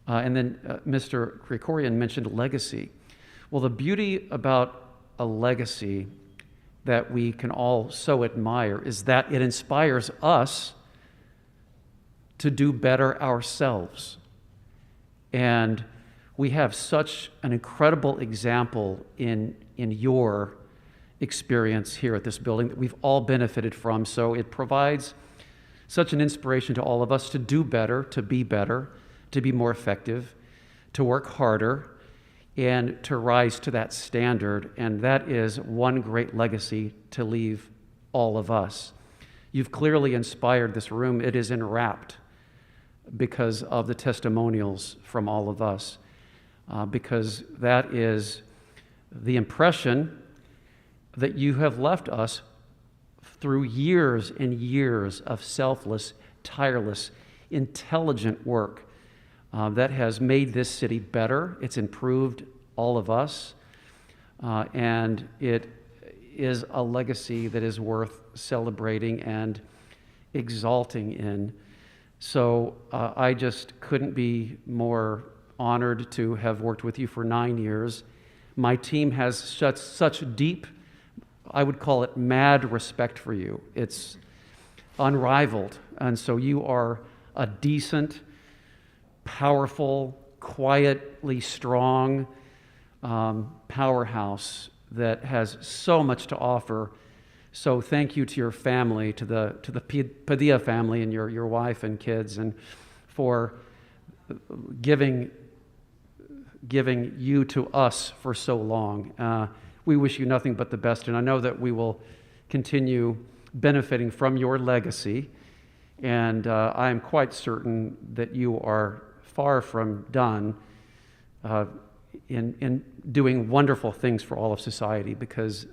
And then Mr. Krikorian mentioned legacy. Well, the beauty about a legacy that we can all so admire is that it inspires us to do better ourselves. And we have such an incredible example in your experience here at this building that we've all benefited from. So it provides such an inspiration to all of us to do better, to be more effective, to work harder, and to rise to that standard. And that is one great legacy to leave all of us. You've clearly inspired this room. It is enwrapped because of the testimonials from all of us, because that is the impression that you have left us through years and years of selfless, tireless, intelligent work that has made this city better. It's improved all of us, and it is a legacy that is worth celebrating and exalting in. So I just couldn't be more honored to have worked with you for 9 years. My team has such deep, I would call it mad respect for you. It's unrivaled. And so you are a decent, powerful, quietly strong powerhouse that has so much to offer. So thank you to your family, to the Padilla family and your wife and kids, and for giving you to us for so long. We wish you nothing but the best, and I know that we will continue benefiting from your legacy, and I am quite certain that you are far from done in doing wonderful things for all of society, because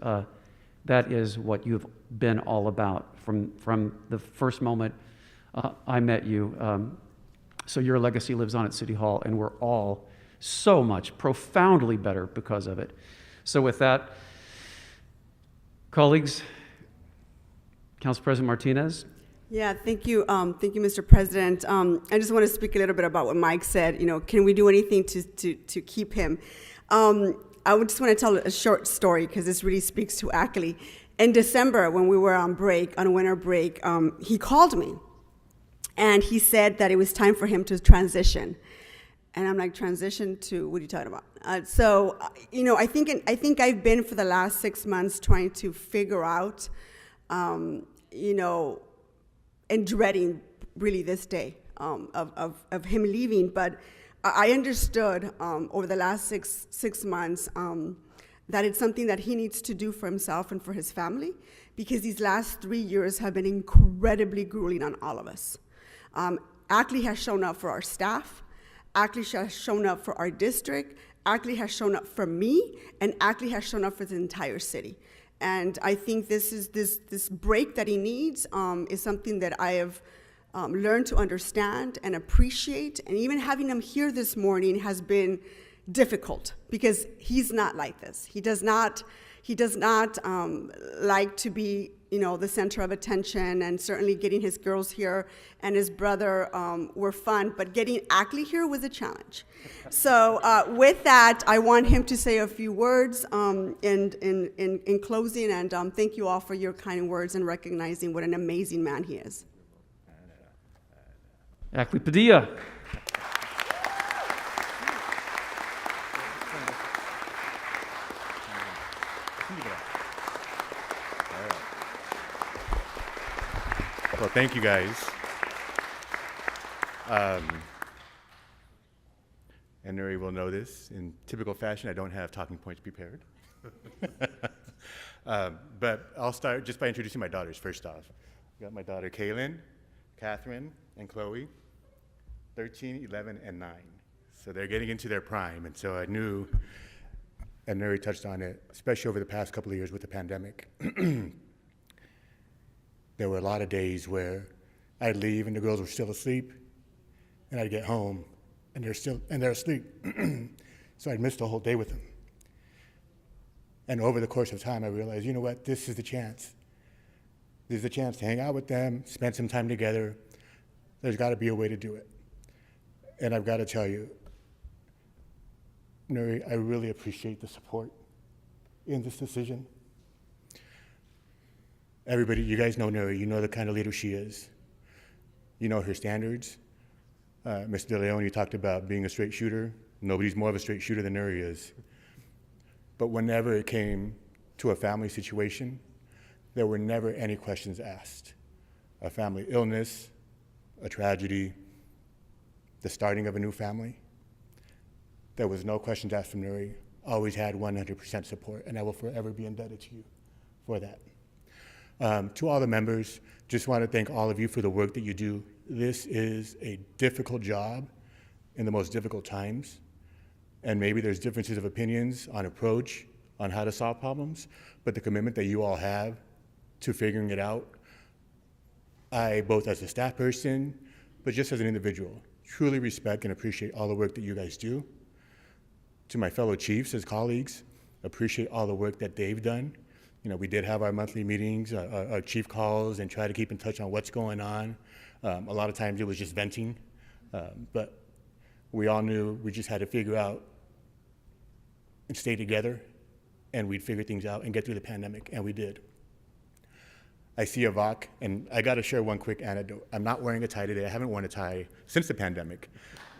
that is what you've been all about from the first moment I met you. So your legacy lives on at City Hall, and we're all so much profoundly better because of it. So with that, colleagues, Council President Martinez. Yeah, thank you, Mr. President. I just want to speak a little bit about what Mike said. You know, can we do anything to keep him? I would just want to tell a short story because this really speaks to Akley. In December, when we were on winter break, he called me, and he said that it was time for him to transition. And I'm like, transition to, what are you talking about? I think I've been for the last 6 months trying to figure out, and dreading really this day of him leaving. But I understood over the last six months that it's something that he needs to do for himself and for his family, because these last 3 years have been incredibly grueling on all of us. Akley has shown up for our staff. Akley has shown up for our district. Akley has shown up for me, and Akley has shown up for the entire city. And I think this break that he needs is something that I have learned to understand and appreciate. And even having him here this morning has been difficult because he's not like this. He does not like to be, the center of attention, and certainly getting his girls here and his brother were fun, but getting Akley here was a challenge. So with that, I want him to say a few words in closing, and thank you all for your kind words and recognizing what an amazing man he is. Akley Padilla. Well, thank you guys. And Nuri will know this. In typical fashion, I don't have talking points prepared. But I'll start just by introducing my daughters first off. I've got my daughter Kaylin, Catherine, and Chloe, 13, 11, and 9. So they're getting into their prime. And so I knew, and Nuri touched on it, especially over the past couple of years with the pandemic, there were a lot of days where I'd leave and the girls were still asleep, and I'd get home and they're asleep. So I'd miss the whole day with them. And over the course of time, I realized, you know what, this is the chance. This is the chance to hang out with them, spend some time together. There's got to be a way to do it. And I've got to tell you, Nuri, I really appreciate the support in this decision. Everybody, you guys know Nuri, you know the kind of leader she is. You know her standards. Mr. De Leon, you talked about being a straight shooter. Nobody's more of a straight shooter than Nuri is. But whenever it came to a family situation, there were never any questions asked. A family illness, a tragedy, the starting of a new family. There was no questions asked from Nuri. Always had 100% support, and I will forever be indebted to you for that. To all the members, just want to thank all of you for the work that you do. This is a difficult job in the most difficult times, and maybe there's differences of opinions on approach, on how to solve problems, but the commitment that you all have to figuring it out, I, both as a staff person, but just as an individual, truly respect and appreciate all the work that you guys do. To my fellow chiefs as colleagues, appreciate all the work that they've done. You know, we did have our monthly meetings, our chief calls, and try to keep in touch on what's going on. A lot of times it was just venting, but we all knew we just had to figure out and stay together, and we'd figure things out and get through the pandemic, and we did. I see Avak, and I gotta share one quick anecdote. I'm not wearing a tie today. I haven't worn a tie since the pandemic.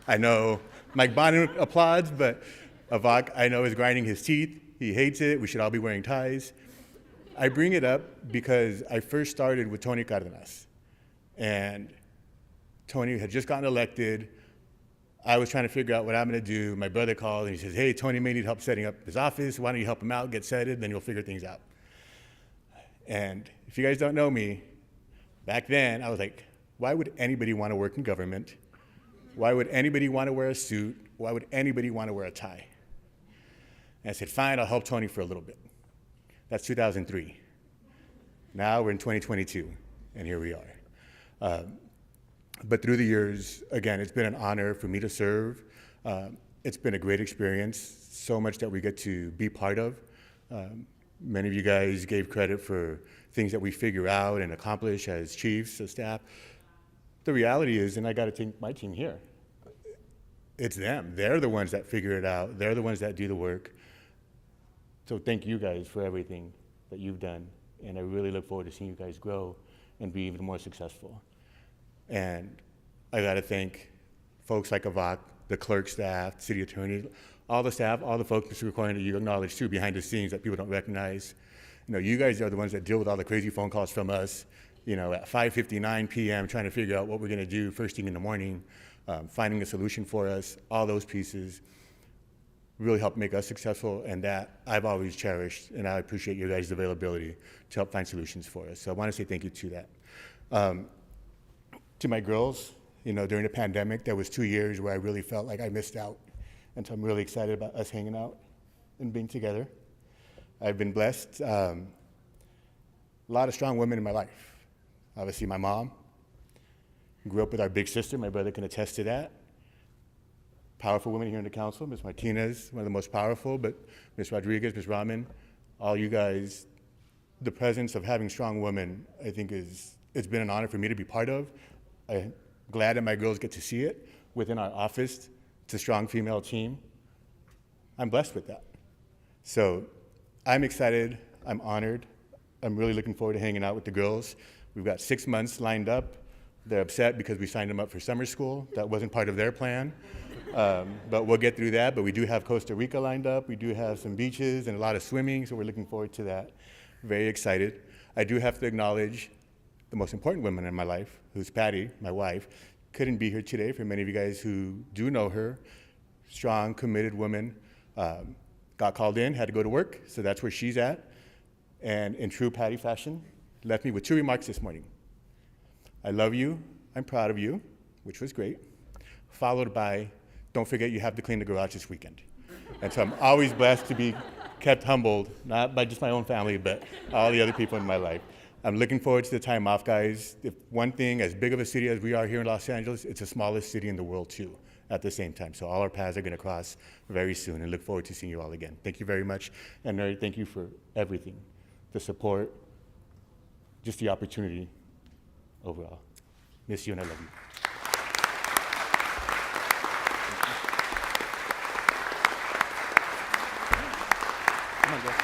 I know Mike Bonner applauds, but Avak, I know, is grinding his teeth. He hates it. We should all be wearing ties. I bring it up because I first started with Tony Cardenas, and Tony had just gotten elected. I was trying to figure out what I'm gonna do. My brother called and he says, hey, Tony may need help setting up his office. Why don't you help him out, get settled, then you'll figure things out. And if you guys don't know me, back then I was like, why would anybody wanna work in government? Why would anybody wanna wear a suit? Why would anybody wanna wear a tie? And I said, fine, I'll help Tony for a little bit. That's 2003. Now we're in 2022, and here we are. But through the years, again, it's been an honor for me to serve. It's been a great experience, so much that we get to be part of. Many of you guys gave credit for things that we figure out and accomplish as chiefs, as staff. The reality is, and I gotta thank my team here, it's them. They're the ones that figure it out. They're the ones that do the work. So thank you guys for everything that you've done. And I really look forward to seeing you guys grow and be even more successful. And I gotta thank folks like Avak, the clerk staff, city attorney, all the staff, all the folks requiring that you acknowledge too behind the scenes that people don't recognize. You know, you guys are the ones that deal with all the crazy phone calls from us, you know, at 5:59 p.m. trying to figure out what we're gonna do first thing in the morning, finding a solution for us, all those pieces really helped make us successful, and that I've always cherished, and I appreciate your guys' availability to help find solutions for us. So I wanna say thank you to that. To my girls, you know, during the pandemic, there was 2 years where I really felt like I missed out. And so I'm really excited about us hanging out and being together. I've been blessed. A lot of strong women in my life. Obviously, my mom. Grew up with our big sister. My brother can attest to that. Powerful women here in the council. Ms. Martinez, one of the most powerful, but Ms. Rodriguez, Ms. Rahman, all you guys, the presence of having strong women, I think it's been an honor for me to be part of. I'm glad that my girls get to see it within our office. It's a strong female team. I'm blessed with that. So I'm excited, I'm honored. I'm really looking forward to hanging out with the girls. We've got 6 months lined up. They're upset because we signed them up for summer school. That wasn't part of their plan. But we'll get through that. But we do have Costa Rica lined up. We do have some beaches and a lot of swimming, so we're looking forward to that. Very excited. I do have to acknowledge the most important woman in my life, who's Patty, my wife, couldn't be here today. For many of you guys who do know her, strong, committed woman, got called in, had to go to work, so that's where she's at. And in true Patty fashion, left me with 2 remarks this morning. I love you, I'm proud of you, which was great, followed by, don't forget you have to clean the garage this weekend. And so I'm always blessed to be kept humbled, not by just my own family, but all the other people in my life. I'm looking forward to the time off, guys. If one thing, as big of a city as we are here in Los Angeles, it's the smallest city in the world too, at the same time. So all our paths are gonna cross very soon, and look forward to seeing you all again. Thank you very much, and Mary, thank you for everything, the support, just the opportunity overall. Miss you and I love you. Come on, guys.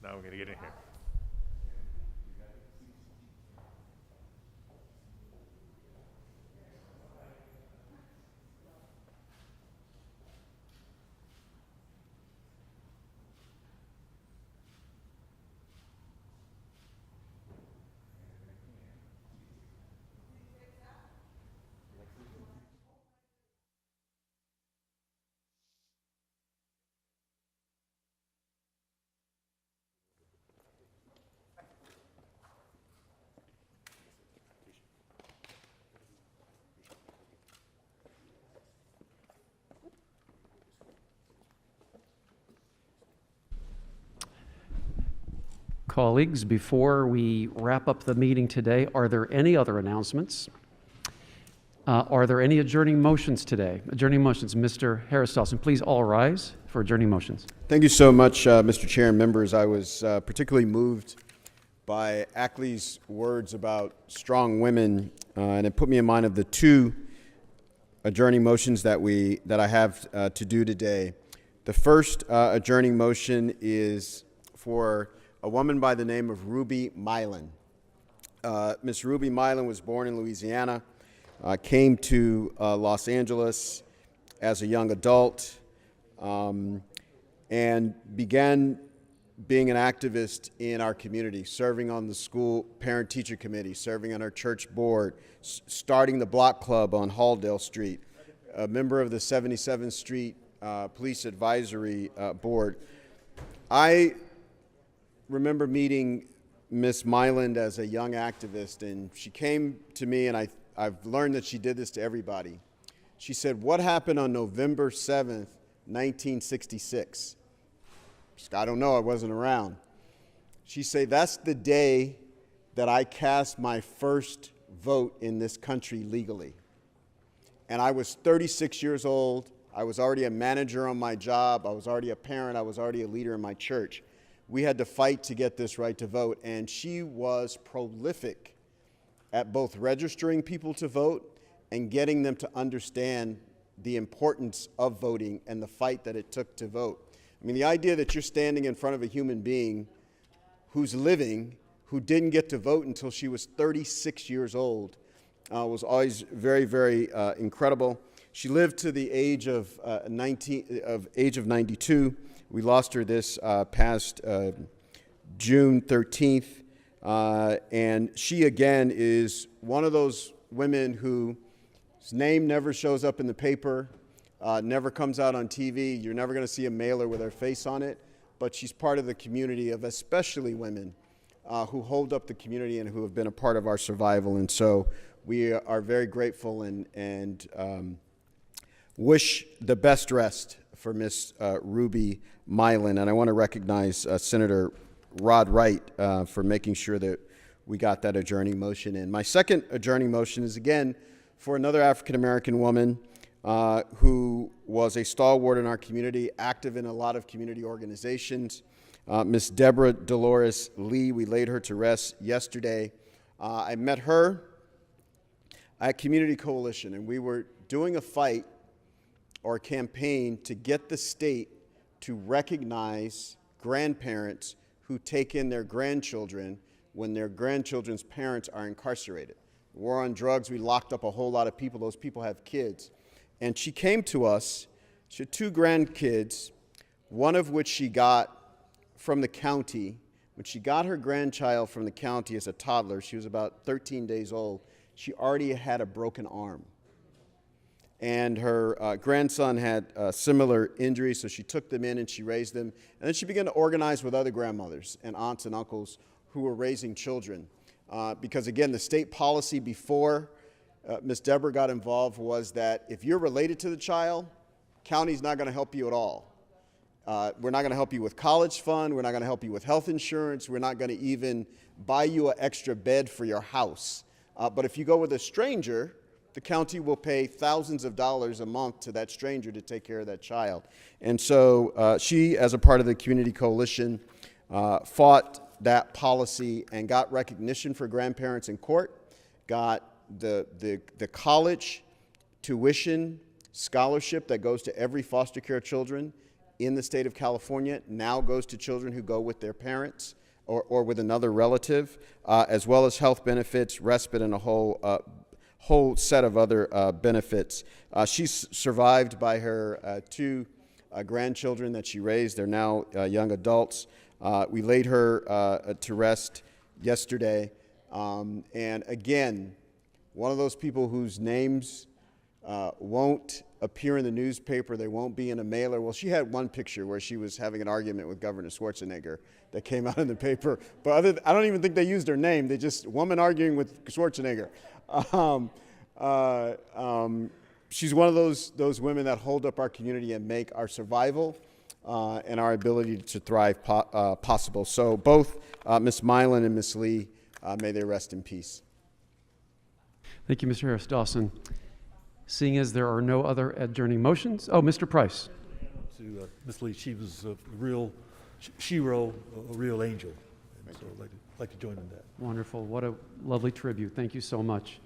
Now we're gonna get in here. Colleagues, before we wrap up the meeting today, are there any other announcements? Are there any adjourning motions today? Adjourning motions, Mr. Harris Dawson, please all rise for adjourning motions. Thank you so much, Mr. Chair and members. I was particularly moved by Akley's words about strong women, and it put me in mind of the 2 adjourning motions that I have to do today. The first adjourning motion is for a woman by the name of Ruby Milan. Miss Ruby Milan was born in Louisiana, came to Los Angeles as a young adult, and began being an activist in our community, serving on the school parent-teacher committee, serving on our church board, starting the block club on Halldale Street, a member of the 77th Street Police Advisory Board. I remember meeting Miss Myland as a young activist, and she came to me, and I've learned that she did this to everybody. She said, "What happened on November 7th, 1966? I don't know, I wasn't around. She said, "That's the day that I cast my first vote in this country legally." And I was 36 years old. I was already a manager on my job. I was already a parent. I was already a leader in my church. We had to fight to get this right to vote, and she was prolific at both registering people to vote and getting them to understand the importance of voting and the fight that it took to vote. I mean, the idea that you're standing in front of a human being who's living, who didn't get to vote until she was 36 years old, was always very, very incredible. She lived to the age of 92. We lost her this past June 13th. And she, again, is one of those women whose name never shows up in the paper, never comes out on TV. You're never going to see a mailer with her face on it. But she's part of the community of especially women who hold up the community and who have been a part of our survival. And so we are very grateful and wish the best rest for Miss Ruby Milan. And I want to recognize Senator Rod Wright for making sure that we got that adjourning motion in. My second adjourning motion is, again, for another African-American woman who was a stalwart in our community, active in a lot of community organizations, Miss Deborah Dolores Lee. We laid her to rest yesterday. I met her at Community Coalition, and we were doing a fight or a campaign to get the state to recognize grandparents who take in their grandchildren when their grandchildren's parents are incarcerated. The war on drugs, we locked up a whole lot of people. Those people have kids. And she came to us. She had 2 grandkids, one of which she got from the county. When she got her grandchild from the county as a toddler, she was about 13 days old, she already had a broken arm. And her grandson had similar injuries, so she took them in and she raised them. And then she began to organize with other grandmothers and aunts and uncles who were raising children. Because again, the state policy before Ms. Deborah got involved was that if you're related to the child, county's not going to help you at all. We're not going to help you with college fund. We're not going to help you with health insurance. We're not going to even buy you an extra bed for your house. But if you go with a stranger, the county will pay thousands of dollars a month to that stranger to take care of that child. And so she, as a part of the community coalition, fought that policy and got recognition for grandparents in court, got the college tuition scholarship that goes to every foster care children in the state of California now goes to children who go with their parents or with another relative, as well as health benefits, respite, and a whole set of other benefits. She's survived by her 2 grandchildren that she raised. They're now young adults. We laid her to rest yesterday. And again, one of those people whose names won't appear in the newspaper, they won't be in a mailer. Well, she had one picture where she was having an argument with Governor Schwarzenegger that came out in the paper. But I don't even think they used her name. They just, woman arguing with Schwarzenegger. She's one of those women that hold up our community and make our survival and our ability to thrive possible. So both Ms. Milan and Ms. Lee, may they rest in peace. Thank you, Mr. Harris-Dawson. Seeing as there are no other adjourning motions, Mr. Price. To Ms. Lee, she was a real hero, a real angel. And so I'd like to join in that. Wonderful. What a lovely tribute. Thank you so much.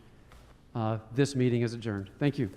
This meeting is adjourned. Thank you.